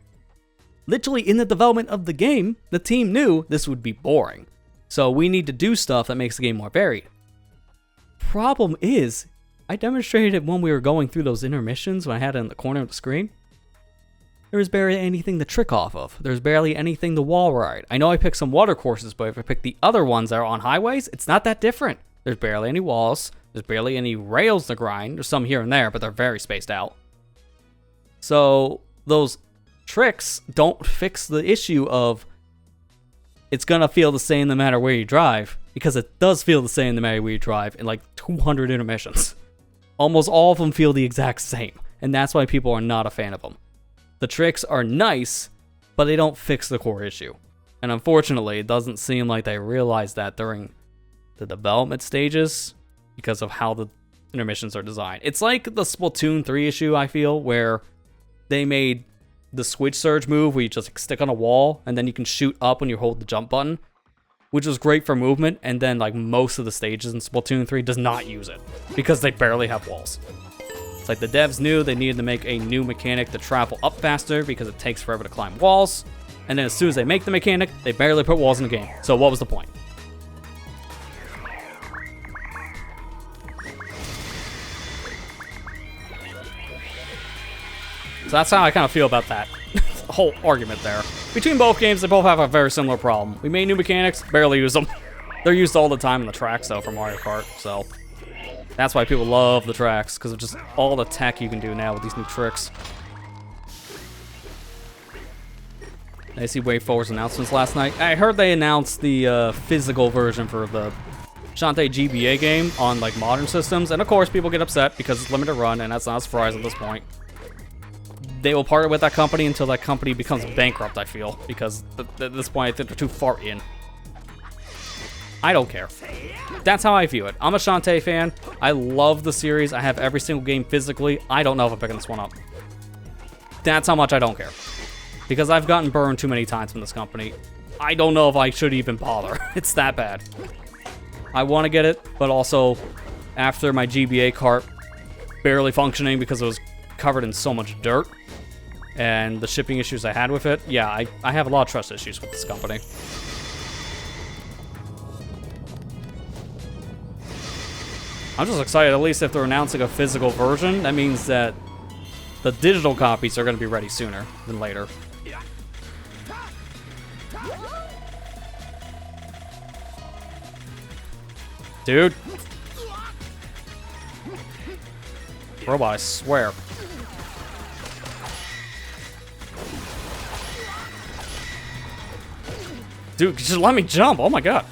literally in the development of the game, the team knew this would be boring. So we need to do stuff that makes the game more varied. Problem is, I demonstrated it when we were going through those intermissions when I had it in the corner of the screen. There was barely anything to trick off of. There's barely anything to wall ride. I know I picked some water courses, but if I pick the other ones that are on highways, it's not that different. There's barely any walls. There's barely any rails to grind. There's some here and there, but they're very spaced out. So those tricks don't fix the issue of it's going to feel the same no matter where you drive, because it does feel the same no matter where you drive in like 200 intermissions. Almost all of them feel the exact same, and that's why people are not a fan of them. The tricks are nice, but they don't fix the core issue. And unfortunately, it doesn't seem like they realized that during the development stages because of how the intermissions are designed. It's like the Splatoon 3 issue, I feel, where they made the switch surge move where you just like, stick on a wall and then you can shoot up when you hold the jump button, which was great for movement, and then like most of the stages in Splatoon 3 does not use it because they barely have walls. It's like the devs knew they needed to make a new mechanic to travel up faster because it takes forever to climb walls, and then as soon as they make the mechanic, they barely put walls in the game. So what was the point? So that's how I kind of feel about that whole argument there. Between both games, they both have a very similar problem. We made new mechanics, barely use them. They're used all the time in the tracks, though, for Mario Kart, so that's why people love the tracks, because of just all the tech you can do now with these new tricks. I see WayForward's announcements last night. I heard they announced the physical version for the Shantae GBA game on like modern systems, and of course people get upset because it's limited run, and that's not a surprise at this point. They will partner with that company until that company becomes bankrupt, I feel, because at this point I think they're too far in. I don't care. That's how I view it. I'm a Shantae fan. I love the series. I have every single game physically. I don't know if I'm picking this one up. That's how much I don't care. Because I've gotten burned too many times from this company. I don't know if I should even bother. It's that bad. I want to get it, but also after my GBA cart barely functioning because it was covered in so much dirt and the shipping issues I had with it. Yeah, I have a lot of trust issues with this company. I'm just excited, at least if they're announcing a physical version, that means that the digital copies are going to be ready sooner than later. Dude. Robot, I swear. Dude, just let me jump. Oh my god.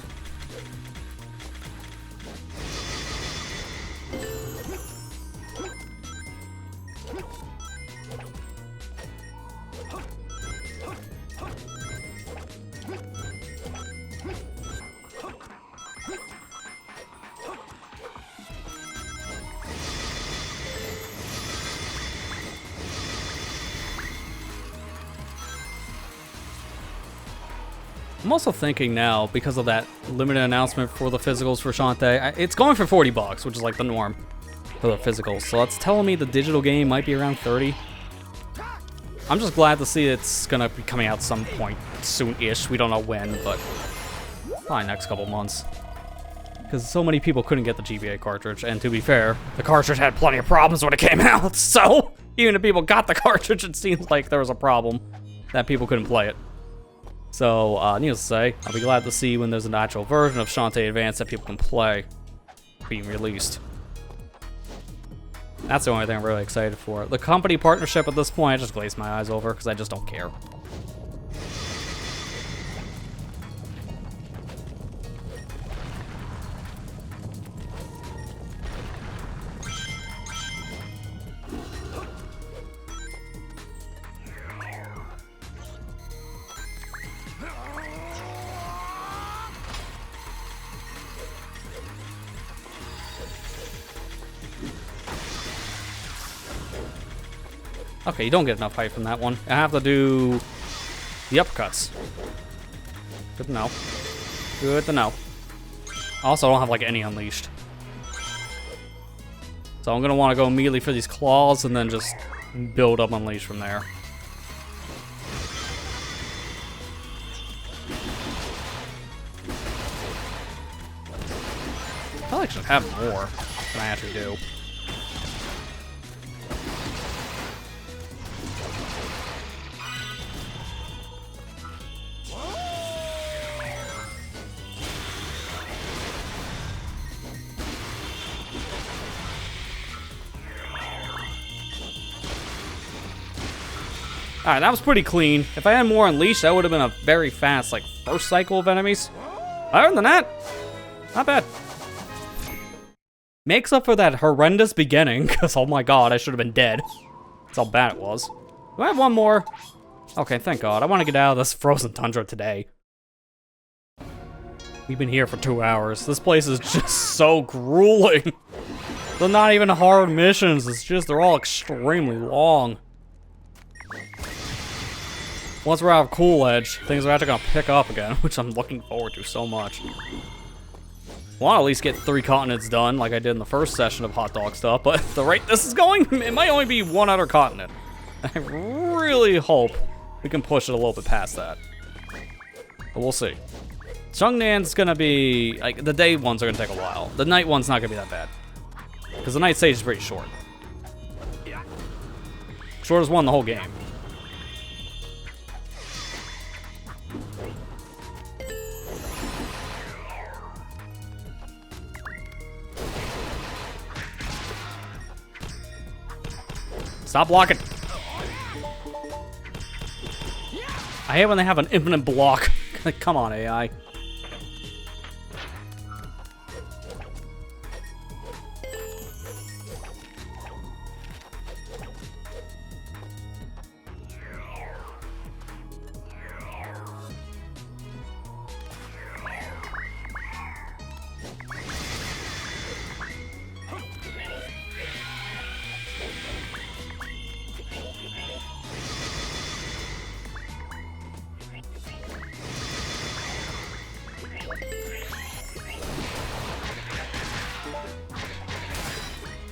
I'm also thinking now, because of that limited announcement for the physicals for Shantae, it's going for 40 bucks, which is like the norm for the physicals. So that's telling me the digital game might be around 30. I'm just glad to see it's gonna be coming out some point soon-ish. We don't know when, but probably next couple months. Because so many people couldn't get the GBA cartridge, and to be fair, the cartridge had plenty of problems when it came out, so even if people got the cartridge, it seems like there was a problem that people couldn't play it. So, needless to say, I'll be glad to see when there's an actual version of Shantae Advance that people can play being released. That's the only thing I'm really excited for. The company partnership at this point, I just glaze my eyes over because I just don't care. Okay, you don't get enough height from that one. I have to do the uppercuts. Good to know. Good to know. Also, I don't have like any unleashed. So I'm gonna want to go immediately for these claws and then just build up unleashed from there. I probably should have more than I actually do. Alright, that was pretty clean. If I had more unleashed, that would have been a very fast, like, first cycle of enemies. Other than that, not bad. Makes up for that horrendous beginning, because, oh my god, I should have been dead. That's how bad it was. Do I have one more? Okay, thank god. I want to get out of this frozen tundra today. We've been here for 2 hours. This place is just so grueling. They're not even hard missions. It's just, they're all extremely long. Once we're out of Cool Edge, things are actually gonna pick up again, which I'm looking forward to so much. I want to at least get 3 continents done, like I did in the first session of Hot Dog Stuff, but the rate this is going, it might only be 1 other continent. I really hope we can push it a little bit past that. But we'll see. Chun-nan's gonna be, like, the day ones are gonna take a while. The night one's not gonna be that bad. Because the night stage is pretty short. Shortest one in the whole game. Stop blocking. I hate when they have an infinite block. Come on, AI.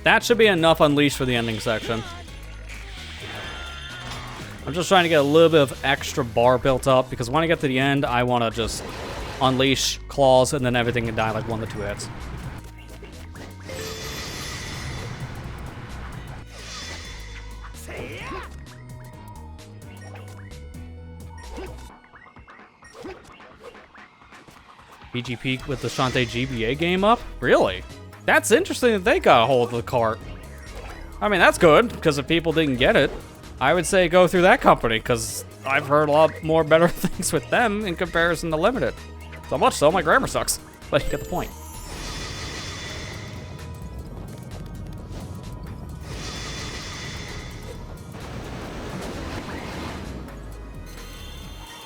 That should be enough Unleashed for the ending section. I'm just trying to get a little bit of extra bar built up, because when I get to the end, I want to just unleash claws, and then everything can die like 1 to 2 hits. BGP with the Shantae GBA game up? Really? That's interesting that they got a hold of the cart. I mean, that's good, because if people didn't get it, I would say go through that company, because I've heard a lot more better things with them in comparison to Limited. So much so, my grammar sucks. But you get the point.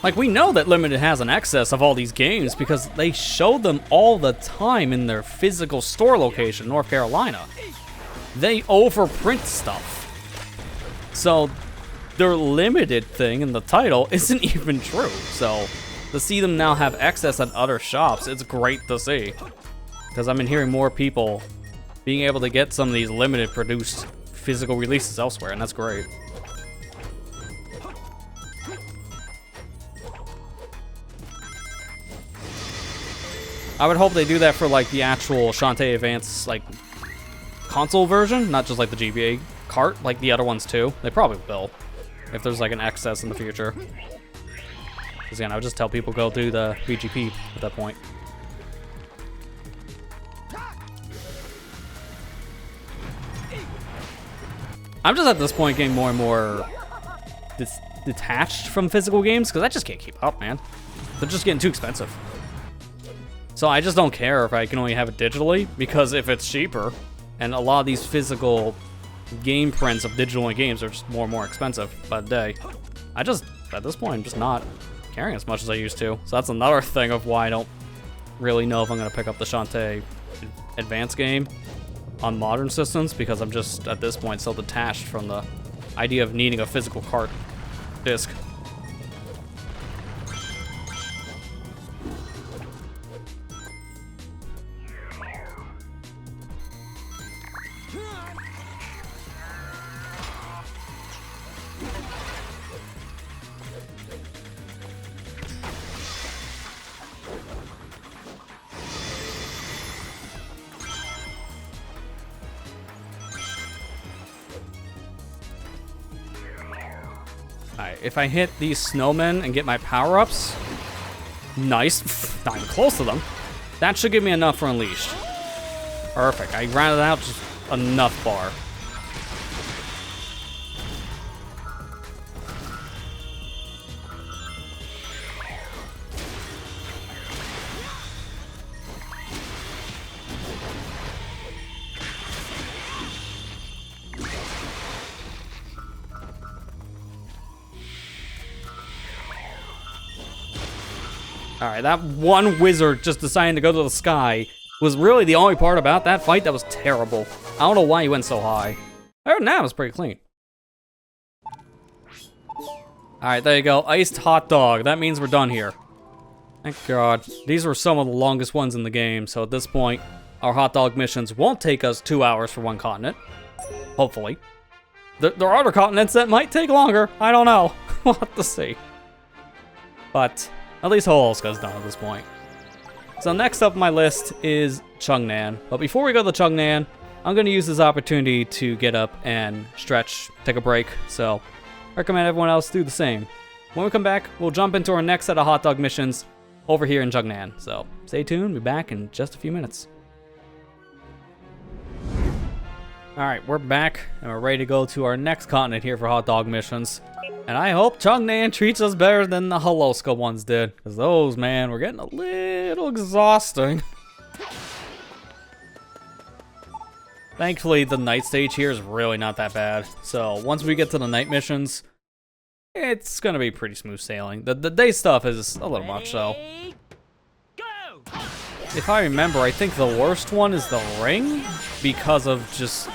Like, we know that Limited has an excess of all these games because they show them all the time in their physical store location, North Carolina. They overprint stuff. So, their Limited thing in the title isn't even true. So, to see them now have excess at other shops, it's great to see. Because I've been hearing more people being able to get some of these Limited produced physical releases elsewhere, and that's great. I would hope they do that for like the actual Shantae Advance like console version, not just like the GBA cart, like the other ones too. They probably will, if there's like an excess in the future. Because again, I would just tell people go do the BGP at that point. I'm just at this point getting more and more detached from physical games because I just can't keep up, man. They're just getting too expensive. So I just don't care if I can only have it digitally, because if it's cheaper, and a lot of these physical game prints of digital games are just more and more expensive by the day, I just, at this point, I'm just not caring as much as I used to. So that's another thing of why I don't really know if I'm going to pick up the Shantae Advance game on modern systems, because I'm just, at this point, so detached from the idea of needing a physical cart disc. Alright, if I hit these snowmen and get my power-ups, nice, not even close to them, that should give me enough for Unleashed. Perfect, I rounded out just enough bar. Alright, that one wizard just deciding to go to the sky was really the only part about that fight that was terrible. I don't know why he went so high. Other than that, it was pretty clean. Alright, there you go. Iced hot dog. That means we're done here. Thank God. These were some of the longest ones in the game, so at this point, our hot dog missions won't take us 2 hours for one continent. Hopefully. There are other continents that might take longer. I don't know. We'll have to see. But at least Holoska is done at this point. So next up on my list is Chun-nan. But before we go to Chun-nan, I'm going to use this opportunity to get up and stretch, take a break. So I recommend everyone else do the same. When we come back, we'll jump into our next set of hot dog missions over here in Chun-nan. So stay tuned, we'll be back in just a few minutes. Alright, we're back, and we're ready to go to our next continent here for hot dog missions. And I hope Chun-nan treats us better than the Holoska ones did. Because those, man, were getting a little exhausting. Thankfully, the night stage here is really not that bad. So once we get to the night missions, it's going to be pretty smooth sailing. The day stuff is a little much, so. If I remember, I think the worst one is the ring, because of just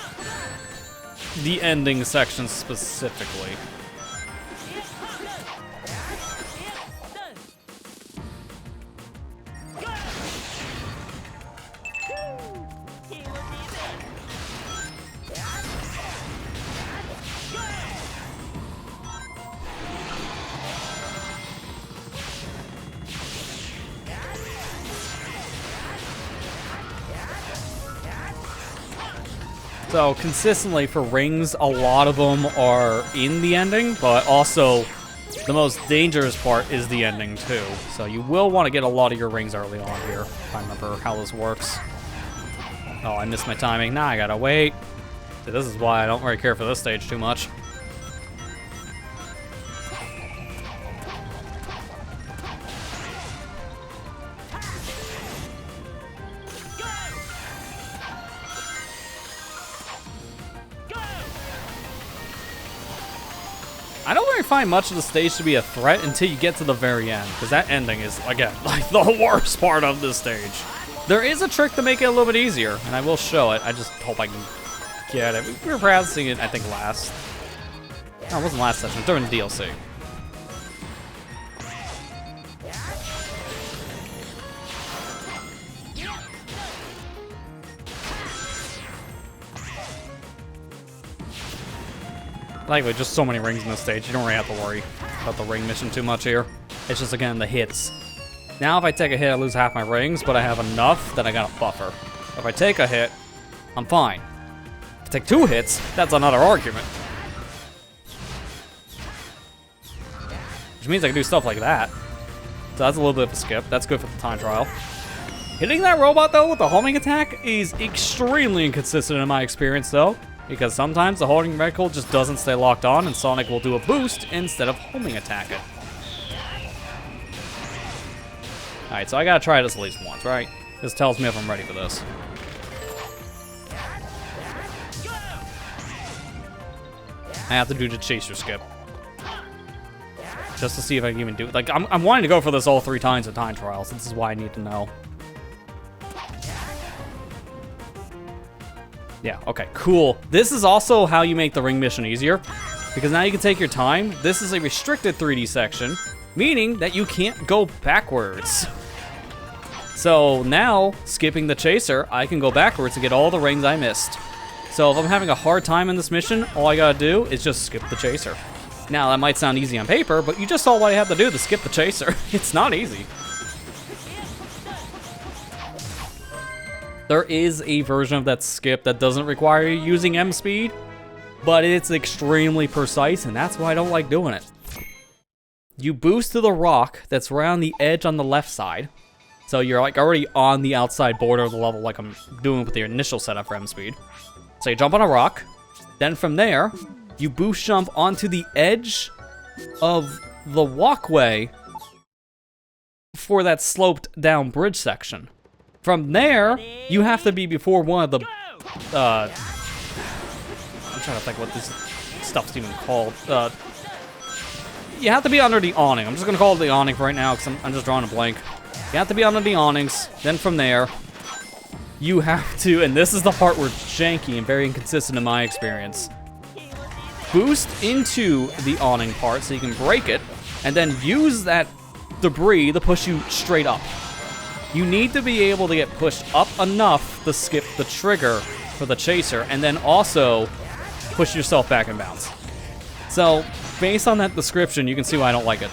the ending section specifically. So consistently for rings, a lot of them are in the ending, but also the most dangerous part is the ending too. So you will want to get a lot of your rings early on here, if I remember how this works. Oh, I missed my timing. Now I gotta wait. See, this is why I don't really care for this stage too much. I don't really find much of the stage to be a threat until you get to the very end, because that ending is, again, like the worst part of this stage. There is a trick to make it a little bit easier, and I will show it. I just hope I can get it. We were practicing it, I think, last. No, it wasn't last session, during the DLC. Likely, just so many rings in this stage, you don't really have to worry about the ring mission too much here. It's just, again, the hits. Now, if I take a hit, I lose half my rings, but I have enough that I got a buffer. If I take a hit, I'm fine. If I take 2 hits, that's another argument. Which means I can do stuff like that. So that's a little bit of a skip. That's good for the time trial. Hitting that robot, though, with the homing attack is extremely inconsistent in my experience, though. Because sometimes the holding reticle just doesn't stay locked on, and Sonic will do a boost instead of homing attack it. Alright, so I gotta try this at least once, right? This tells me if I'm ready for this. I have to do the chaser skip. Just to see if I can even do it. Like, I'm wanting to go for this all 3 times in time trials. This is why I need to know. Yeah, okay, cool. This is also how you make the ring mission easier, because now you can take your time. This is a restricted 3D section, meaning that you can't go backwards. So now, skipping the chaser, I can go backwards to get all the rings I missed. So if I'm having a hard time in this mission, all I gotta do is just skip the chaser. Now, that might sound easy on paper, but you just saw what I had to do to skip the chaser. It's not easy. There is a version of that skip that doesn't require you using M speed, but it's extremely precise, and that's why I don't like doing it. You boost to the rock that's right on the edge on the left side, so you're like already on the outside border of the level like I'm doing with the initial setup for M speed. So you jump on a rock, then from there, you boost jump onto the edge of the walkway for that sloped down bridge section. From there, you have to be before one of the, I'm trying to think what this stuff's even called. You have to be under the awning. I'm just gonna call it the awning for right now because I'm just drawing a blank. You have to be under the awnings. Then from there, you have to, and this is the part where it's janky and very inconsistent in my experience, boost into the awning part so you can break it, and then use that debris to push you straight up. You need to be able to get pushed up enough to skip the trigger for the chaser, and then also push yourself back in bounds. So, based on that description, you can see why I don't like it.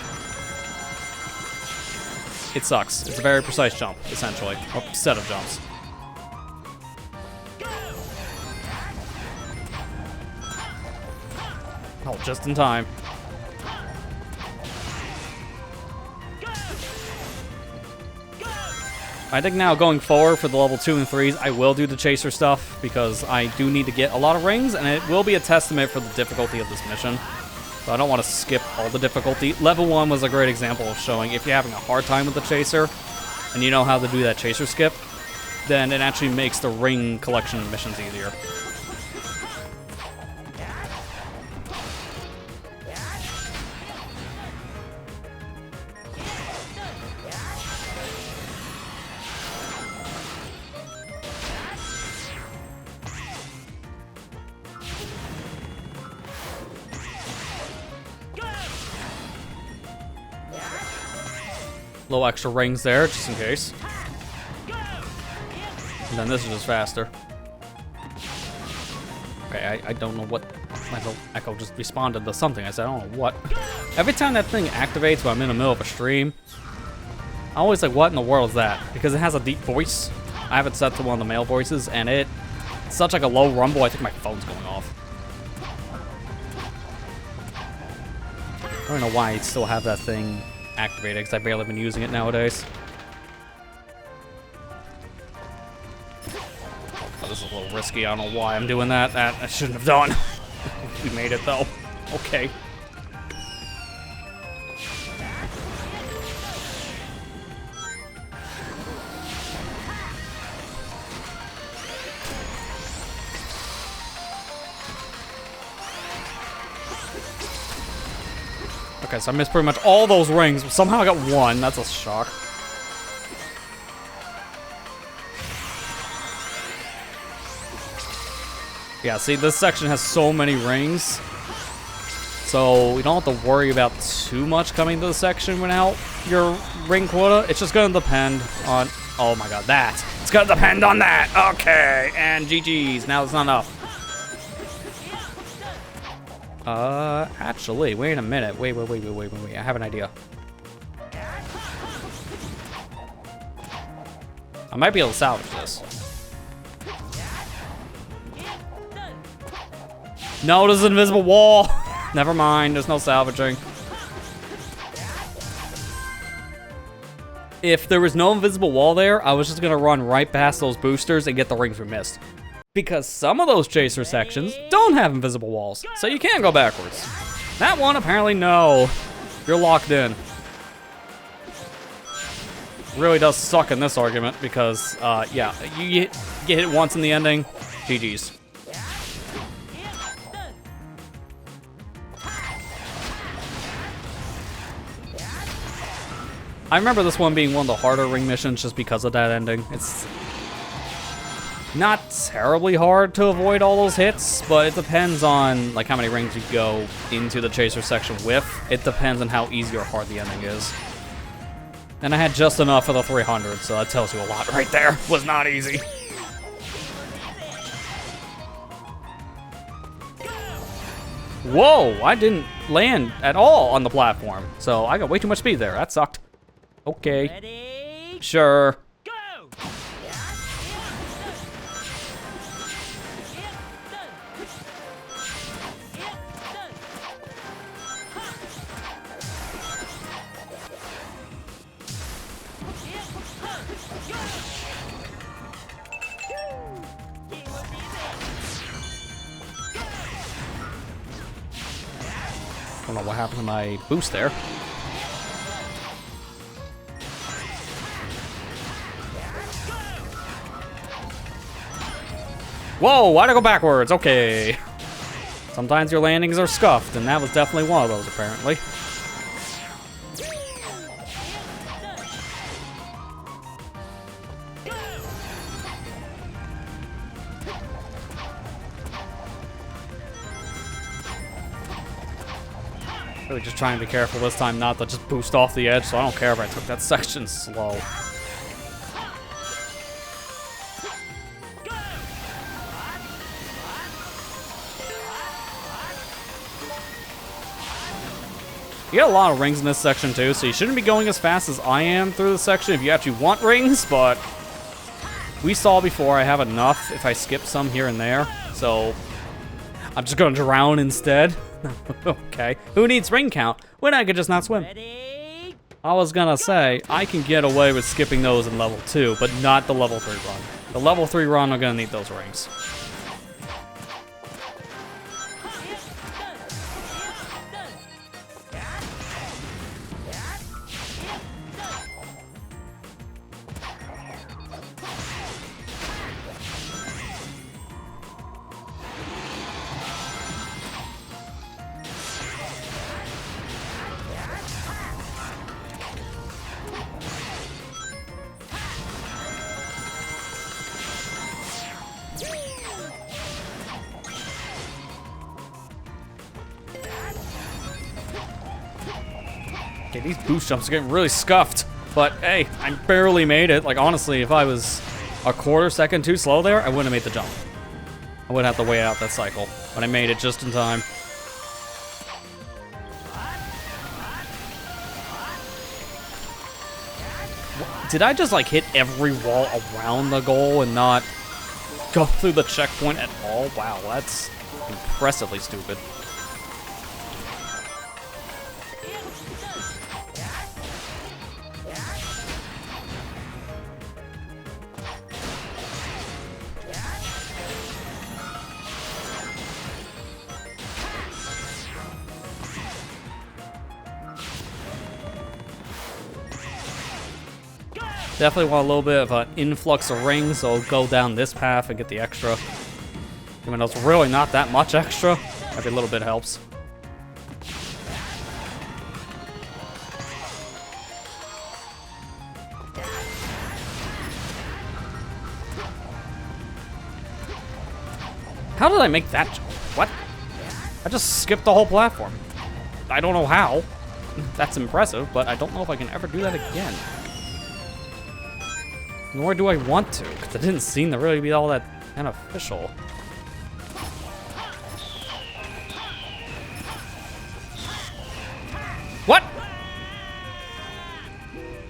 It sucks. It's a very precise jump, essentially. Or set of jumps. Oh, just in time. I think now going forward for the level 2 and 3s, I will do the chaser stuff because I do need to get a lot of rings, and it will be a testament for the difficulty of this mission. So I don't want to skip all the difficulty. Level 1 was a great example of showing if you're having a hard time with the chaser and you know how to do that chaser skip, then it actually makes the ring collection missions easier. Little extra rings there, just in case. And then this is just faster. Okay, I don't know what... My little echo just responded to something. I said, I don't know what. Every time that thing activates when I'm in the middle of a stream, I'm always like, what in the world is that? Because it has a deep voice. I have it set to one of the male voices, and it such like a low rumble, I think my phone's going off. I don't know why I still have that thing activated, because I've barely been using it nowadays. Oh, this is a little risky. I don't know why I'm doing that. That I shouldn't have done. We made it, though. Okay. Okay, so I missed pretty much all those rings, but somehow I got one. That's a shock. Yeah, see, this section has so many rings, so we don't have to worry about too much coming to the section without your ring quota. It's just gonna depend on... Oh my god, that! It's gonna depend on that! Okay, and GG's. Now it's not enough. Actually, wait a minute. Wait. I have an idea. I might be able to salvage this. No, there's an invisible wall. Never mind, there's no salvaging. If there was no invisible wall there, I was just gonna run right past those boosters and get the rings we missed. Because some of those chaser sections don't have invisible walls, so you can't go backwards. That one, apparently, no. You're locked in. Really does suck in this argument because, yeah, you get hit once in the ending, GG's. I remember this one being one of the harder ring missions just because of that ending. It's not terribly hard to avoid all those hits, but it depends on like how many rings you go into the chaser section with. It depends on how easy or hard the ending is. And I had just enough for the 300, so that tells you a lot right there. Was not easy. Whoa, I didn't land at all on the platform, so I got way too much speed there. That sucked. Okay. Ready? Sure. Go! Don't know what happened to my boost there. Whoa, why'd I go backwards? Okay. Sometimes your landings are scuffed, and that was definitely one of those, apparently. Really just trying to be careful this time not to just boost off the edge, so I don't care if I took that section slow. You get a lot of rings in this section too, so you shouldn't be going as fast as I am through the section if you actually want rings, but we saw before I have enough if I skip some here and there, so I'm just gonna drown instead. Okay, who needs ring count when I could just not swim? Ready? I was gonna say, I can get away with skipping those in level 2, but not the level 3 run. The level 3 run, I'm gonna need those rings. Okay, these boost jumps are getting really scuffed, but hey, I barely made it. Like, honestly, if I was a quarter second too slow there, I wouldn't have made the jump. I would have to wait out that cycle, but I made it just in time. Did I just, like, hit every wall around the goal and not go through the checkpoint at all. Wow, that's impressively stupid. Definitely want a little bit of an influx of rings, so I'll go down this path and get the extra. Even though it's really not that much extra, every little bit helps. How did I make that jump? What? I just skipped the whole platform. I don't know how. That's impressive, but I don't know if I can ever do that again. Nor do I want to, because it didn't seem to really be all that beneficial. What?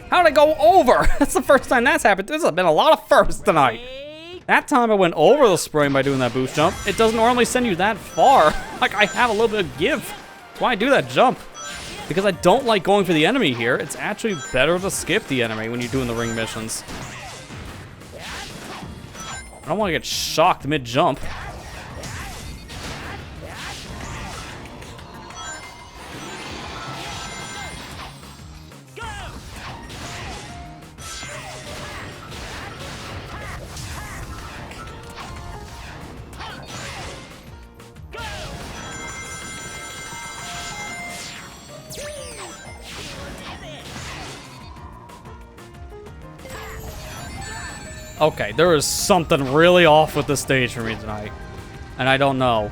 How did I go over? That's the first time that's happened. This has been a lot of firsts tonight. That time I went over the spring by doing that boost jump. It doesn't normally send you that far. Like, I have a little bit of give. That's why I do that jump. Because I don't like going for the enemy here. It's actually better to skip the enemy when you're doing the ring missions. I don't want to get shocked mid-jump. Okay, there is something really off with the stage for me tonight. And I don't know.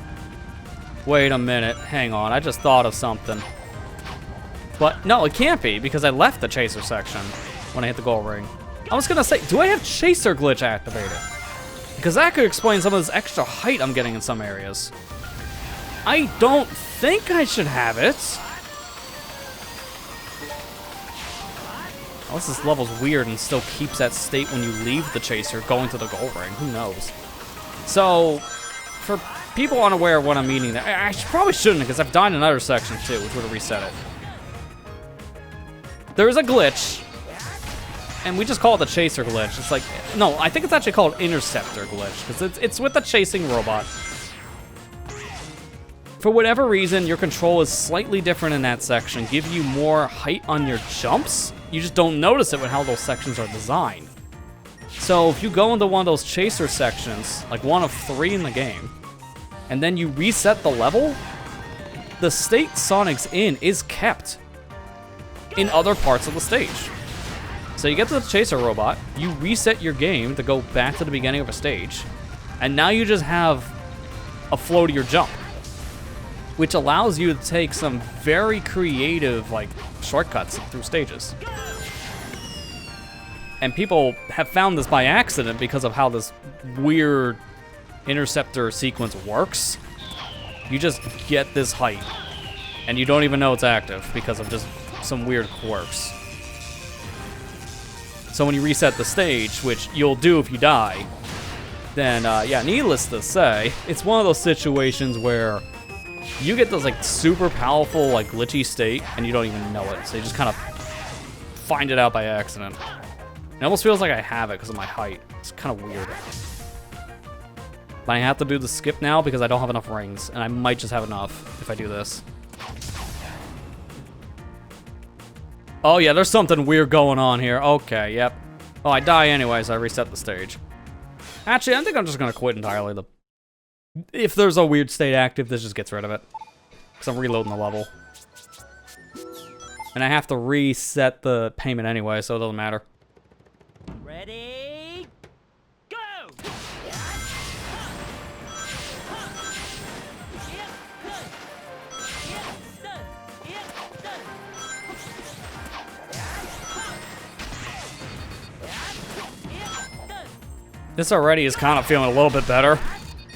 Wait a minute. Hang on. I just thought of something. But no, it can't be because I left the chaser section when I hit the goal ring. I was gonna say, do I have chaser glitch activated? Because that could explain some of this extra height I'm getting in some areas. I don't think I should have it. Unless this level's weird and still keeps that state when you leave the chaser going to the goal ring. Who knows? So, for people unaware of what I'm meaning there, I probably shouldn't because I've died in another section too, which would have reset it. There is a glitch, and we just call it the chaser glitch. It's like, no, I think it's actually called interceptor glitch because it's with the chasing robot. For whatever reason, your control is slightly different in that section, give you more height on your jumps. You just don't notice it with how those sections are designed. So if you go into one of those chaser sections, like one of 3 in the game, and then you reset the level, the state Sonic's in is kept in other parts of the stage. So you get to the chaser robot, you reset your game to go back to the beginning of a stage, and now you just have a floatier jump, which allows you to take some very creative, like, shortcuts through stages. And people have found this by accident because of how this weird interceptor sequence works. You just get this height, and you don't even know it's active because of just some weird quirks. So when you reset the stage, which you'll do if you die, then, yeah, needless to say, it's one of those situations where you get this, like, super powerful, like, glitchy state, and you don't even know it. So you just kind of find it out by accident. It almost feels like I have it because of my height. It's kind of weird. But I have to do the skip now because I don't have enough rings, and I might just have enough if I do this. Oh, yeah, there's something weird going on here. Okay, yep. Oh, I die anyway, so I reset the stage. Actually, I think I'm just going to quit entirely. If there's a weird state active, this just gets rid of it. Because I'm reloading the level. And I have to reset the payment anyway, so it doesn't matter. Ready, go! This already is kind of feeling a little bit better.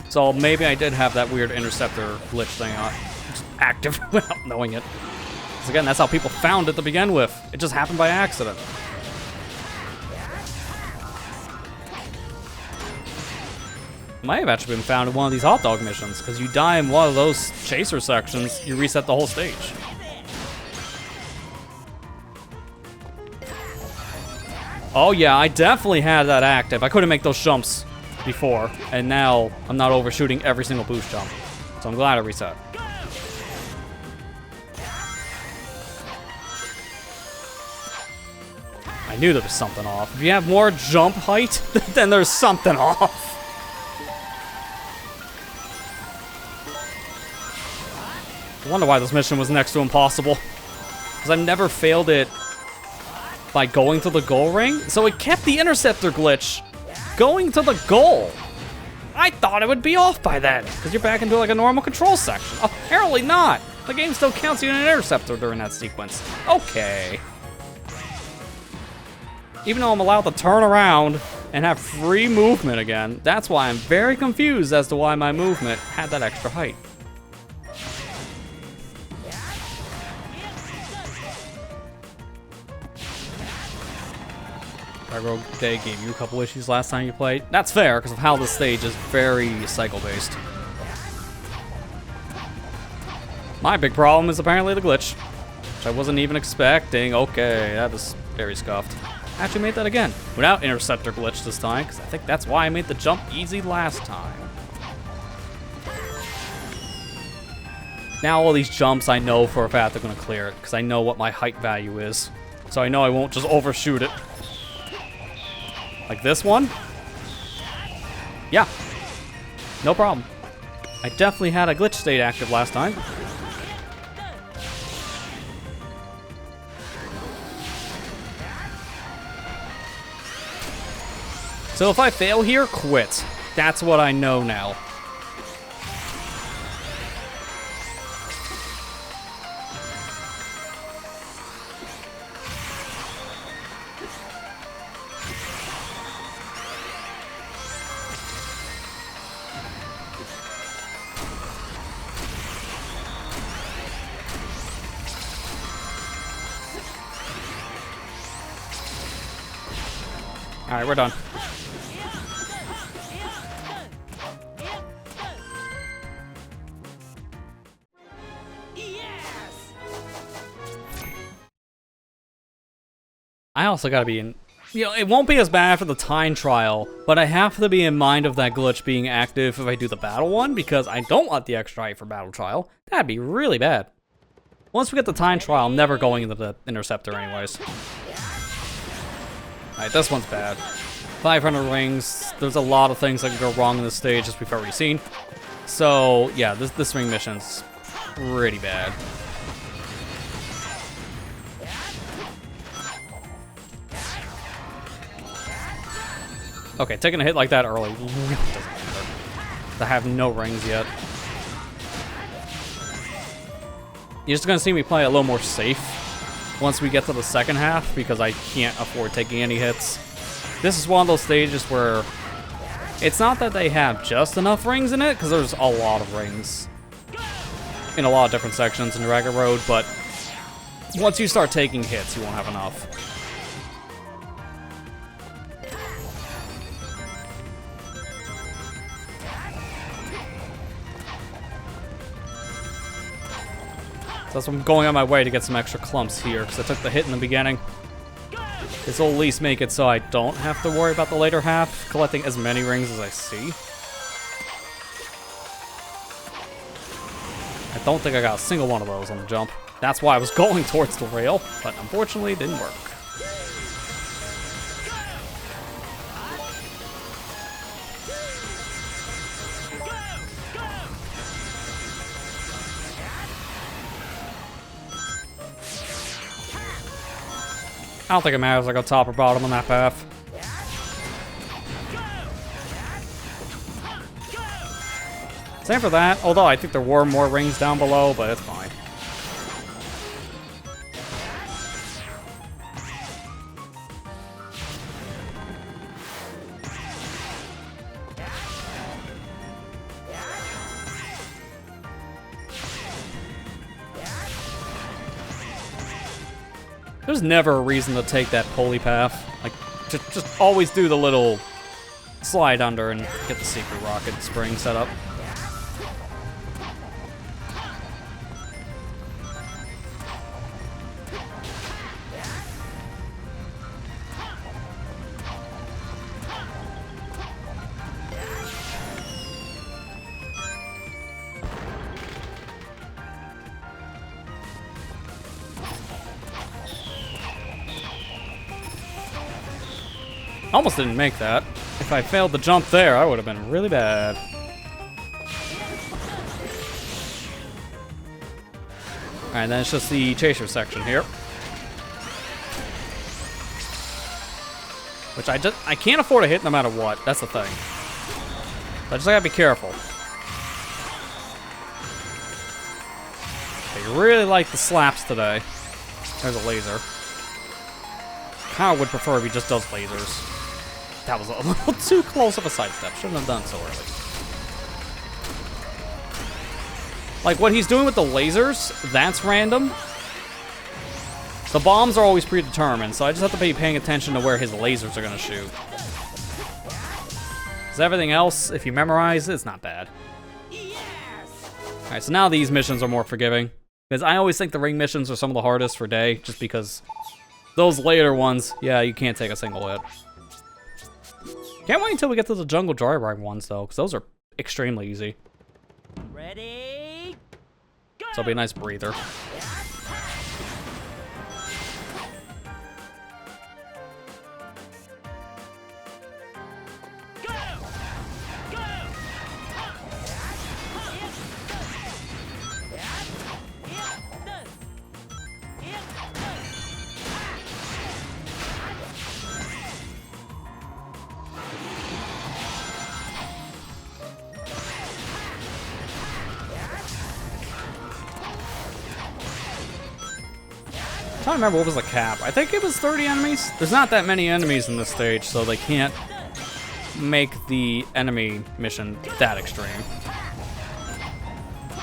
So maybe I did have that weird interceptor glitch thing on. Just active without knowing it. Because again, that's how people found it to begin with. It just happened by accident. Might have actually been found in one of these hot dog missions, because you die in one of those chaser sections, you reset the whole stage. Oh yeah, I definitely had that active. I couldn't make those jumps before, and now I'm not overshooting every single boost jump. So I'm glad I reset. I knew there was something off. If you have more jump height, then there's something off. I wonder why this mission was next to impossible. Because I've never failed it by going to the goal ring. So it kept the interceptor glitch going to the goal. I thought it would be off by then, because you're back into like a normal control section. Apparently not. The game still counts you in an interceptor during that sequence. Okay. Even though I'm allowed to turn around and have free movement again, that's why I'm very confused as to why my movement had that extra height. Railroad Day gave you a couple issues last time you played. That's fair, because of how this stage is very cycle-based. My big problem is apparently the glitch, which I wasn't even expecting. Okay, that was very scuffed. I actually made that again, without interceptor glitch this time, because I think that's why I made the jump easy last time. Now all these jumps I know for a fact they're going to clear it, because I know what my height value is. So I know I won't just overshoot it. Like this one? Yeah. No problem. I definitely had a glitch state active last time. So if I fail here, quit. That's what I know now. All right, we're done. I also gotta be in, it won't be as bad for the time trial, but I have to be in mind of that glitch being active if I do the battle one, because I don't want the extra height for battle trial. That'd be really bad. Once we get the time trial, I'm never going into the interceptor anyways. Alright, this one's bad. 500 rings, there's a lot of things that can go wrong in this stage, as we've already seen. So, yeah, this ring mission's pretty bad. Okay, taking a hit like that early really doesn't matter. I have no rings yet. You're just gonna see me play a little more safe once we get to the second half, because I can't afford taking any hits. This is one of those stages where it's not that they have just enough rings in it, because there's a lot of rings in a lot of different sections in Dragon Road, but once you start taking hits, you won't have enough. So I'm going on my way to get some extra clumps here, because I took the hit in the beginning. This will at least make it so I don't have to worry about the later half, collecting as many rings as I see. I don't think I got a single one of those on the jump. That's why I was going towards the rail, but unfortunately it didn't work. I don't think it matters if I go top or bottom on that path. Same for that, although I think there were more rings down below, but it's fine. There's never a reason to take that pulley path. Like, just always do the little slide under and get the secret rocket spring set up. Almost didn't make that. If I failed the jump there, I would have been really bad. Alright, then it's just the chaser section here. Which I can't afford to hit no matter what. That's the thing. I just gotta be careful. I really like the slaps today. There's a laser. Kinda would prefer if he just does lasers. That was a little too close of a sidestep. Shouldn't have done so early. Like, what he's doing with the lasers, that's random. The bombs are always predetermined, so I just have to be paying attention to where his lasers are going to shoot. Because everything else, if you memorize, it's not bad. Alright, so now these missions are more forgiving. Because I always think the ring missions are some of the hardest for Day, just because those later ones, yeah, you can't take a single hit. Can't wait until we get to the jungle joyride ones, though, because those are extremely easy. Ready? Go! So it'll be a nice breather. Go! Go! I'm trying to remember what was the cap. I think it was 30 enemies. There's not that many enemies in this stage, so they can't make the enemy mission that extreme.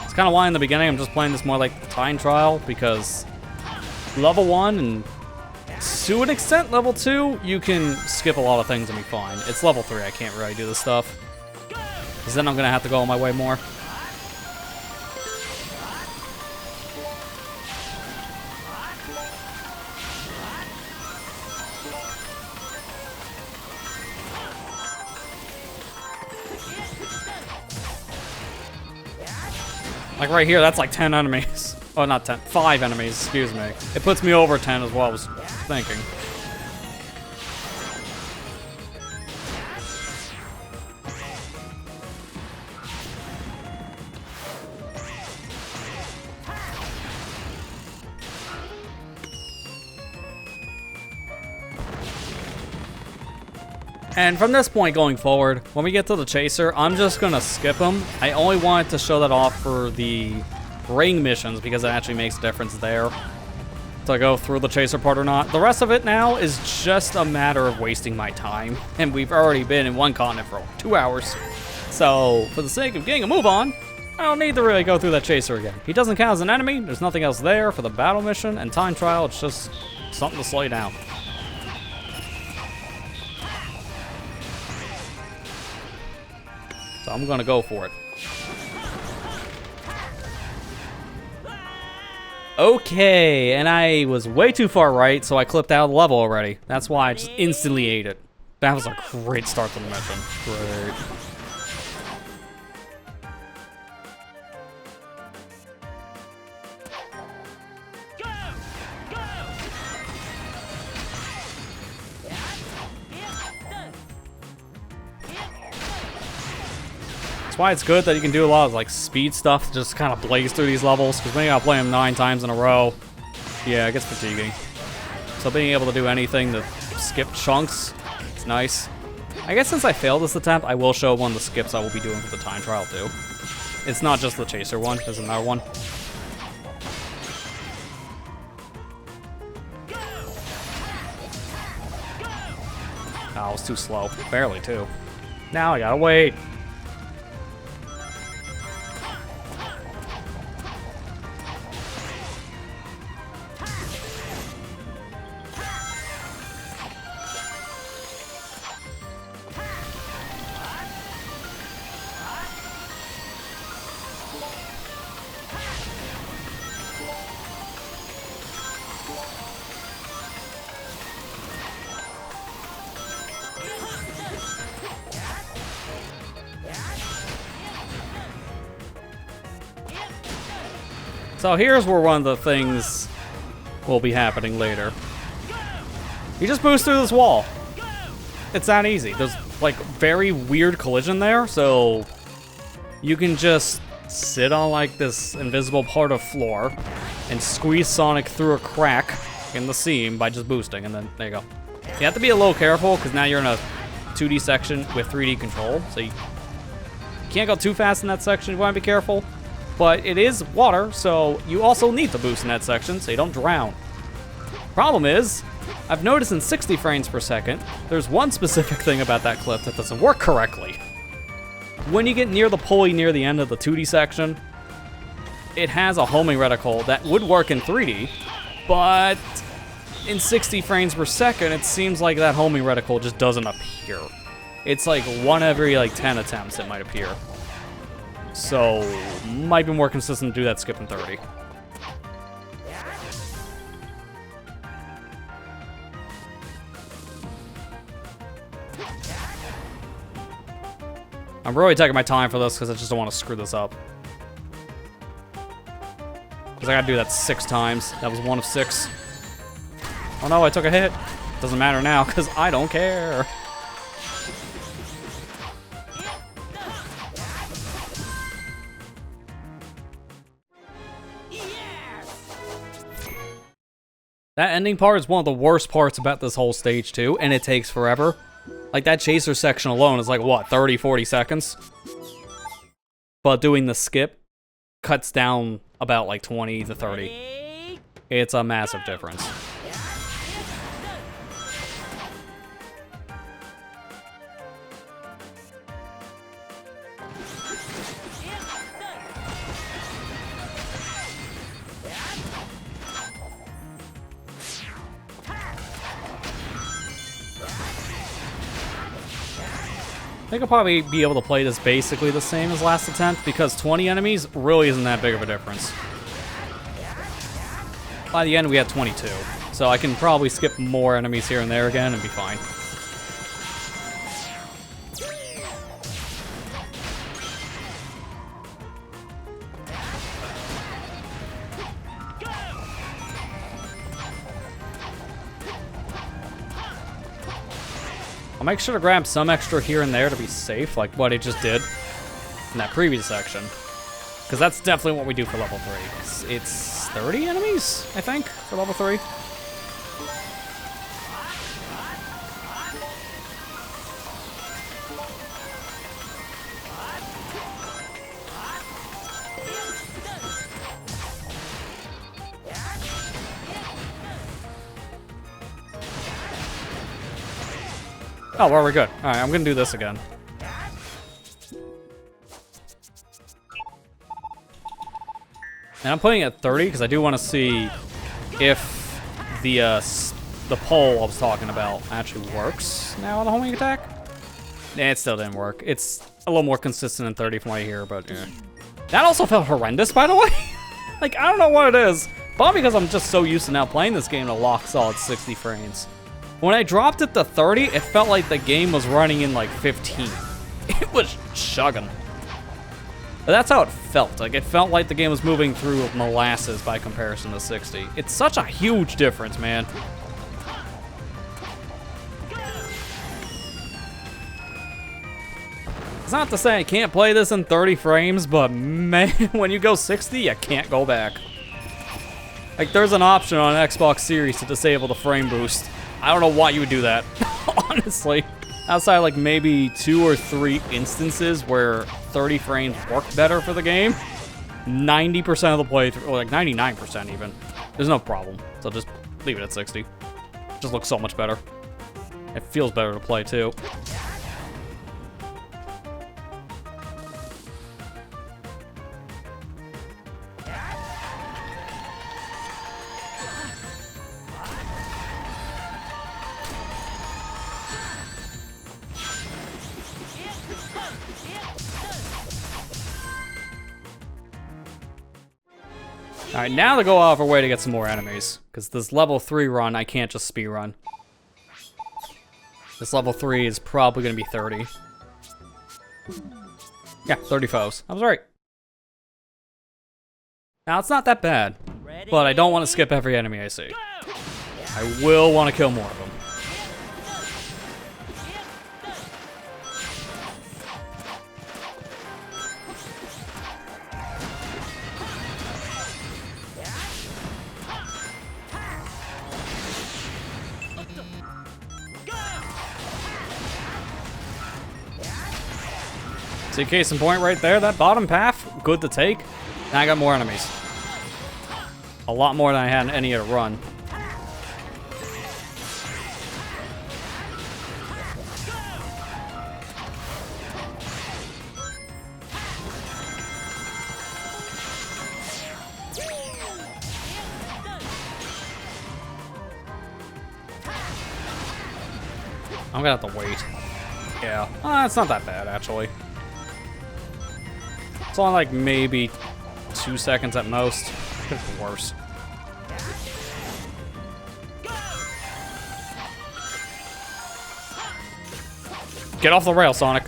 It's kind of why in the beginning I'm just playing this more like the time trial, because level 1 and to an extent level 2, you can skip a lot of things and be fine. It's level 3 I can't really do this stuff, because then I'm going to have to go on my way more. Like right here, that's like 10 enemies. Oh, not 10, 5 enemies, excuse me. It puts me over 10 as well, I was thinking. And from this point going forward, when we get to the chaser, I'm just gonna skip him. I only wanted to show that off for the ring missions because it actually makes a difference there. To go through the chaser part or not. The rest of it now is just a matter of wasting my time. And we've already been in one continent for 2 hours. So, for the sake of getting a move on, I don't need to really go through that chaser again. He doesn't count as an enemy, there's nothing else there for the battle mission, and time trial, it's just something to slow you down. So I'm gonna go for it. Okay, and I was way too far right, so I clipped out of the level already. That's why I just instantly ate it. That was a great start to the mission. Great. That's why it's good that you can do a lot of like speed stuff to just kind of blaze through these levels, because when you gotta play them 9 times in a row, yeah, it gets fatiguing. So being able to do anything to skip chunks, it's nice. I guess since I failed this attempt, I will show one of the skips I will be doing for the time trial too. It's not just the chaser one, there's another one. Oh, I was too slow. Barely too. Now I gotta wait. So here's where one of the things will be happening later. You just boost through this wall. It's that easy. There's like very weird collision there, so you can just sit on like this invisible part of floor and squeeze Sonic through a crack in the seam by just boosting, and then there you go. You have to be a little careful because now you're in a 2D section with 3D control, so you can't go too fast in that section. You want to be careful, but it is water, so you also need to boost in that section so you don't drown. Problem is, I've noticed in 60 frames per second, there's one specific thing about that clip that doesn't work correctly. When you get near the pulley near the end of the 2D section, it has a homing reticle that would work in 3D, but in 60 frames per second, it seems like that homing reticle just doesn't appear. It's like one every like 10 attempts it might appear. So, might be more consistent to do that skip in 30. I'm really taking my time for this because I just don't want to screw this up. Because I gotta do that 6 times. That was 1 of 6. Oh no, I took a hit. Doesn't matter now because I don't care. That ending part is one of the worst parts about this whole stage too, and it takes forever. Like, that chaser section alone is like, what, 30, 40 seconds? But doing the skip cuts down about like 20 to 30. It's a massive difference. I think I'll probably be able to play this basically the same as last attempt because 20 enemies really isn't that big of a difference. By the end, we had 22, so I can probably skip more enemies here and there again and be fine. I'll make sure to grab some extra here and there to be safe, like what it just did in that previous section. Because that's definitely what we do for level 3. It's 30 enemies, I think, for level 3. Oh, well, we're good. Alright, I'm gonna do this again. And I'm putting it at 30 because I do want to see if the pole I was talking about actually works now on the homing attack. Nah, it still didn't work. It's a little more consistent than 30 from what I hear, but yeah. That also felt horrendous, by the way. Like, I don't know what it is. Probably because I'm just so used to now playing this game to lock solid 60 frames. When I dropped it to 30, it felt like the game was running in like 15. It was chugging. But that's how it felt. Like, it felt like the game was moving through molasses by comparison to 60. It's such a huge difference, man. It's not to say I can't play this in 30 frames, but man, when you go 60, you can't go back. Like, there's an option on Xbox Series to disable the frame boost. I don't know why you would do that, honestly. Outside like maybe 2 or 3 instances where 30 frames worked better for the game, 90% of the playthrough, or like 99% even, there's no problem. So just leave it at 60. It just looks so much better. It feels better to play too. Alright, now to go out of our way to get some more enemies. Because this level 3 run, I can't just speed run. This level 3 is probably going to be 30. Yeah, 30 foes. I was right. Now, it's not that bad, Ready? but I don't want to skip every enemy I see. Go! I will want to kill more of them. See, case in point right there, that bottom path, good to take. Now I got more enemies. A lot more than I had in any other run. I'm gonna have to wait. Yeah, it's not that bad, actually. It's only like maybe 2 seconds at most. Could be worse. Get off the rail, Sonic.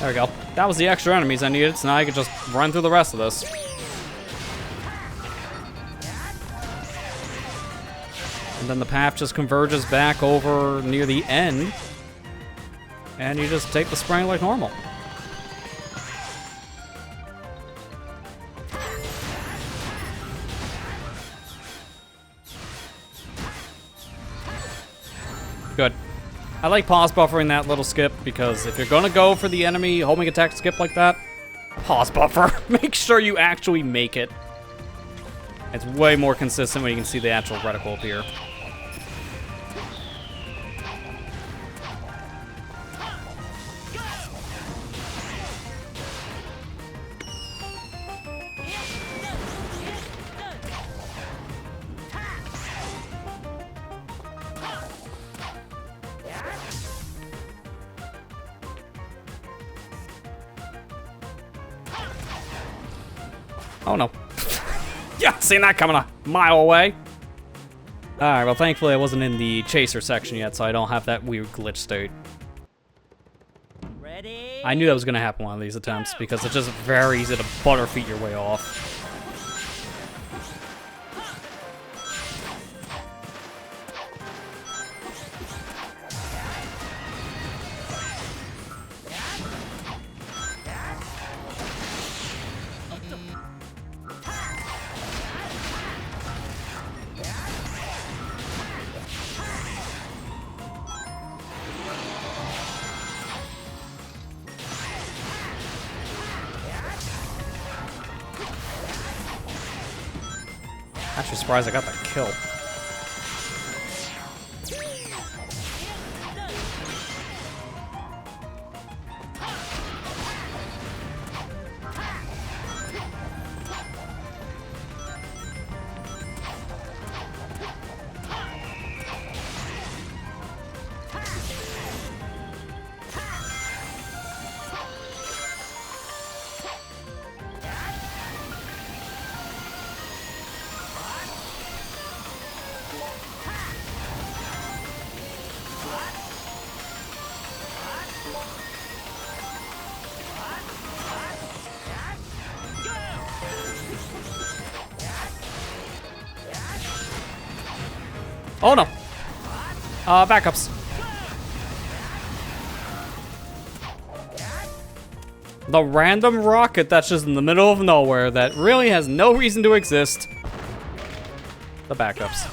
There we go. That was the extra enemies I needed, so now I can just run through the rest of this. And then the path just converges back over near the end. And you just take the spring like normal. Good. I like pause buffering that little skip because if you're gonna go for the enemy homing attack skip like that, pause buffer. Make sure you actually make it. It's way more consistent when you can see the actual reticle appear. Oh no. Yeah, seen that coming a mile away. Alright, well thankfully I wasn't in the chaser section yet, so I don't have that weird glitch state. Ready? I knew that was gonna happen one of these attempts because it's just very easy to butterfeet your way off. Actually surprised I got that kill. Oh no. Backups. The random rocket that's just in the middle of nowhere that really has no reason to exist. The backups.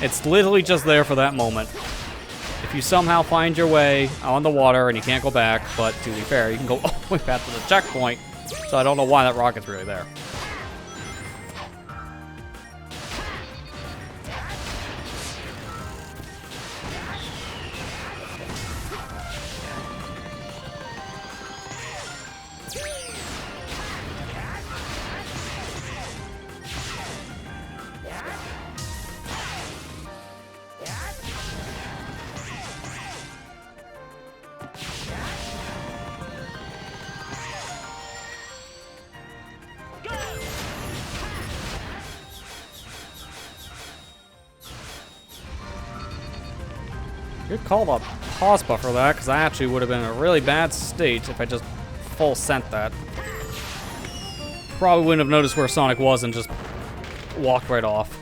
It's literally just there for that moment. If you somehow find your way on the water and you can't go back, but to be fair, you can go all the way back to the checkpoint. So I don't know why that rocket's really there. Good call to pause buffer that, because I actually would have been in a really bad state if I just full sent that. Probably wouldn't have noticed where Sonic was and just walked right off.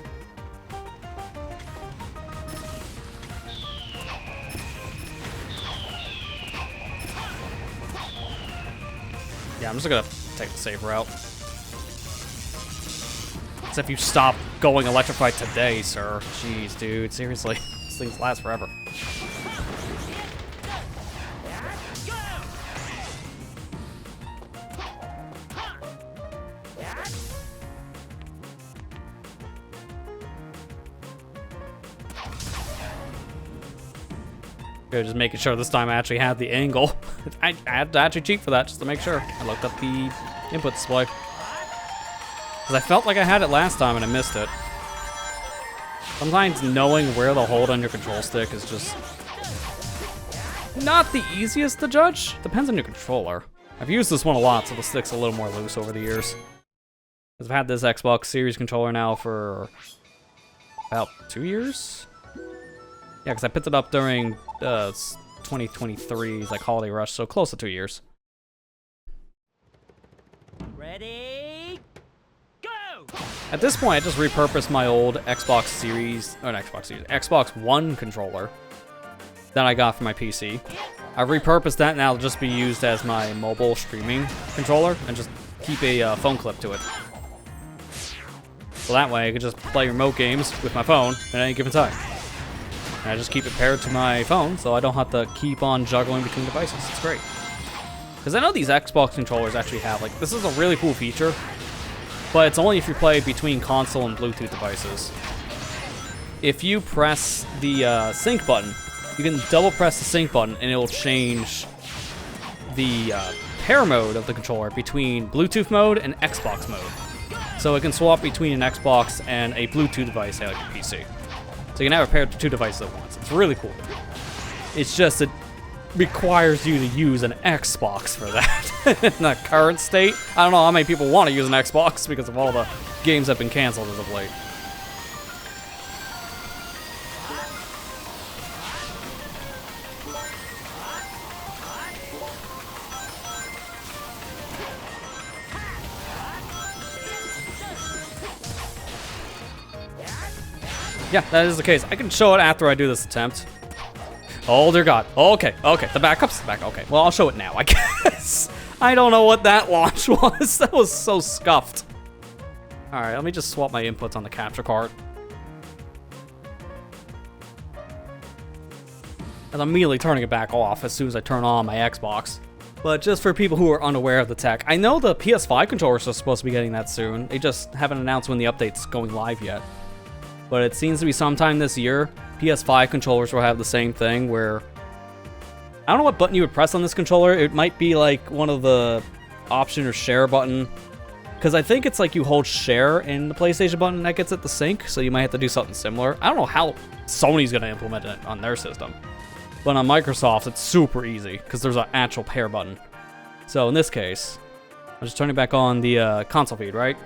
Yeah, I'm just gonna take the safe route. As if you stop going electrified today, sir. Jeez, dude, seriously. These things last forever. Okay, just making sure this time I actually had the angle. I had to actually cheat for that just to make sure. I looked up the input display. Because I felt like I had it last time and I missed it. Sometimes knowing where to hold on your control stick is just not the easiest to judge. Depends on your controller. I've used this one a lot, so the stick's a little more loose over the years. Because I've had this Xbox Series controller now for about 2 years. Yeah, because I picked it up during 2023's like holiday rush, so close to 2 years. Ready? Go! At this point, I just repurposed my old Xbox Series, or not Xbox Series, Xbox One controller that I got for my PC. I've repurposed that now to just be used as my mobile streaming controller and just keep a phone clip to it. So that way I can just play remote games with my phone at any given time. And I just keep it paired to my phone, so I don't have to keep on juggling between devices. It's great. Because I know these Xbox controllers actually have, like, this is a really cool feature, but it's only if you play between console and Bluetooth devices. If you press the sync button, you can double press the sync button and it will change the pair mode of the controller between Bluetooth mode and Xbox mode. So it can swap between an Xbox and a Bluetooth device, say like a PC. So you can have it paired to two devices at once. It's really cool. It's just it requires you to use an Xbox for that. In the current state, I don't know how many people want to use an Xbox because of all the games that have been canceled as of late. Yeah, that is the case. I can show it after I do this attempt. Oh, dear God. Okay, the backup's back. Okay, well, I'll show it now, I guess. I don't know what that launch was. That was so scuffed. All right, let me just swap my inputs on the capture card. And I'm immediately turning it back off as soon as I turn on my Xbox. But just for people who are unaware of the tech, I know the PS5 controllers are supposed to be getting that soon. They just haven't announced when the update's going live yet. But it seems to be sometime this year. PS5 controllers will have the same thing where I don't know what button you would press on this controller. It might be like one of the option or share button. Because I think it's like you hold share in the PlayStation button that gets it to sync. So you might have to do something similar. I don't know how Sony's going to implement it on their system. But on Microsoft, it's super easy because there's an actual pair button. So in this case, I'm just turning back on the console feed, right?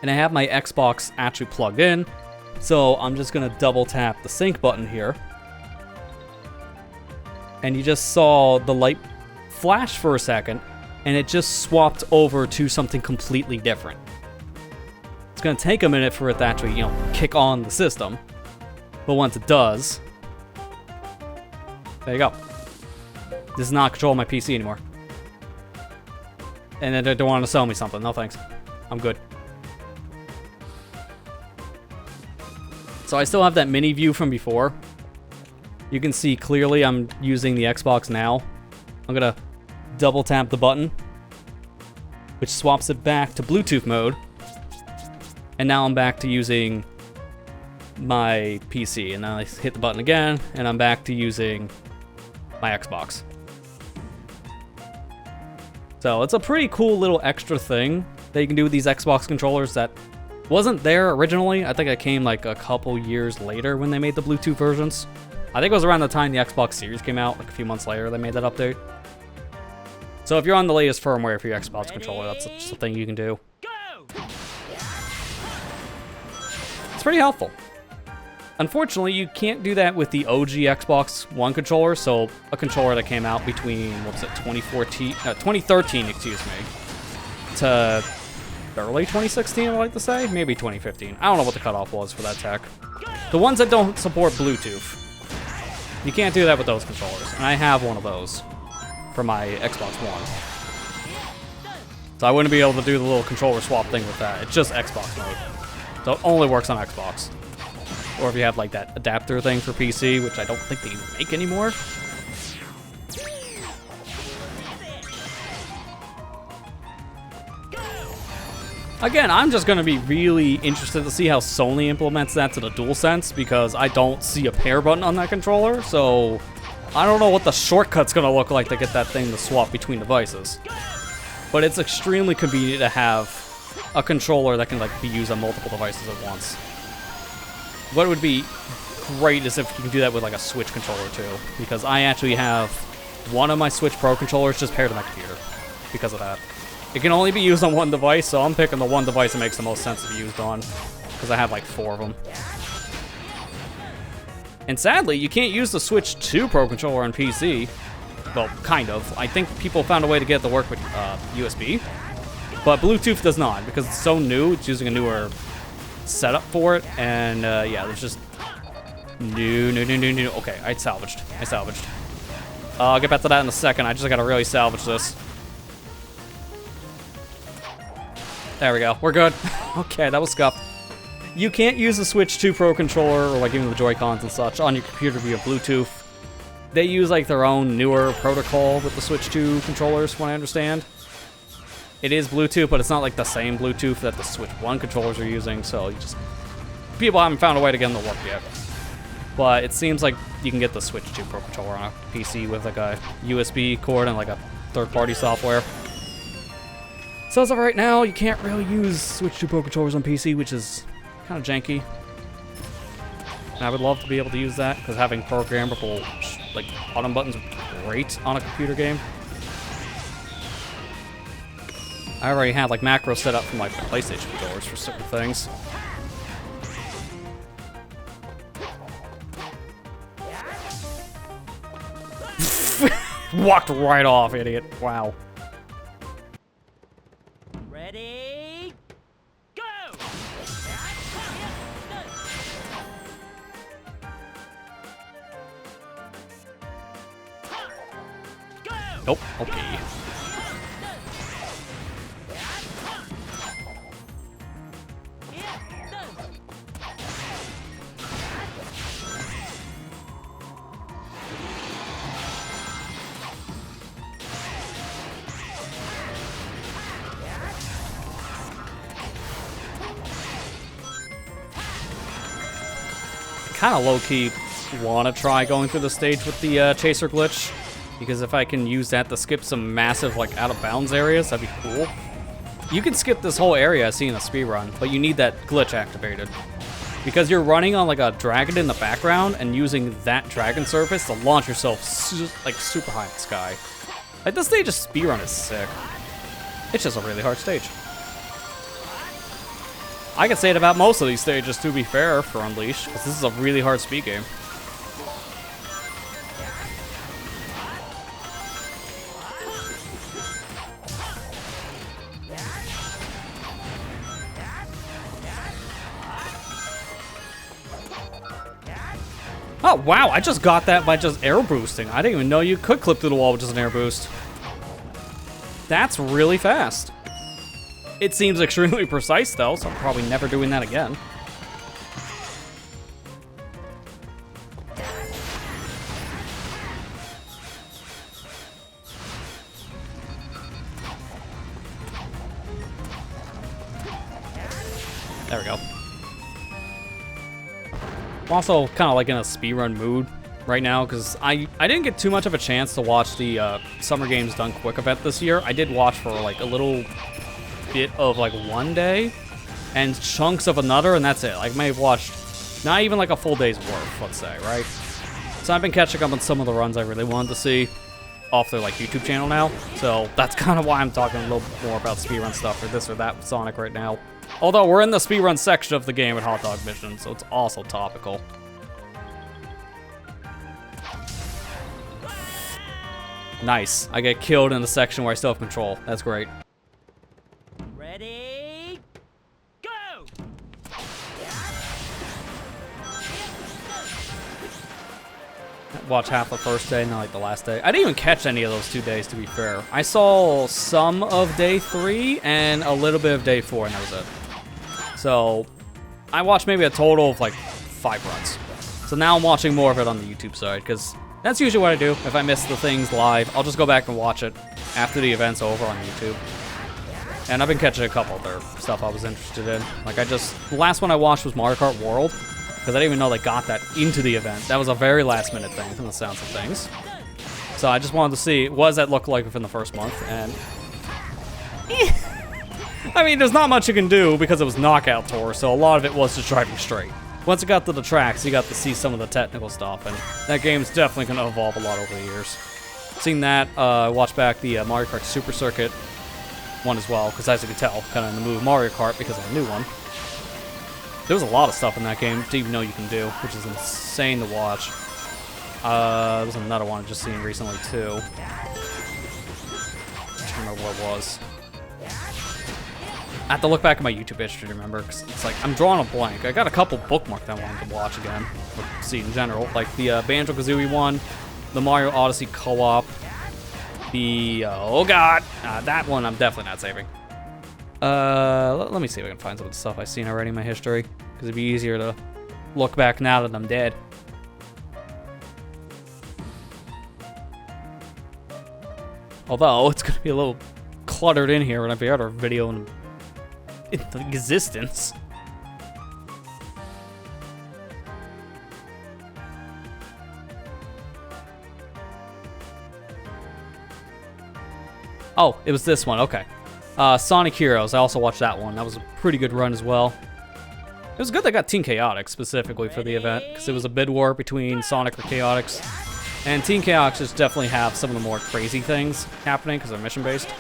And I have my Xbox actually plugged in, so I'm just gonna double tap the sync button here. And you just saw the light flash for a second, and it just swapped over to something completely different. It's gonna take a minute for it to actually, kick on the system. But once it does, there you go. This is not controlling my PC anymore. And then they don't want to sell me something. No thanks. I'm good. So I still have that mini view from before. You can see clearly I'm using the Xbox now. I'm gonna double tap the button, which swaps it back to Bluetooth mode. And now I'm back to using my PC. And now I hit the button again, and I'm back to using my Xbox. So it's a pretty cool little extra thing that you can do with these Xbox controllers that wasn't there originally. I think it came like a couple years later when they made the Bluetooth versions. I think it was around the time the Xbox Series came out, like a few months later they made that update. So if you're on the latest firmware for your Xbox controller, that's just a thing you can do. Go! It's pretty helpful. Unfortunately, you can't do that with the OG Xbox One controller, so a controller that came out between, what was it, 2013, excuse me, to early 2016, I'd like to say? Maybe 2015. I don't know what the cutoff was for that tech. The ones that don't support Bluetooth. You can't do that with those controllers, and I have one of those for my Xbox One. So I wouldn't be able to do the little controller swap thing with that. It's just Xbox mode. So it only works on Xbox. Or if you have like that adapter thing for PC, which I don't think they even make anymore. Again, I'm just going to be really interested to see how Sony implements that to the DualSense, because I don't see a pair button on that controller, so I don't know what the shortcut's going to look like to get that thing to swap between devices. But it's extremely convenient to have a controller that can like be used on multiple devices at once. What would be great is if you can do that with like a Switch controller too, because I actually have one of my Switch Pro controllers just paired to my computer because of that. It can only be used on one device, so I'm picking the one device that makes the most sense to be used on, because I have like 4 of them. And sadly, you can't use the Switch 2 Pro controller on PC. Well, kind of. I think people found a way to get it to work with USB, but Bluetooth does not, because it's so new. It's using a newer setup for it, and yeah, there's just no. Okay, I salvaged. I'll get back to that in a second. I just gotta really salvage this. There we go. We're good. Okay, that was scuffed. You can't use the Switch 2 Pro controller, or like even the Joy-Cons and such, on your computer via Bluetooth. They use like their own newer protocol with the Switch 2 controllers, from what I understand. It is Bluetooth, but it's not like the same Bluetooth that the Switch 1 controllers are using, so people haven't found a way to get them to work yet. But it seems like you can get the Switch 2 Pro controller on a PC with like a USB cord and like a third-party software. So as of right now, you can't really use Switch 2 Pro controllers on PC, which is kind of janky. And I would love to be able to use that, because having programmable like button buttons would be great on a computer game. I already had like macros set up for my PlayStation controllers for certain things. Walked right off, idiot. Wow. Ready? Go! Nope. Okay. Kind of low-key want to try going through the stage with the chaser glitch, because if I can use that to skip some massive like out-of-bounds areas, that'd be cool. You can skip this whole area I see in a speedrun, but you need that glitch activated, because you're running on like a dragon in the background and using that dragon surface to launch yourself like super high in the sky. Like, this stage of speedrun is sick. It's just a really hard stage. I can say it about most of these stages, to be fair, for Unleashed, because this is a really hard speed game. Oh, wow, I just got that by just air boosting. I didn't even know you could clip through the wall with just an air boost. That's really fast. It seems extremely precise, though, so I'm probably never doing that again. There we go. I'm also kind of like in a speedrun mood right now, because I didn't get too much of a chance to watch the Summer Games Done Quick event this year. I did watch for like a little bit of like one day and chunks of another, and that's it. I may have watched not even like a full day's worth, let's say, right? So I've been catching up on some of the runs I really wanted to see off their like YouTube channel now, so that's kind of why I'm talking a little bit more about speedrun stuff or this or that with Sonic right now. Although we're in the speedrun section of the game at Hot Dog Mission, so it's also topical. Nice. I get killed in the section where I still have control. That's great. Ready? Go! Watch half the first day, not like the last day. I didn't even catch any of those 2 days, to be fair. I saw some of day 3 and a little bit of day 4, and that was it. So, I watched maybe a total of like 5 runs. So now I'm watching more of it on the YouTube side, because that's usually what I do. If I miss the things live, I'll just go back and watch it after the event's over on YouTube. And I've been catching a couple other stuff I was interested in. Like the last one I watched was Mario Kart World, because I didn't even know they got that into the event. That was a very last minute thing from the sounds of things. So I just wanted to see what does that look like within the first month, and I mean, there's not much you can do because it was Knockout Tour, so a lot of it was just driving straight. Once it got to the tracks, you got to see some of the technical stuff, and that game's definitely going to evolve a lot over the years. Seen that, watched back the Mario Kart Super Circuit one as well, because as you can tell, kind of in the mood of Mario Kart because of the new one. There's a lot of stuff in that game to even know you can do, which is insane to watch. There's another one I've just seen recently, too. I can't remember what it was. I have to look back at my YouTube history to remember, because it's like, I'm drawing a blank. I got a couple bookmarked I wanted to watch again, or see in general. Like the Banjo-Kazooie one, the Mario Odyssey co-op, the, oh god, that one I'm definitely not saving. Let me see if I can find some of the stuff I've seen already in my history, because it'd be easier to look back now that I'm dead. Although, it's gonna be a little cluttered in here when I have other video in existence. Oh, it was this one, okay. Sonic Heroes, I also watched that one. That was a pretty good run as well. It was good they got Team Chaotix specifically for the event, because it was a bid war between Sonic or Chaotix. And Team Chaotix just definitely have some of the more crazy things happening, because they're mission-based.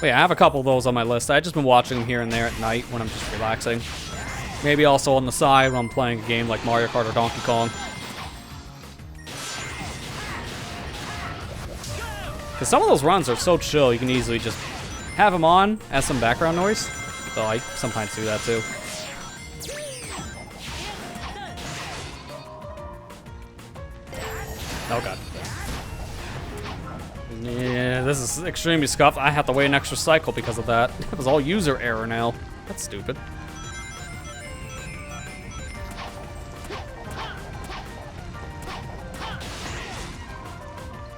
But yeah, I have a couple of those on my list. I've just been watching them here and there at night when I'm just relaxing. Maybe also on the side when I'm playing a game like Mario Kart or Donkey Kong. Because some of those runs are so chill, you can easily just have them on as some background noise. So I sometimes do that too. Oh god. Yeah, this is extremely scuffed. I have to wait an extra cycle because of that. It was all user error now. That's stupid.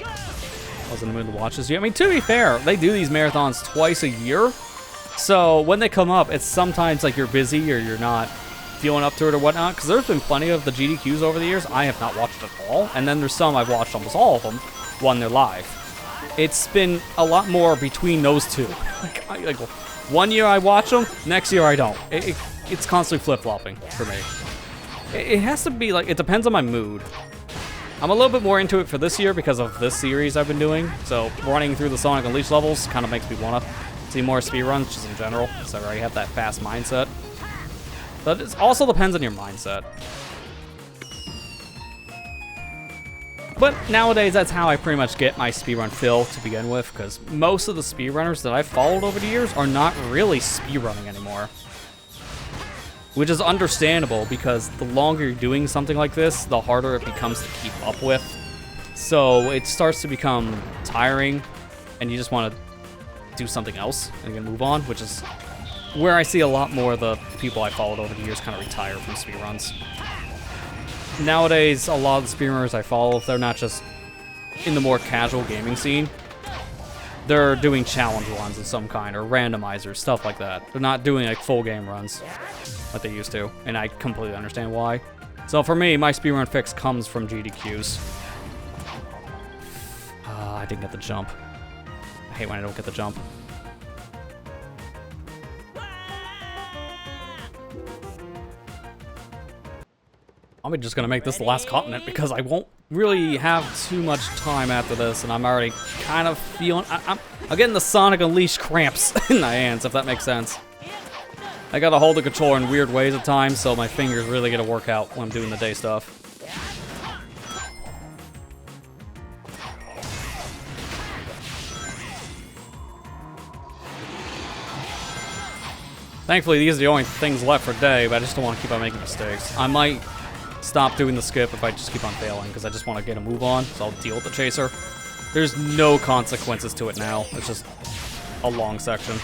I was in the mood to watch this. I mean, to be fair, they do these marathons twice a year. So when they come up, it's sometimes like you're busy or you're not feeling up to it or whatnot. Because there's been plenty of the GDQs over the years I have not watched at all. And then there's some I've watched almost all of them when they're live. It's been a lot more between those two. Like 1 year I watch them, next year I don't. It's constantly flip-flopping for me. It has to be like, it depends on my mood. I'm a little bit more into it for this year because of this series I've been doing. So running through the Sonic Unleashed levels kind of makes me want to see more speedruns just in general. So I already have that fast mindset. But it also depends on your mindset. But nowadays, that's how I pretty much get my speedrun fill to begin with, because most of the speedrunners that I've followed over the years are not really speedrunning anymore. Which is understandable, because the longer you're doing something like this, the harder it becomes to keep up with. So it starts to become tiring, and you just want to do something else and then move on, which is where I see a lot more of the people I followed over the years kind of retire from speedruns. Nowadays, a lot of the speedrunners I follow, they're not just in the more casual gaming scene. They're doing challenge runs of some kind, or randomizers, stuff like that. They're not doing like full game runs like they used to, and I completely understand why. So for me, my speedrun fix comes from GDQs. I didn't get the jump. I hate when I don't get the jump. I'm just gonna make this the last continent because I won't really have too much time after this, and I'm already kind of feeling... I'm getting the Sonic Unleashed cramps in my hands, if that makes sense. I gotta hold the controller in weird ways at times, so my fingers really gotta work out when I'm doing the day stuff. Thankfully, these are the only things left for day, but I just don't want to keep on making mistakes. I might stop doing the skip if I just keep on failing, because I just want to get a move on, so I'll deal with the chaser. There's no consequences to it now. It's just a long section.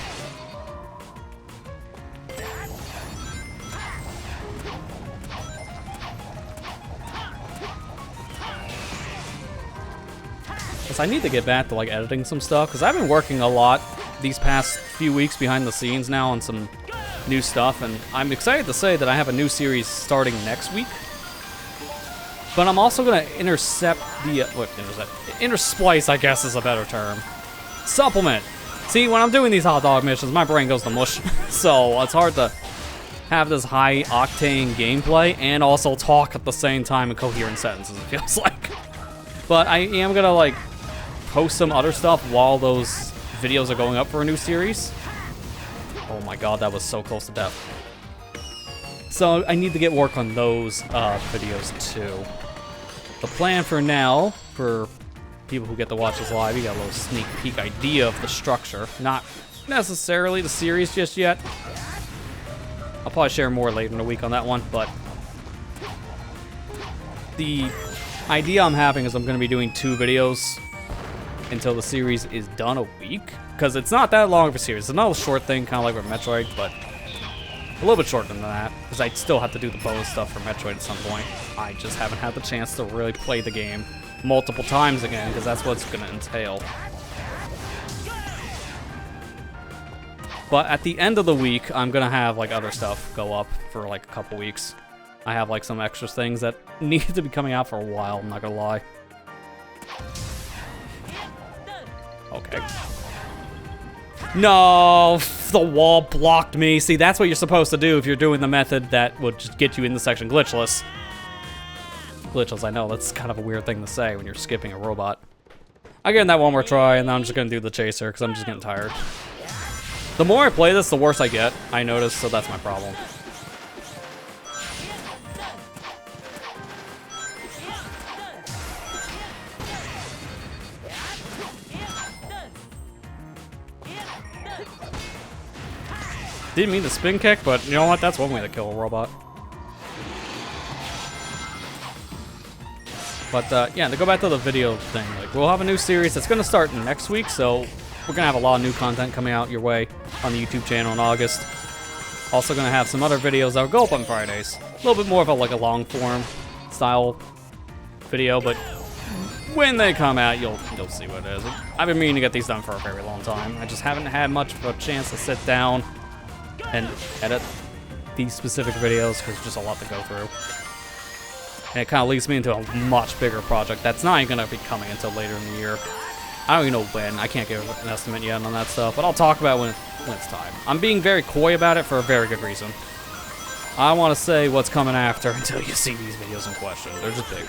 I need to get back to like editing some stuff, because I've been working a lot these past few weeks behind the scenes now on some new stuff, and I'm excited to say that I have a new series starting next week. But I'm also gonna intersect the intersplice, I guess is a better term. Supplement. See, when I'm doing these hot dog missions, my brain goes to mush, so it's hard to have this high octane gameplay and also talk at the same time in coherent sentences, it feels like. But I am gonna like post some other stuff while those videos are going up for a new series. Oh my god, that was so close to death. So I need to get work on those videos too. The plan for now, for people who get to watch this live, you got a little sneak peek idea of the structure. Not necessarily the series just yet. I'll probably share more later in the week on that one, but the idea I'm having is I'm going to be doing 2 videos until the series is done a week, because it's not that long of a series. It's another short thing, kind of like with Metroid, but a little bit shorter than that, because I still have to do the bonus stuff for Metroid at some point. I just haven't had the chance to really play the game multiple times again, because that's what it's going to entail. But at the end of the week, I'm going to have like other stuff go up for like a couple weeks. I have like some extra things that need to be coming out for a while, I'm not gonna lie. Okay. No, the wall blocked me. See, that's what you're supposed to do if you're doing the method that would just get you in the section glitchless. Glitchless, I know, that's kind of a weird thing to say when you're skipping a robot. I'll give that one more try, and then I'm just gonna do the chaser, because I'm just getting tired. The more I play this, the worse I get, I notice, so that's my problem. Didn't mean to spin kick, but you know what? That's one way to kill a robot. But yeah, to go back to the video thing, like we'll have a new series that's gonna start next week, so we're gonna have a lot of new content coming out your way on the YouTube channel in August. Also gonna have some other videos that will go up on Fridays. A little bit more of a like a long form style video, but when they come out, you'll see what it is. I've been meaning to get these done for a very long time. I just haven't had much of a chance to sit down and edit these specific videos because there's just a lot to go through. And it kind of leads me into a much bigger project that's not even going to be coming until later in the year. I don't even know when. I can't give an estimate yet on that stuff, but I'll talk about it when it's time. I'm being very coy about it for a very good reason. I want to say what's coming after until you see these videos in question. They're just big.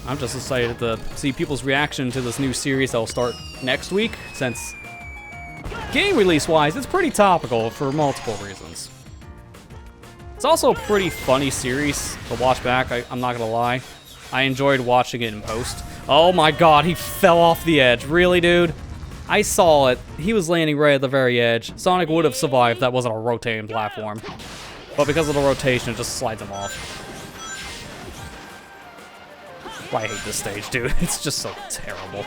I'm just excited to see people's reaction to this new series that will start next week, since game release-wise, it's pretty topical for multiple reasons. It's also a pretty funny series to watch back, I'm not gonna lie. I enjoyed watching it in post. Oh my god, he fell off the edge. Really, dude? I saw it. He was landing right at the very edge. Sonic would have survived. That wasn't a rotating platform. But because of the rotation, it just slides him off. I hate this stage, dude. It's just so terrible.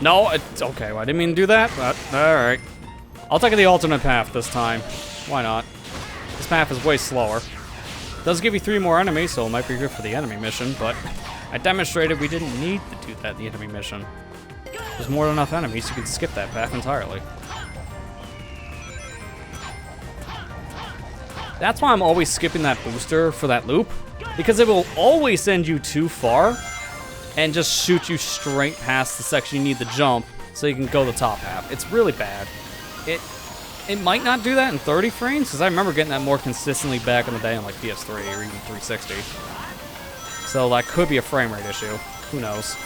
No, it's okay. Well, I didn't mean to do that, but alright. I'll take the alternate path this time. Why not? This path is way slower. It does give you 3 more enemies, so it might be good for the enemy mission, but I demonstrated we didn't need to do that in the enemy mission. There's more than enough enemies, you can skip that path entirely. That's why I'm always skipping that booster for that loop, because it will always send you too far and just shoot you straight past the section you need to jump so you can go the top half. It's really bad. It might not do that in 30 frames, because I remember getting that more consistently back in the day on like PS3 or even 360. So that could be a frame rate issue. Who knows?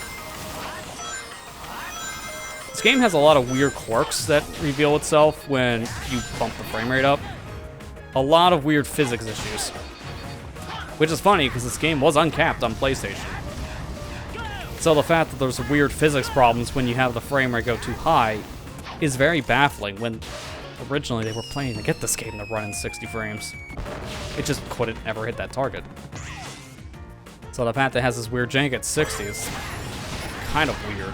This game has a lot of weird quirks that reveal itself when you bump the frame rate up. A lot of weird physics issues. Which is funny, because this game was uncapped on PlayStation. So the fact that there's weird physics problems when you have the frame rate go too high is very baffling, when originally they were planning to get this game to run in 60 frames. It just couldn't ever hit that target. So the fact that it has this weird jank at 60 is kind of weird.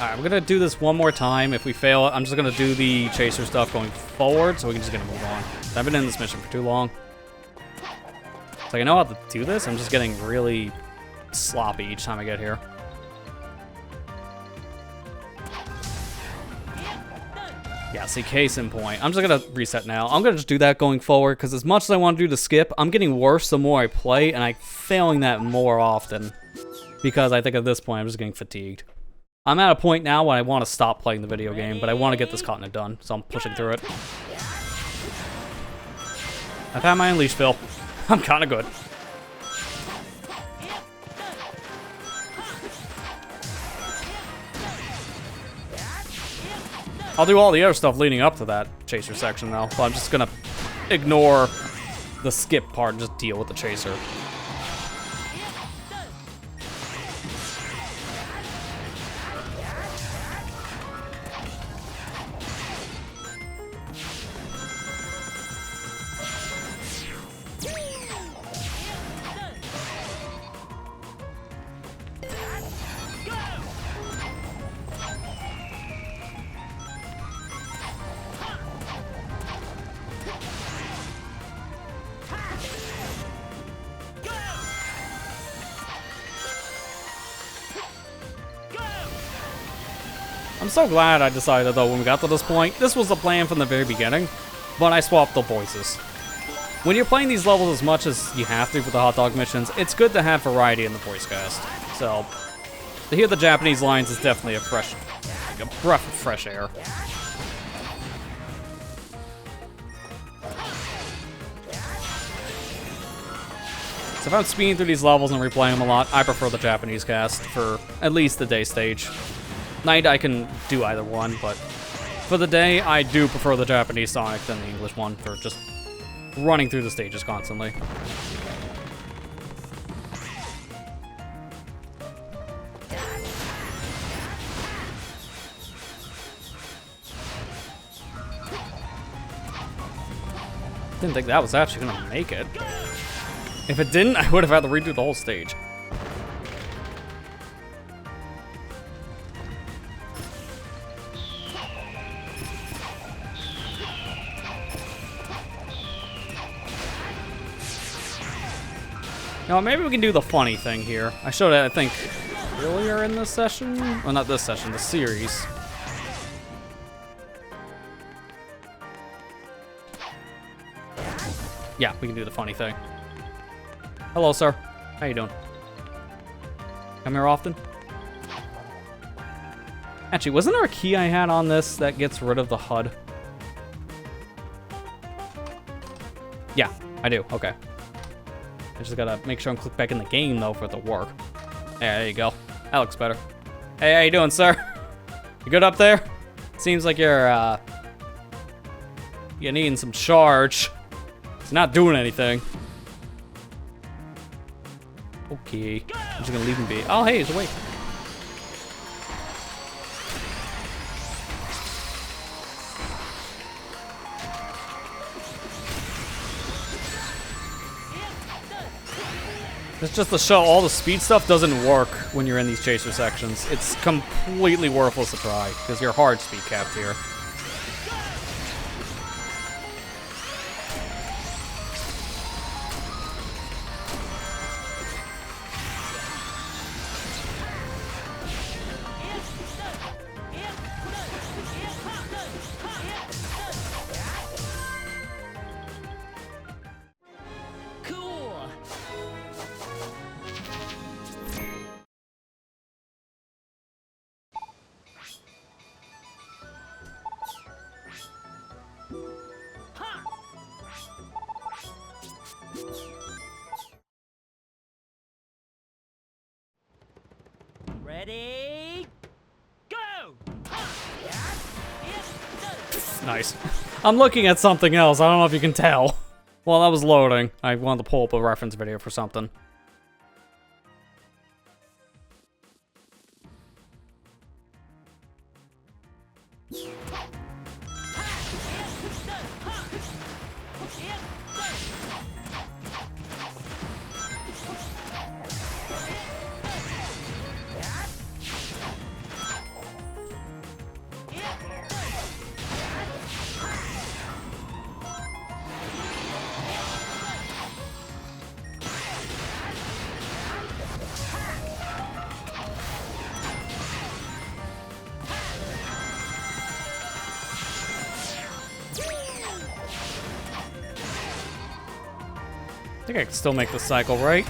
Alright, we're gonna do this one more time. If we fail it, I'm just gonna do the chaser stuff going forward, so we can just gonna move on. I've been in this mission for too long. So I know how to do this, I'm just getting really sloppy each time I get here. Yeah, see, case in point. I'm just gonna reset now. I'm gonna just do that going forward, because as much as I want to do the skip, I'm getting worse the more I play, and I'm failing that more often. Because I think at this point, I'm just getting fatigued. I'm at a point now when I want to stop playing the video game, but I want to get this continent done, so I'm pushing through it. I've had my unleash fill. I'm kind of good. I'll do all the other stuff leading up to that chaser section, though, so I'm just going to ignore the skip part and just deal with the chaser. I'm so glad I decided, though, when we got to this point, this was the plan from the very beginning, but I swapped the voices. When you're playing these levels as much as you have to for the hot dog missions, it's good to have variety in the voice cast. So, to hear the Japanese lines is definitely a breath of fresh air. So if I'm speeding through these levels and replaying them a lot, I prefer the Japanese cast for at least the day stage. Night, I can do either one, but for the day, I do prefer the Japanese Sonic than the English one for just running through the stages constantly. Didn't think that was actually gonna make it. If it didn't, I would have had to redo the whole stage. Now, maybe we can do the funny thing here. I showed it, I think, earlier in this session. Well, not this session, the series. Yeah, we can do the funny thing. Hello, sir. How you doing? Come here often? Actually, wasn't there a key I had on this that gets rid of the HUD? Yeah, I do. Okay. I just gotta make sure I'm clicked back in the game, though, for it to work. There you go. That looks better. Hey, how you doing, sir? You good up there? Seems like you're needing some charge. It's not doing anything. Okay. I'm just gonna leave him be. Oh, hey, he's awake. It's just to show all the speed stuff doesn't work when you're in these chaser sections. It's completely worthless to try, because you're hard speed capped here. Cool. Ready? Go! Nice. I'm looking at something else. I don't know if you can tell. While that was loading, I wanted to pull up a reference video for something. I think I can still make the cycle, right?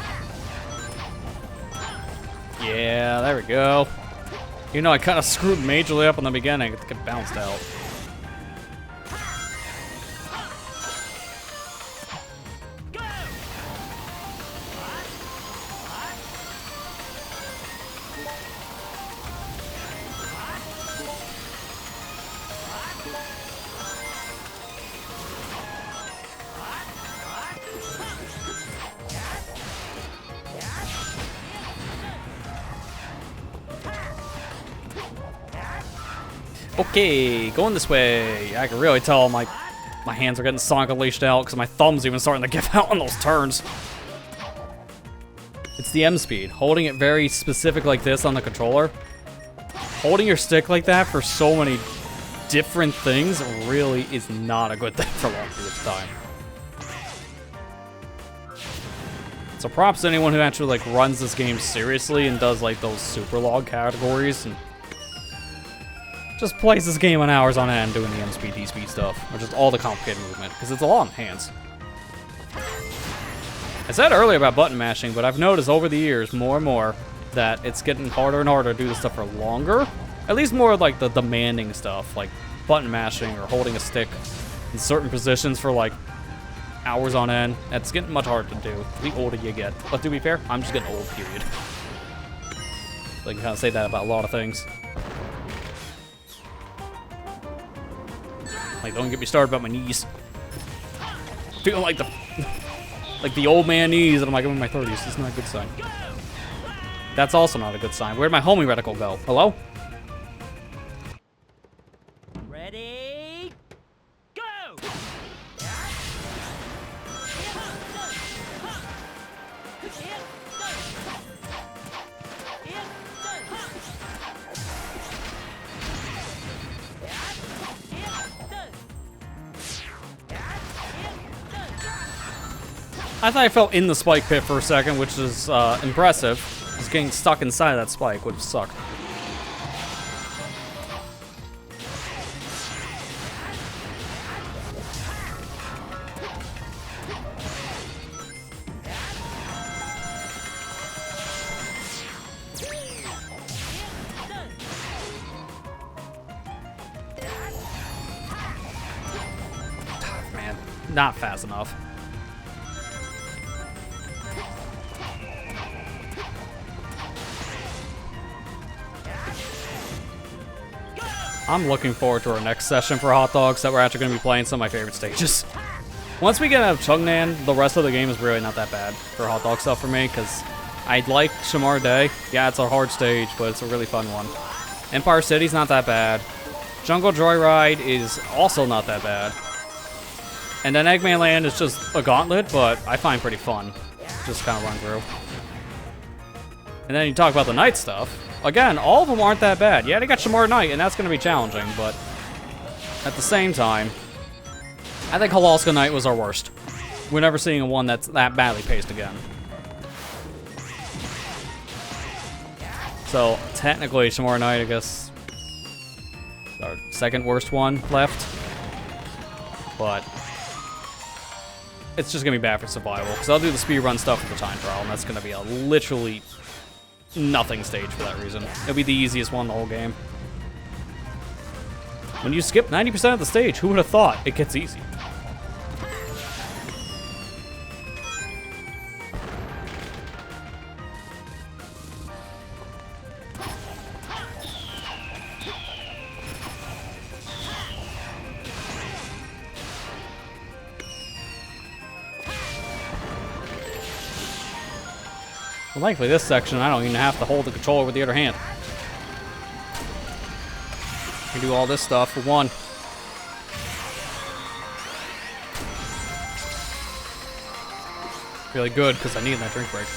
Yeah, there we go. You know, I kind of screwed majorly up in the beginning. It get bounced out. Okay, going this way. I can really tell my hands are getting Sonic Unleashed out because my thumb's even starting to give out on those turns. It's the M speed. Holding it very specific like this on the controller. Holding your stick like that for so many different things really is not a good thing for long periods of time. So props to anyone who actually like runs this game seriously and does like those super log categories and just plays this game on hours on end doing the M-speed, D-speed stuff, or just all the complicated movement, because it's a lot on hands. I said earlier about button mashing, but I've noticed over the years, more and more, that it's getting harder and harder to do this stuff for longer. At least more like the demanding stuff, like button mashing or holding a stick in certain positions for like hours on end. That's getting much harder to do, the older you get. But to be fair, I'm just getting old, period. Like, you kind of say that about a lot of things. Like, don't get me started about my knees. Feeling like the old man knees, and I'm like, I'm in my 30s. It's not a good sign. That's also not a good sign. Where'd my homing reticle go? Hello? Ready? Go! I thought I fell in the spike pit for a second, which is impressive. I was getting stuck inside that spike, which sucked. Man, not fast enough. I'm looking forward to our next session for Hot Dogs that we're actually going to be playing some of my favorite stages. Once we get out of Chun-nan, the rest of the game is really not that bad for Hot Dog stuff for me, because I like Shamar Day. Yeah, it's a hard stage, but it's a really fun one. Empire City's not that bad. Jungle Joyride is also not that bad. And then Eggman Land is just a gauntlet, but I find pretty fun. Just kind of run through. And then you talk about the night stuff. Again, all of them aren't that bad. Yeah, they got some more night, and that's going to be challenging, but at the same time, I think Holoska Night was our worst. We're never seeing one that's that badly paced again. So, technically, Tomorrow Night, I guess, our second worst one left. But it's just gonna be bad for survival, because I'll do the speedrun stuff with the time trial, and that's gonna be a literally nothing stage for that reason. It'll be the easiest one in the whole game. When you skip 90% of the stage, who would have thought it gets easy? Well, thankfully this section, I don't even have to hold the controller with the other hand. I can do all this stuff for one. Really good, because I need that drink break.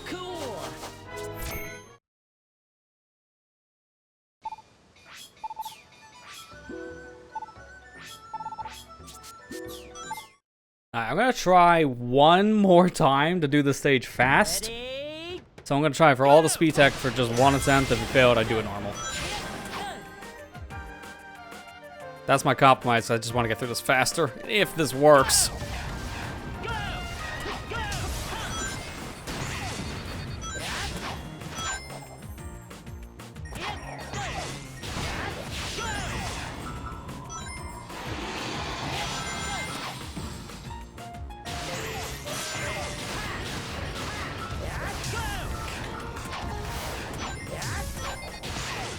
Cool. Alright, I'm gonna try one more time to do the stage fast. Ready? So I'm gonna try for all the speed tech for just one attempt. If it failed, I do it normal. That's my compromise. I just want to get through this faster. If this works.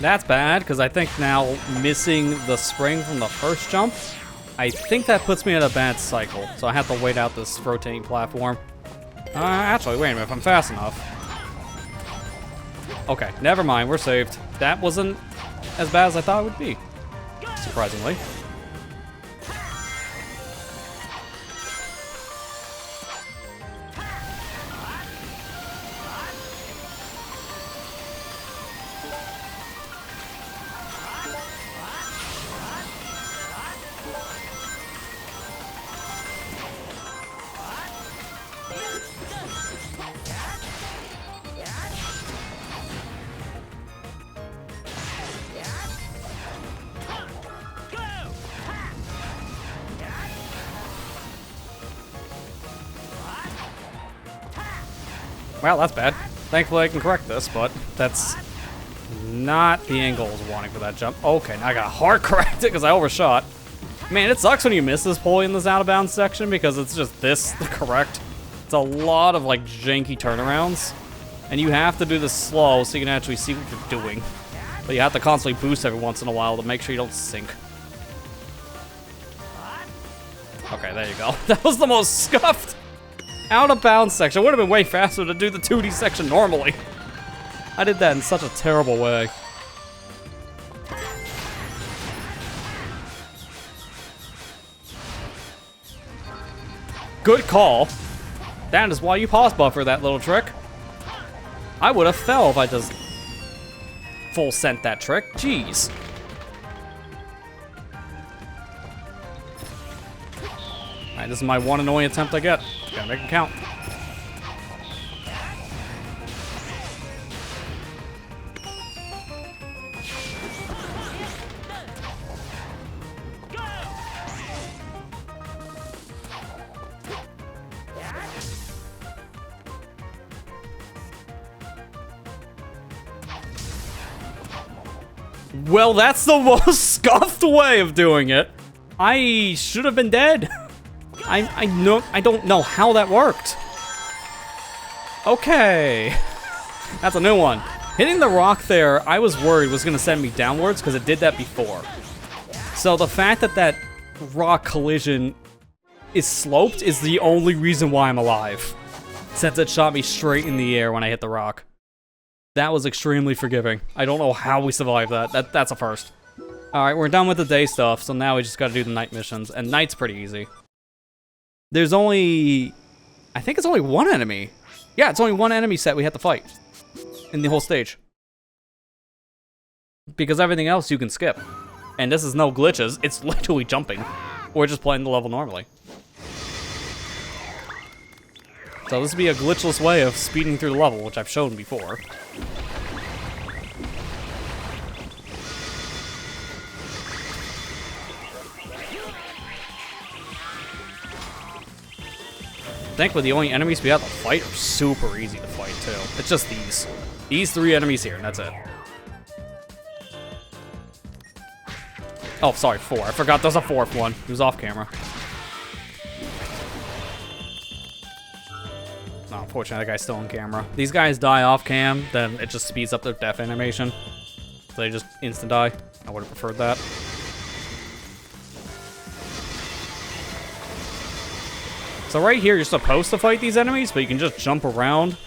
That's bad, because I think now missing the spring from the first jump, I think that puts me in a bad cycle. So I have to wait out this rotating platform. Actually, wait a minute, if I'm fast enough. Okay, never mind, we're saved. That wasn't as bad as I thought it would be, surprisingly. Well, that's bad. Thankfully I can correct this, but that's not the angle I was wanting for that jump. Okay, now I gotta hard correct it because I overshot. Man, it sucks when you miss this pulley in this out of bounds section because it's just this the correct. It's a lot of like janky turnarounds. And you have to do this slow so you can actually see what you're doing. But you have to constantly boost every once in a while to make sure you don't sink. Okay, there you go. That was the most scuffed out of bounds section. It would have been way faster to do the 2D section normally. I did that in such a terrible way. Good call. That is why you pause buffer that little trick. I would have fell if I just full sent that trick. Jeez. Alright, this is my one annoying attempt I get. Gotta make it count. Well, that's the most scuffed way of doing it. I should have been dead. I don't know how that worked. Okay. That's a new one. Hitting the rock there, I was worried was going to send me downwards because it did that before. So the fact that that rock collision is sloped is the only reason why I'm alive. Since it shot me straight in the air when I hit the rock. That was extremely forgiving. I don't know how we survived that. That's a first. Alright, we're done with the day stuff, so now we just gotta do the night missions. And night's pretty easy. There's only... I think it's only one enemy. Yeah, it's only one enemy set we have to fight. In the whole stage. Because everything else you can skip. And this is no glitches, it's literally jumping. We're just playing the level normally. So this would be a glitchless way of speeding through the level, which I've shown before. Thankfully, the only enemies we have to fight are super easy to fight, too. It's just these. These 3 enemies here, and that's it. Oh, sorry, 4. I forgot there's a 4th one. He was off camera. Oh, unfortunately, that guy's still on camera. These guys die off cam, then it just speeds up their death animation. So they just instant die. I would have preferred that. So right here, you're supposed to fight these enemies, but you can just jump around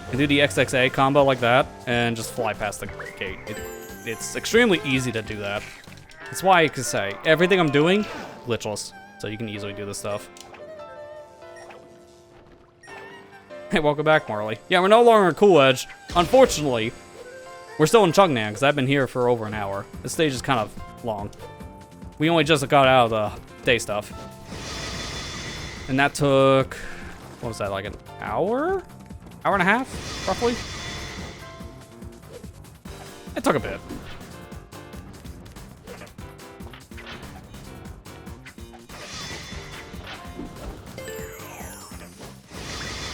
and do the XXA combo like that, and just fly past the gate. It's extremely easy to do that. That's why I can say, everything I'm doing, glitchless. So you can easily do this stuff. Hey, welcome back, Marley. Yeah, we're no longer in Cool Edge. Unfortunately, we're still in Chun-nan, because I've been here for over an hour. This stage is kind of long. We only just got out of the day stuff. And that took, what was that, like an hour? Hour and a half, roughly? It took a bit.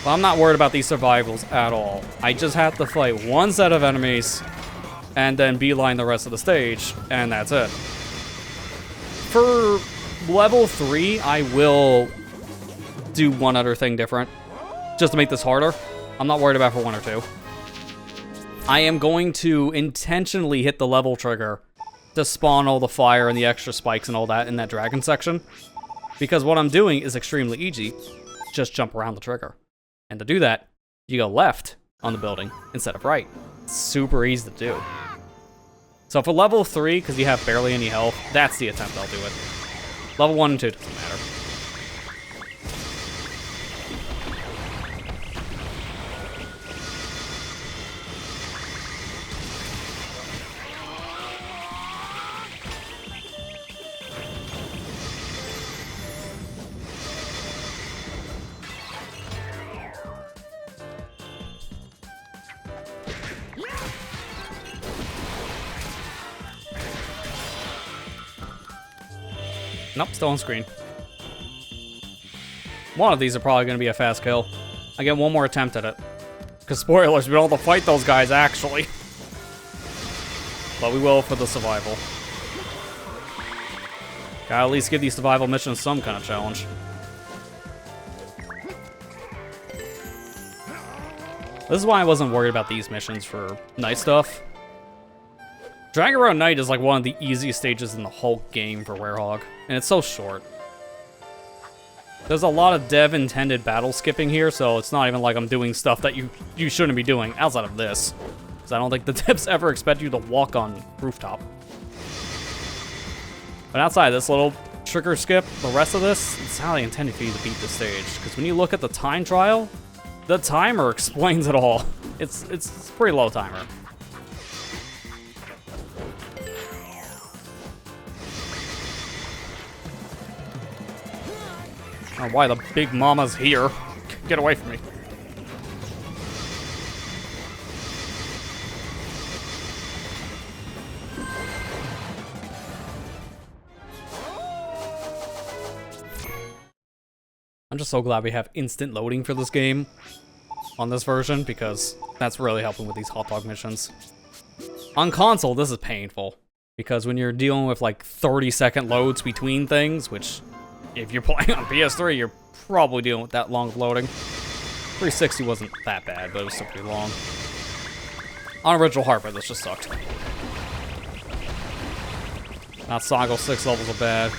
But I'm not worried about these survivals at all. I just have to fight one set of enemies and then beeline the rest of the stage, and that's it. For level 3, I will do one other thing different, just to make this harder. I'm not worried about for 1 or 2. I am going to intentionally hit the level trigger to spawn all the fire and the extra spikes and all that in that dragon section. Because what I'm doing is extremely easy. Just jump around the trigger. And to do that, you go left on the building instead of right. It's super easy to do. So for level 3, because you have barely any health, that's the attempt I'll do it. Level 1 and 2 doesn't matter. Nope, still on screen. One of these are probably going to be a fast kill. I get one more attempt at it. Because spoilers, we don't have to fight those guys, actually. But we will for the survival. Gotta at least give these survival missions some kind of challenge. This is why I wasn't worried about these missions for night stuff. Dragon Road Night is like one of the easiest stages in the whole game for Werehog, and it's so short. There's a lot of dev-intended battle skipping here, so it's not even like I'm doing stuff that you shouldn't be doing outside of this. Because I don't think the devs ever expect you to walk on rooftop. But outside this little trigger skip, the rest of this, it's how they intended for you to beat this stage. Because when you look at the time trial, the timer explains it all. It's a pretty low timer. I don't know why the big mama's here. Get away from me. I'm just so glad we have instant loading for this game on this version, because that's really helping with these hot dog missions. On console, this is painful, because when you're dealing with like 30-second loads between things, which if you're playing on PS3, you're probably dealing with that long of loading. 360 wasn't that bad, but it was still pretty long. On original hardware, this just sucked. Not SonicGhost 6 levels are bad.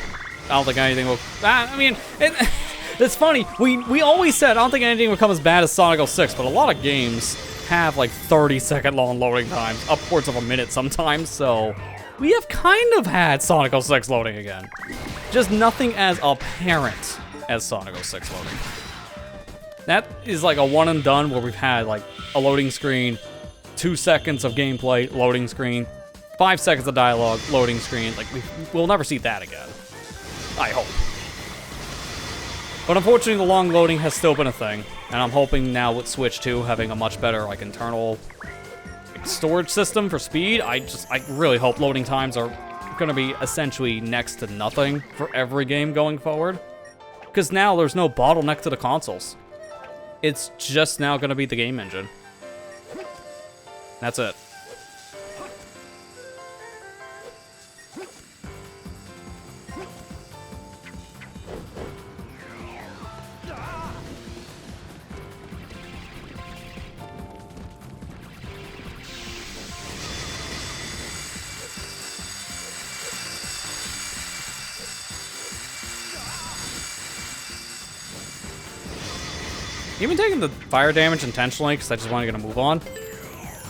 I don't think anything will... I mean, it's funny. We always said I don't think anything will come as bad as SonicGhost 6, but a lot of games have like 30-second long loading times, upwards of a minute sometimes, so we have kind of had SonicGhost 6 loading again. Just nothing as apparent as SonicGhost 6 loading. That is like a one and done where we've had like a loading screen, 2 seconds of gameplay, loading screen, 5 seconds of dialogue, loading screen. Like, we'll never see that again. I hope. But unfortunately, the long loading has still been a thing. And I'm hoping now with Switch 2 having a much better, like, internal storage system for speed, I really hope loading times are gonna be essentially next to nothing for every game going forward. Because now there's no bottleneck to the consoles. It's just now gonna be the game engine. That's it. Even taking the fire damage intentionally, because I just wanted to get a move on.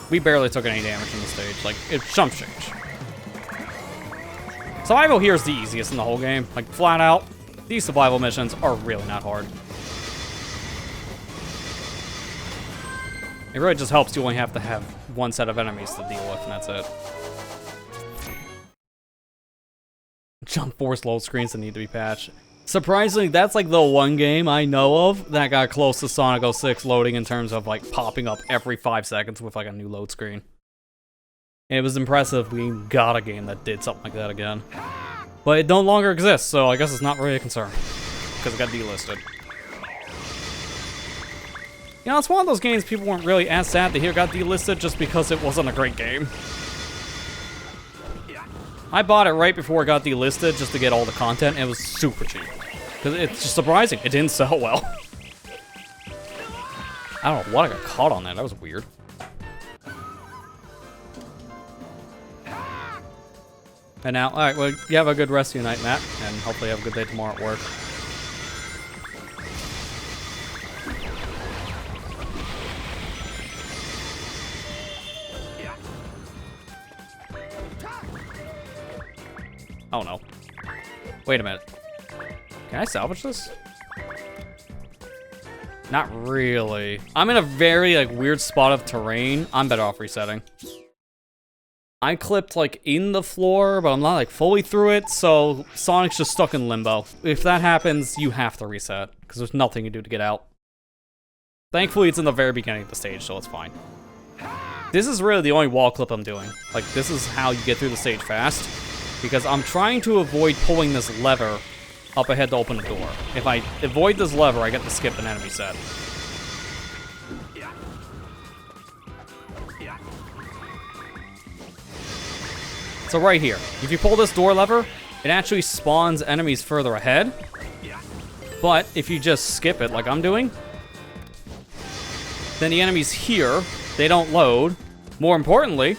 We barely took any damage in the stage. Like, it's jump change. Survival here is the easiest in the whole game. Like, flat out, these survival missions are really not hard. It really just helps you only have to have one set of enemies to deal with, and that's it. Jump force load screens that need to be patched. Surprisingly, that's like the one game I know of that got close to SonicGhost 6 loading in terms of like popping up every 5 seconds with like a new load screen. And it was impressive we got a game that did something like that again. But it no longer exists, so I guess it's not really a concern. Because it got delisted. You know, it's one of those games people weren't really as sad to hear got delisted just because it wasn't a great game. I bought it right before it got delisted just to get all the content, and it was super cheap. Because it's just surprising, it didn't sell well. I don't know what I got caught on that was weird. And now, alright, well, you have a good rest of your night, Matt, and hopefully you have a good day tomorrow at work. Oh no. Wait a minute. Can I salvage this? Not really. I'm in a very like weird spot of terrain. I'm better off resetting. I clipped like in the floor, but I'm not like fully through it, so Sonic's just stuck in limbo. If that happens, you have to reset, because there's nothing you can do to get out. Thankfully, it's in the very beginning of the stage, so it's fine. This is really the only wall clip I'm doing. Like, this is how you get through the stage fast. Because I'm trying to avoid pulling this lever up ahead to open the door. If I avoid this lever, I get to skip an enemy set. So right here, if you pull this door lever, it actually spawns enemies further ahead. But if you just skip it like I'm doing, then the enemies here, they don't load. More importantly,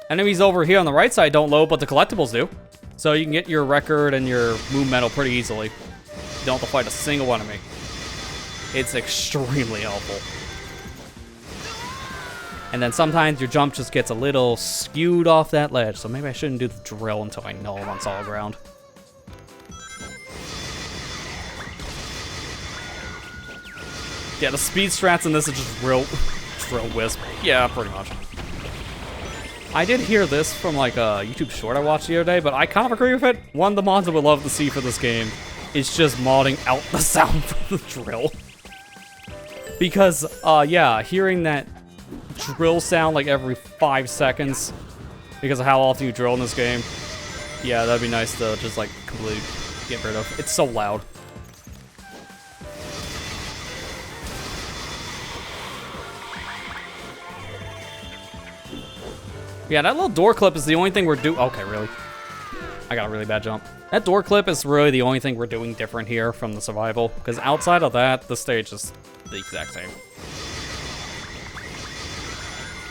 enemies over here on the right side don't load, but the collectibles do. So you can get your record and your moon medal pretty easily. You don't have to fight a single enemy. It's extremely helpful. And then sometimes your jump just gets a little skewed off that ledge, so maybe I shouldn't do the drill until I know I'm on solid ground. Yeah, the speed strats in this are just drill wisp. Yeah, pretty much. I did hear this from like a YouTube short I watched the other day, but I kind of agree with it. One of the mods I would love to see for this game is just modding out the sound from the drill. Because, yeah, hearing that drill sound like every 5 seconds because of how often you drill in this game, yeah, that'd be nice to just like completely get rid of. It's so loud. Yeah, that little door clip is the only thing we're doing. Okay, really? I got a really bad jump. That door clip is really the only thing we're doing different here from the survival. Because outside of that, the stage is the exact same.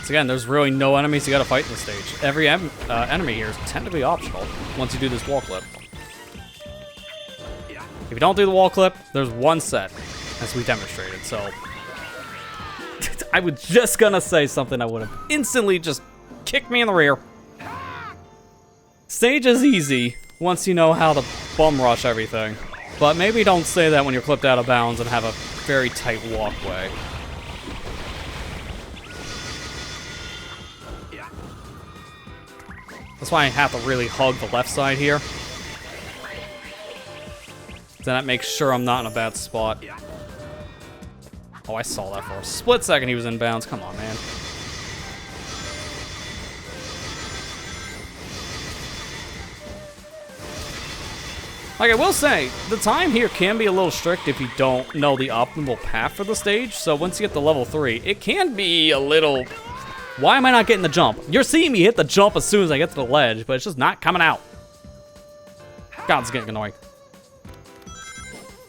So again, there's really no enemies you gotta fight in this stage. Every enemy here is technically optional once you do this wall clip. If you don't do the wall clip, there's one set, as we demonstrated, so... I was just gonna say something that would have instantly just kicked me in the rear. Stage is easy once you know how to bum rush everything, but maybe don't say that when you're clipped out of bounds and have a very tight walkway. That's why I have to really hug the left side here. Then that makes sure I'm not in a bad spot. Oh, I saw that for a split second he was in bounds. Come on, man. Like, I will say, the time here can be a little strict if you don't know the optimal path for the stage. So once you get to level 3, it can be a little... Why am I not getting the jump? You're seeing me hit the jump as soon as I get to the ledge, but it's just not coming out. God, it's getting annoying.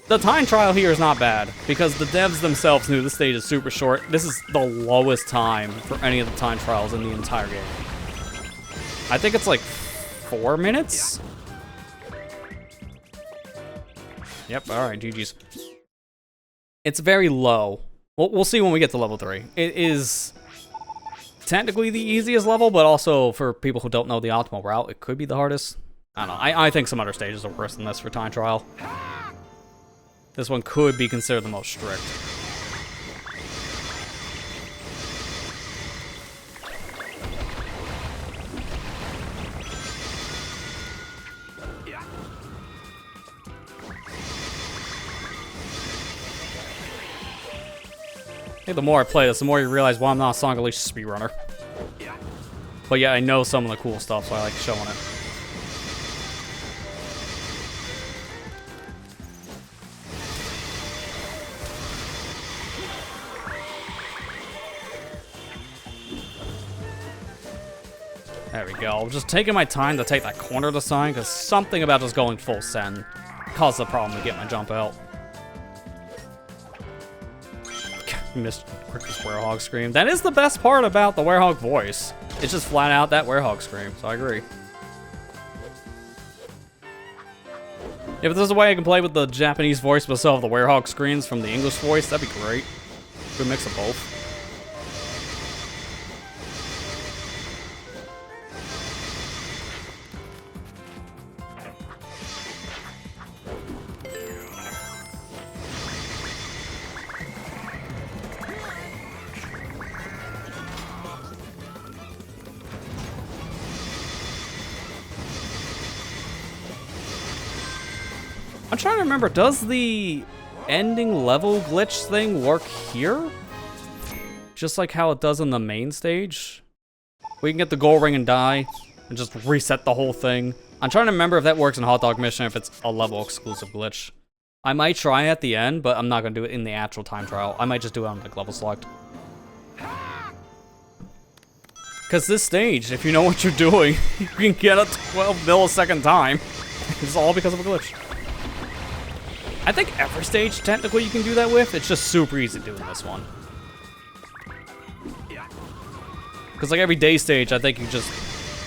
The time trial here is not bad, because the devs themselves knew this stage is super short. This is the lowest time for any of the time trials in the entire game. I think it's like 4 minutes? Yep, alright, GG's. It's very low. We'll see when we get to level 3. It is technically the easiest level, but also for people who don't know the optimal route, it could be the hardest. I don't know, I think some other stages are worse than this for time trial. This one could be considered the most strict. I think the more I play this, the more you realize why I'm not a Sonic Unleashed speedrunner. But yeah, I know some of the cool stuff, so I like showing it. There we go. I'm just taking my time to take that corner of the sign, because something about just going full send caused the problem to get my jump out. Missed Cricket's Werehog scream. That is the best part about the Werehog voice. It's just flat out that Werehog scream, so I agree. If there's a way I can play with the Japanese voice but still have the Werehog screams from the English voice, that'd be great. Good mix of both. I'm trying to remember, does the ending level glitch thing work here? Just like how it does in the main stage? We can get the gold ring and die, and just reset the whole thing. I'm trying to remember if that works in Hot Dog Mission, if it's a level exclusive glitch. I might try at the end, but I'm not gonna do it in the actual time trial. I might just do it on like level select. Because this stage, if you know what you're doing, you can get a 12 millisecond time. It's all because of a glitch. I think every stage, technically, you can do that with. It's just super easy doing this one. Because, like, every day stage, I think you just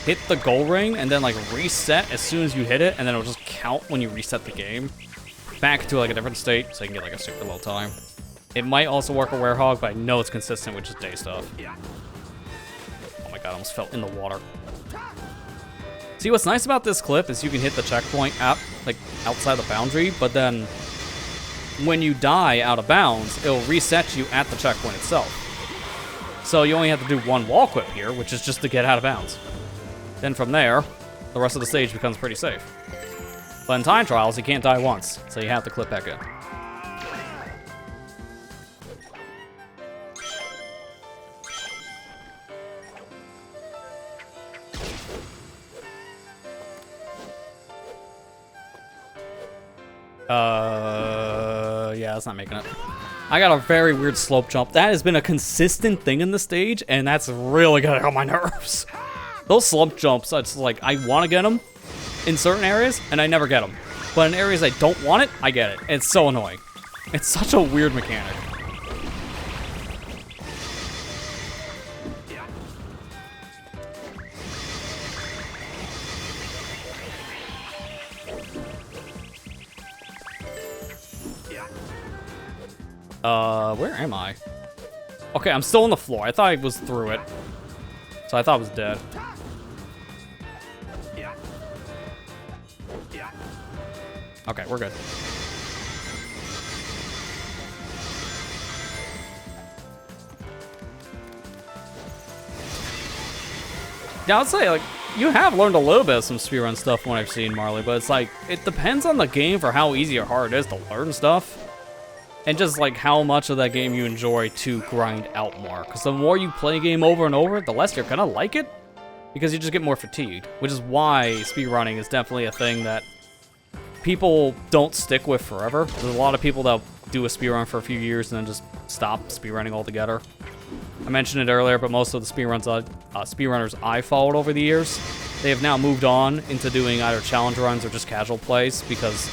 hit the goal ring and then, like, reset as soon as you hit it, and then it'll just count when you reset the game back to, like, a different state, so you can get, like, a super low time. It might also work with Werehog, but I know it's consistent with just day stuff. Oh my god, I almost fell in the water. See, what's nice about this clip is you can hit the checkpoint like, outside the boundary, but then when you die out of bounds, it'll reset you at the checkpoint itself. So you only have to do one wall clip here, which is just to get out of bounds. Then from there, the rest of the stage becomes pretty safe. But in time trials, you can't die once, so you have to clip back in. Yeah, that's not making it. I got a very weird slope jump. That has been a consistent thing in the stage, and that's really getting on my nerves. Those slope jumps, it's like, I want to get them in certain areas, and I never get them. But in areas I don't want it, I get it. It's so annoying. It's such a weird mechanic. Where am I? Okay, I'm still on the floor. I thought I was through it. So I thought I was dead. Okay, we're good. Yeah, I'd say, like, you have learned a little bit of some speedrun stuff when I've seen Marley, but it's like, it depends on the game for how easy or hard it is to learn stuff. And just, like, how much of that game you enjoy to grind out more. Because the more you play a game over and over, the less you're gonna like it. Because you just get more fatigued. Which is why speedrunning is definitely a thing that people don't stick with forever. There's a lot of people that do a speedrun for a few years and then just stop speedrunning altogether. I mentioned it earlier, but most of the speedrunners I followed over the years, they have now moved on into doing either challenge runs or just casual plays because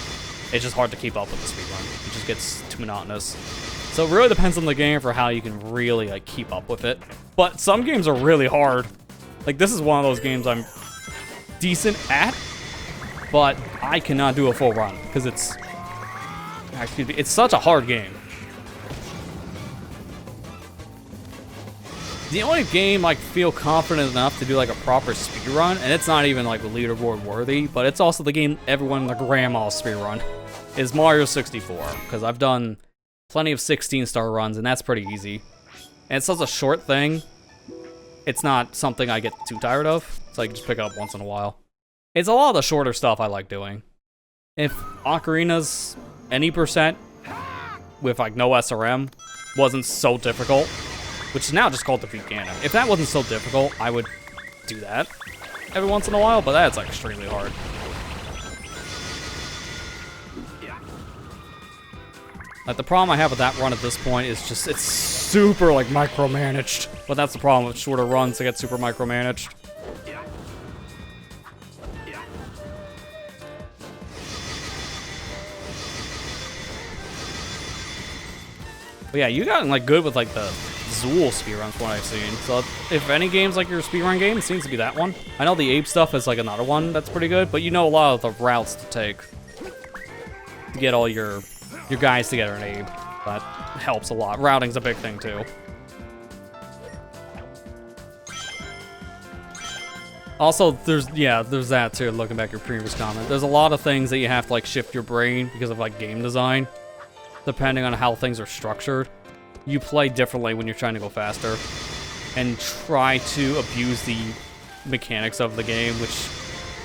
it's just hard to keep up with the speedrun. It just gets too monotonous. So it really depends on the game for how you can really like keep up with it. But some games are really hard. Like this is one of those games I'm decent at, but I cannot do a full run because it's such a hard game. The only game I feel confident enough to do like a proper speedrun, and it's not even like leaderboard worthy, but it's also the game everyone in the grandma speedrun, is Mario 64, because I've done plenty of 16-star runs, and that's pretty easy. And it's such a short thing, it's not something I get too tired of, so I can just pick it up once in a while. It's a lot of the shorter stuff I like doing. If Ocarina's any percent with like no SRM wasn't so difficult, which is now just called Defeat Ganon. If that wasn't so difficult, I would do that every once in a while, but that's like extremely hard. Like the problem I have with that run at this point is just it's super like micromanaged. But that's the problem with shorter runs, they get super micromanaged. But yeah, you gotten like good with like the Zool speedruns from what I've seen. So if any game's like your speedrun game, it seems to be that one. I know the Abe stuff is like another one that's pretty good, but you know a lot of the routes to take to get all your guys together in Abe. That helps a lot. Routing's a big thing too. Also, there's that too, looking back at your previous comment. There's a lot of things that you have to like shift your brain because of like game design, depending on how things are structured. You play differently when you're trying to go faster and try to abuse the mechanics of the game, which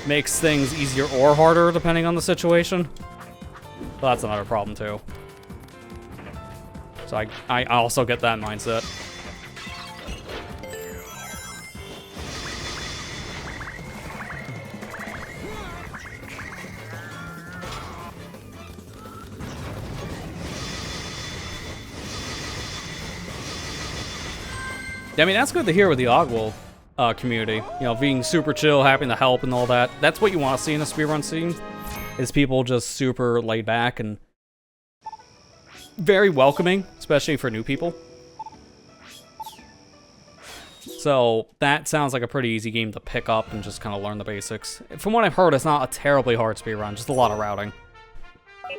makes things easier or harder depending on the situation. But that's another problem too. So I also get that mindset. I mean, that's good to hear with the Ogwell community. You know, being super chill, happy to help and all that. That's what you want to see in a speedrun scene, is people just super laid back and very welcoming, especially for new people. So that sounds like a pretty easy game to pick up and just kind of learn the basics. From what I've heard, it's not a terribly hard speedrun, just a lot of routing.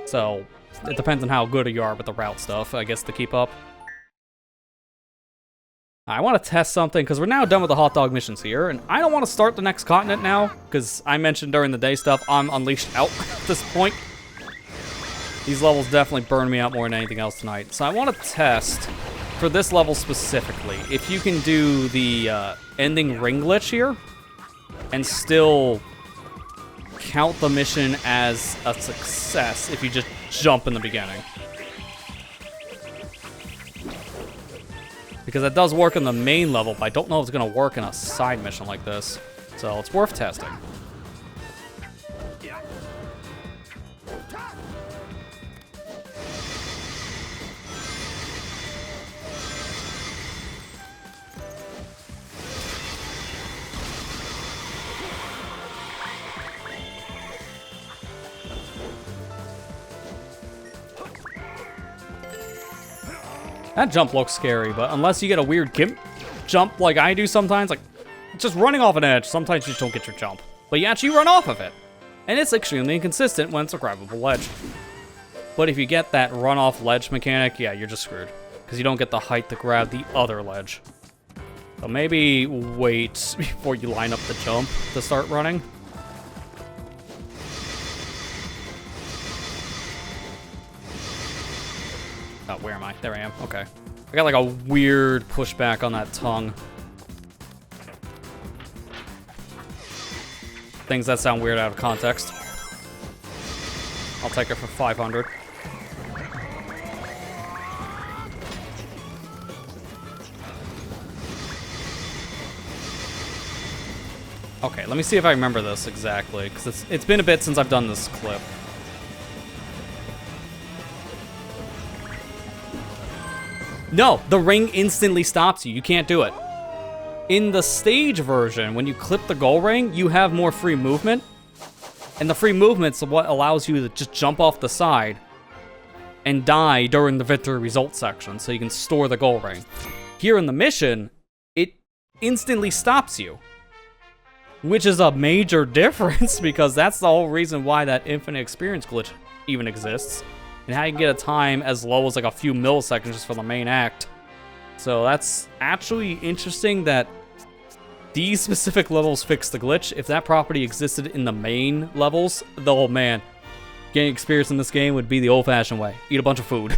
So it depends on how good you are with the route stuff, I guess, to keep up. I want to test something, because we're now done with the hot dog missions here, and I don't want to start the next continent now, because I mentioned during the day stuff, I'm unleashed out at this point. These levels definitely burn me out more than anything else tonight. So I want to test, for this level specifically, if you can do the ending ring glitch here, and still count the mission as a success if you just jump in the beginning. Because it does work in the main level, but I don't know if it's going to work in a side mission like this. So it's worth testing. That jump looks scary, but unless you get a weird gimp jump like I do sometimes, like just running off an edge, sometimes you just don't get your jump. But you actually run off of it. And it's extremely inconsistent when it's a grabbable ledge. But if you get that run-off ledge mechanic, yeah, you're just screwed. Because you don't get the height to grab the other ledge. So maybe wait before you line up the jump to start running. Oh, where am I? There I am. Okay. I got like a weird pushback on that tongue. Things that sound weird out of context. I'll take it for 500. Okay, let me see if I remember this exactly, because it's been a bit since I've done this clip. No, the ring instantly stops you. You can't do it. In the stage version, when you clip the goal ring, you have more free movement. And the free movement's what allows you to just jump off the side and die during the victory result section, so you can store the goal ring. Here in the mission, it instantly stops you. Which is a major difference, because that's the whole reason why that infinite experience glitch even exists. And how you can get a time as low as like a few milliseconds just for the main act. So that's actually interesting that these specific levels fix the glitch. If that property existed in the main levels, oh man, getting experience in this game would be the old-fashioned way. Eat a bunch of food.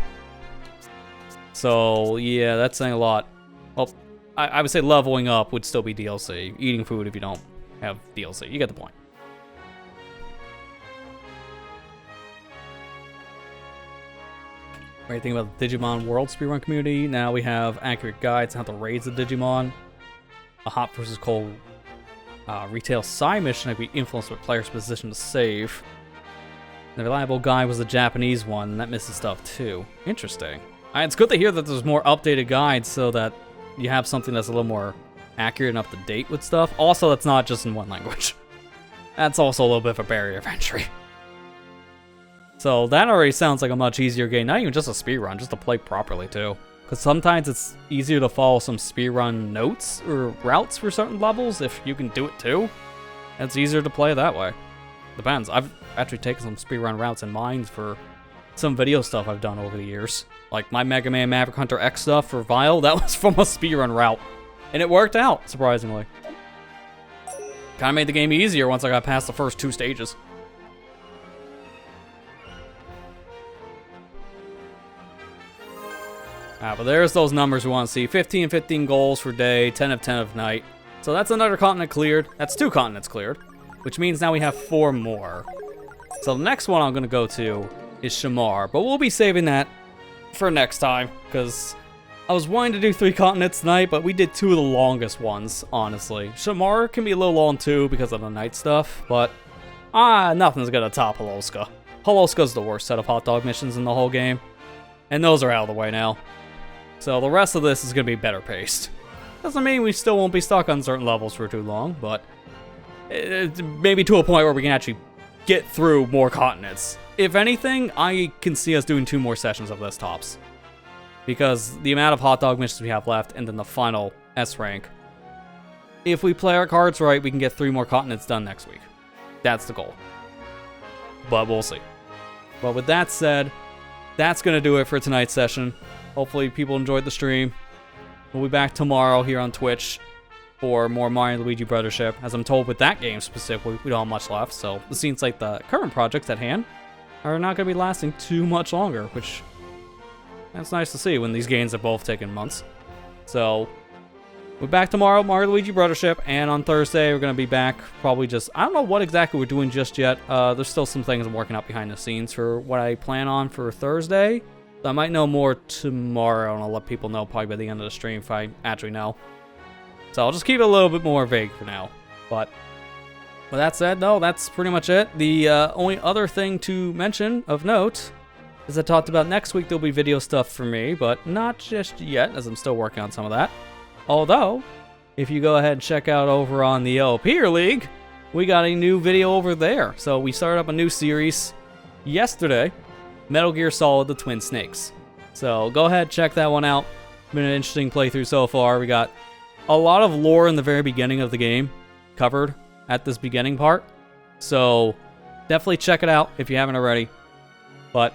So yeah, that's saying a lot. Well, I would say leveling up would still be DLC. Eating food if you don't have DLC. You get the point. What do you think about the Digimon World Speedrun community? Now we have accurate guides on how to raise the Digimon. A hot versus cold retail side mission that can be influenced by player's position to save. The reliable guide was the Japanese one, and that misses stuff too. Interesting. It's good to hear that there's more updated guides so that you have something that's a little more accurate and up to date with stuff. Also, that's not just in one language. That's also a little bit of a barrier of entry. So that already sounds like a much easier game. Not even just a speedrun, just to play properly too. Because sometimes it's easier to follow some speedrun notes or routes for certain levels if you can do it too. It's easier to play that way. Depends. I've actually taken some speedrun routes in mind for some video stuff I've done over the years. Like my Mega Man Maverick Hunter X stuff for Vile, that was from a speedrun route. And it worked out, surprisingly. Kinda made the game easier once I got past the first 2 stages. But there's those numbers we want to see. 15 15 goals for day, 10 of 10 of night. So that's another continent cleared. That's 2 continents cleared. Which means now we have 4 more. So the next one I'm going to go to is Shamar. But we'll be saving that for next time. Because I was wanting to do 3 continents tonight, but we did 2 of the longest ones, honestly. Shamar can be a little long too because of the night stuff. But nothing's going to top Holoska. Holoska's the worst set of hot dog missions in the whole game. And those are out of the way now. So the rest of this is going to be better paced. Doesn't mean we still won't be stuck on certain levels for too long, but maybe to a point where we can actually get through more continents. If anything, I can see us doing 2 more sessions of this tops. Because the amount of hot dog missions we have left and then the final S rank. If we play our cards right, we can get 3 more continents done next week. That's the goal. But we'll see. But with that said, that's going to do it for tonight's session. Hopefully people enjoyed the stream. We'll be back tomorrow here on Twitch for more Mario and Luigi Brothership. As I'm told with that game specifically, we don't have much left. So it seems like the current projects at hand are not going to be lasting too much longer, which that's nice to see when these games have both taken months. So we're back tomorrow, Mario and Luigi Brothership, and on Thursday we're going to be back probably just, I don't know what exactly we're doing just yet. There's still some things I'm working out behind the scenes for what I plan on for Thursday. So I might know more tomorrow, and I'll let people know probably by the end of the stream if I actually know. So I'll just keep it a little bit more vague for now. But with that said, no, that's pretty much it. The only other thing to mention of note is I talked about next week there'll be video stuff for me, but not just yet, as I'm still working on some of that. Although, if you go ahead and check out over on the LPer League, we got a new video over there. So we started up a new series yesterday. Metal Gear Solid: The Twin Snakes. So go ahead, check that one out. Been an interesting playthrough so far. We got a lot of lore in the very beginning of the game covered at this beginning part. So definitely check it out if you haven't already. But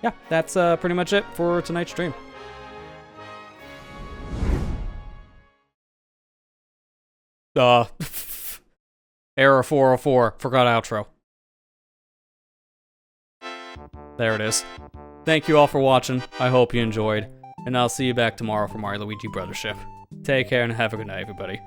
yeah, that's pretty much it for tonight's stream. Error 404, forgot outro. There it is. Thank you all for watching, I hope you enjoyed, and I'll see you back tomorrow for Mario Luigi Brothership. Take care and have a good night, everybody.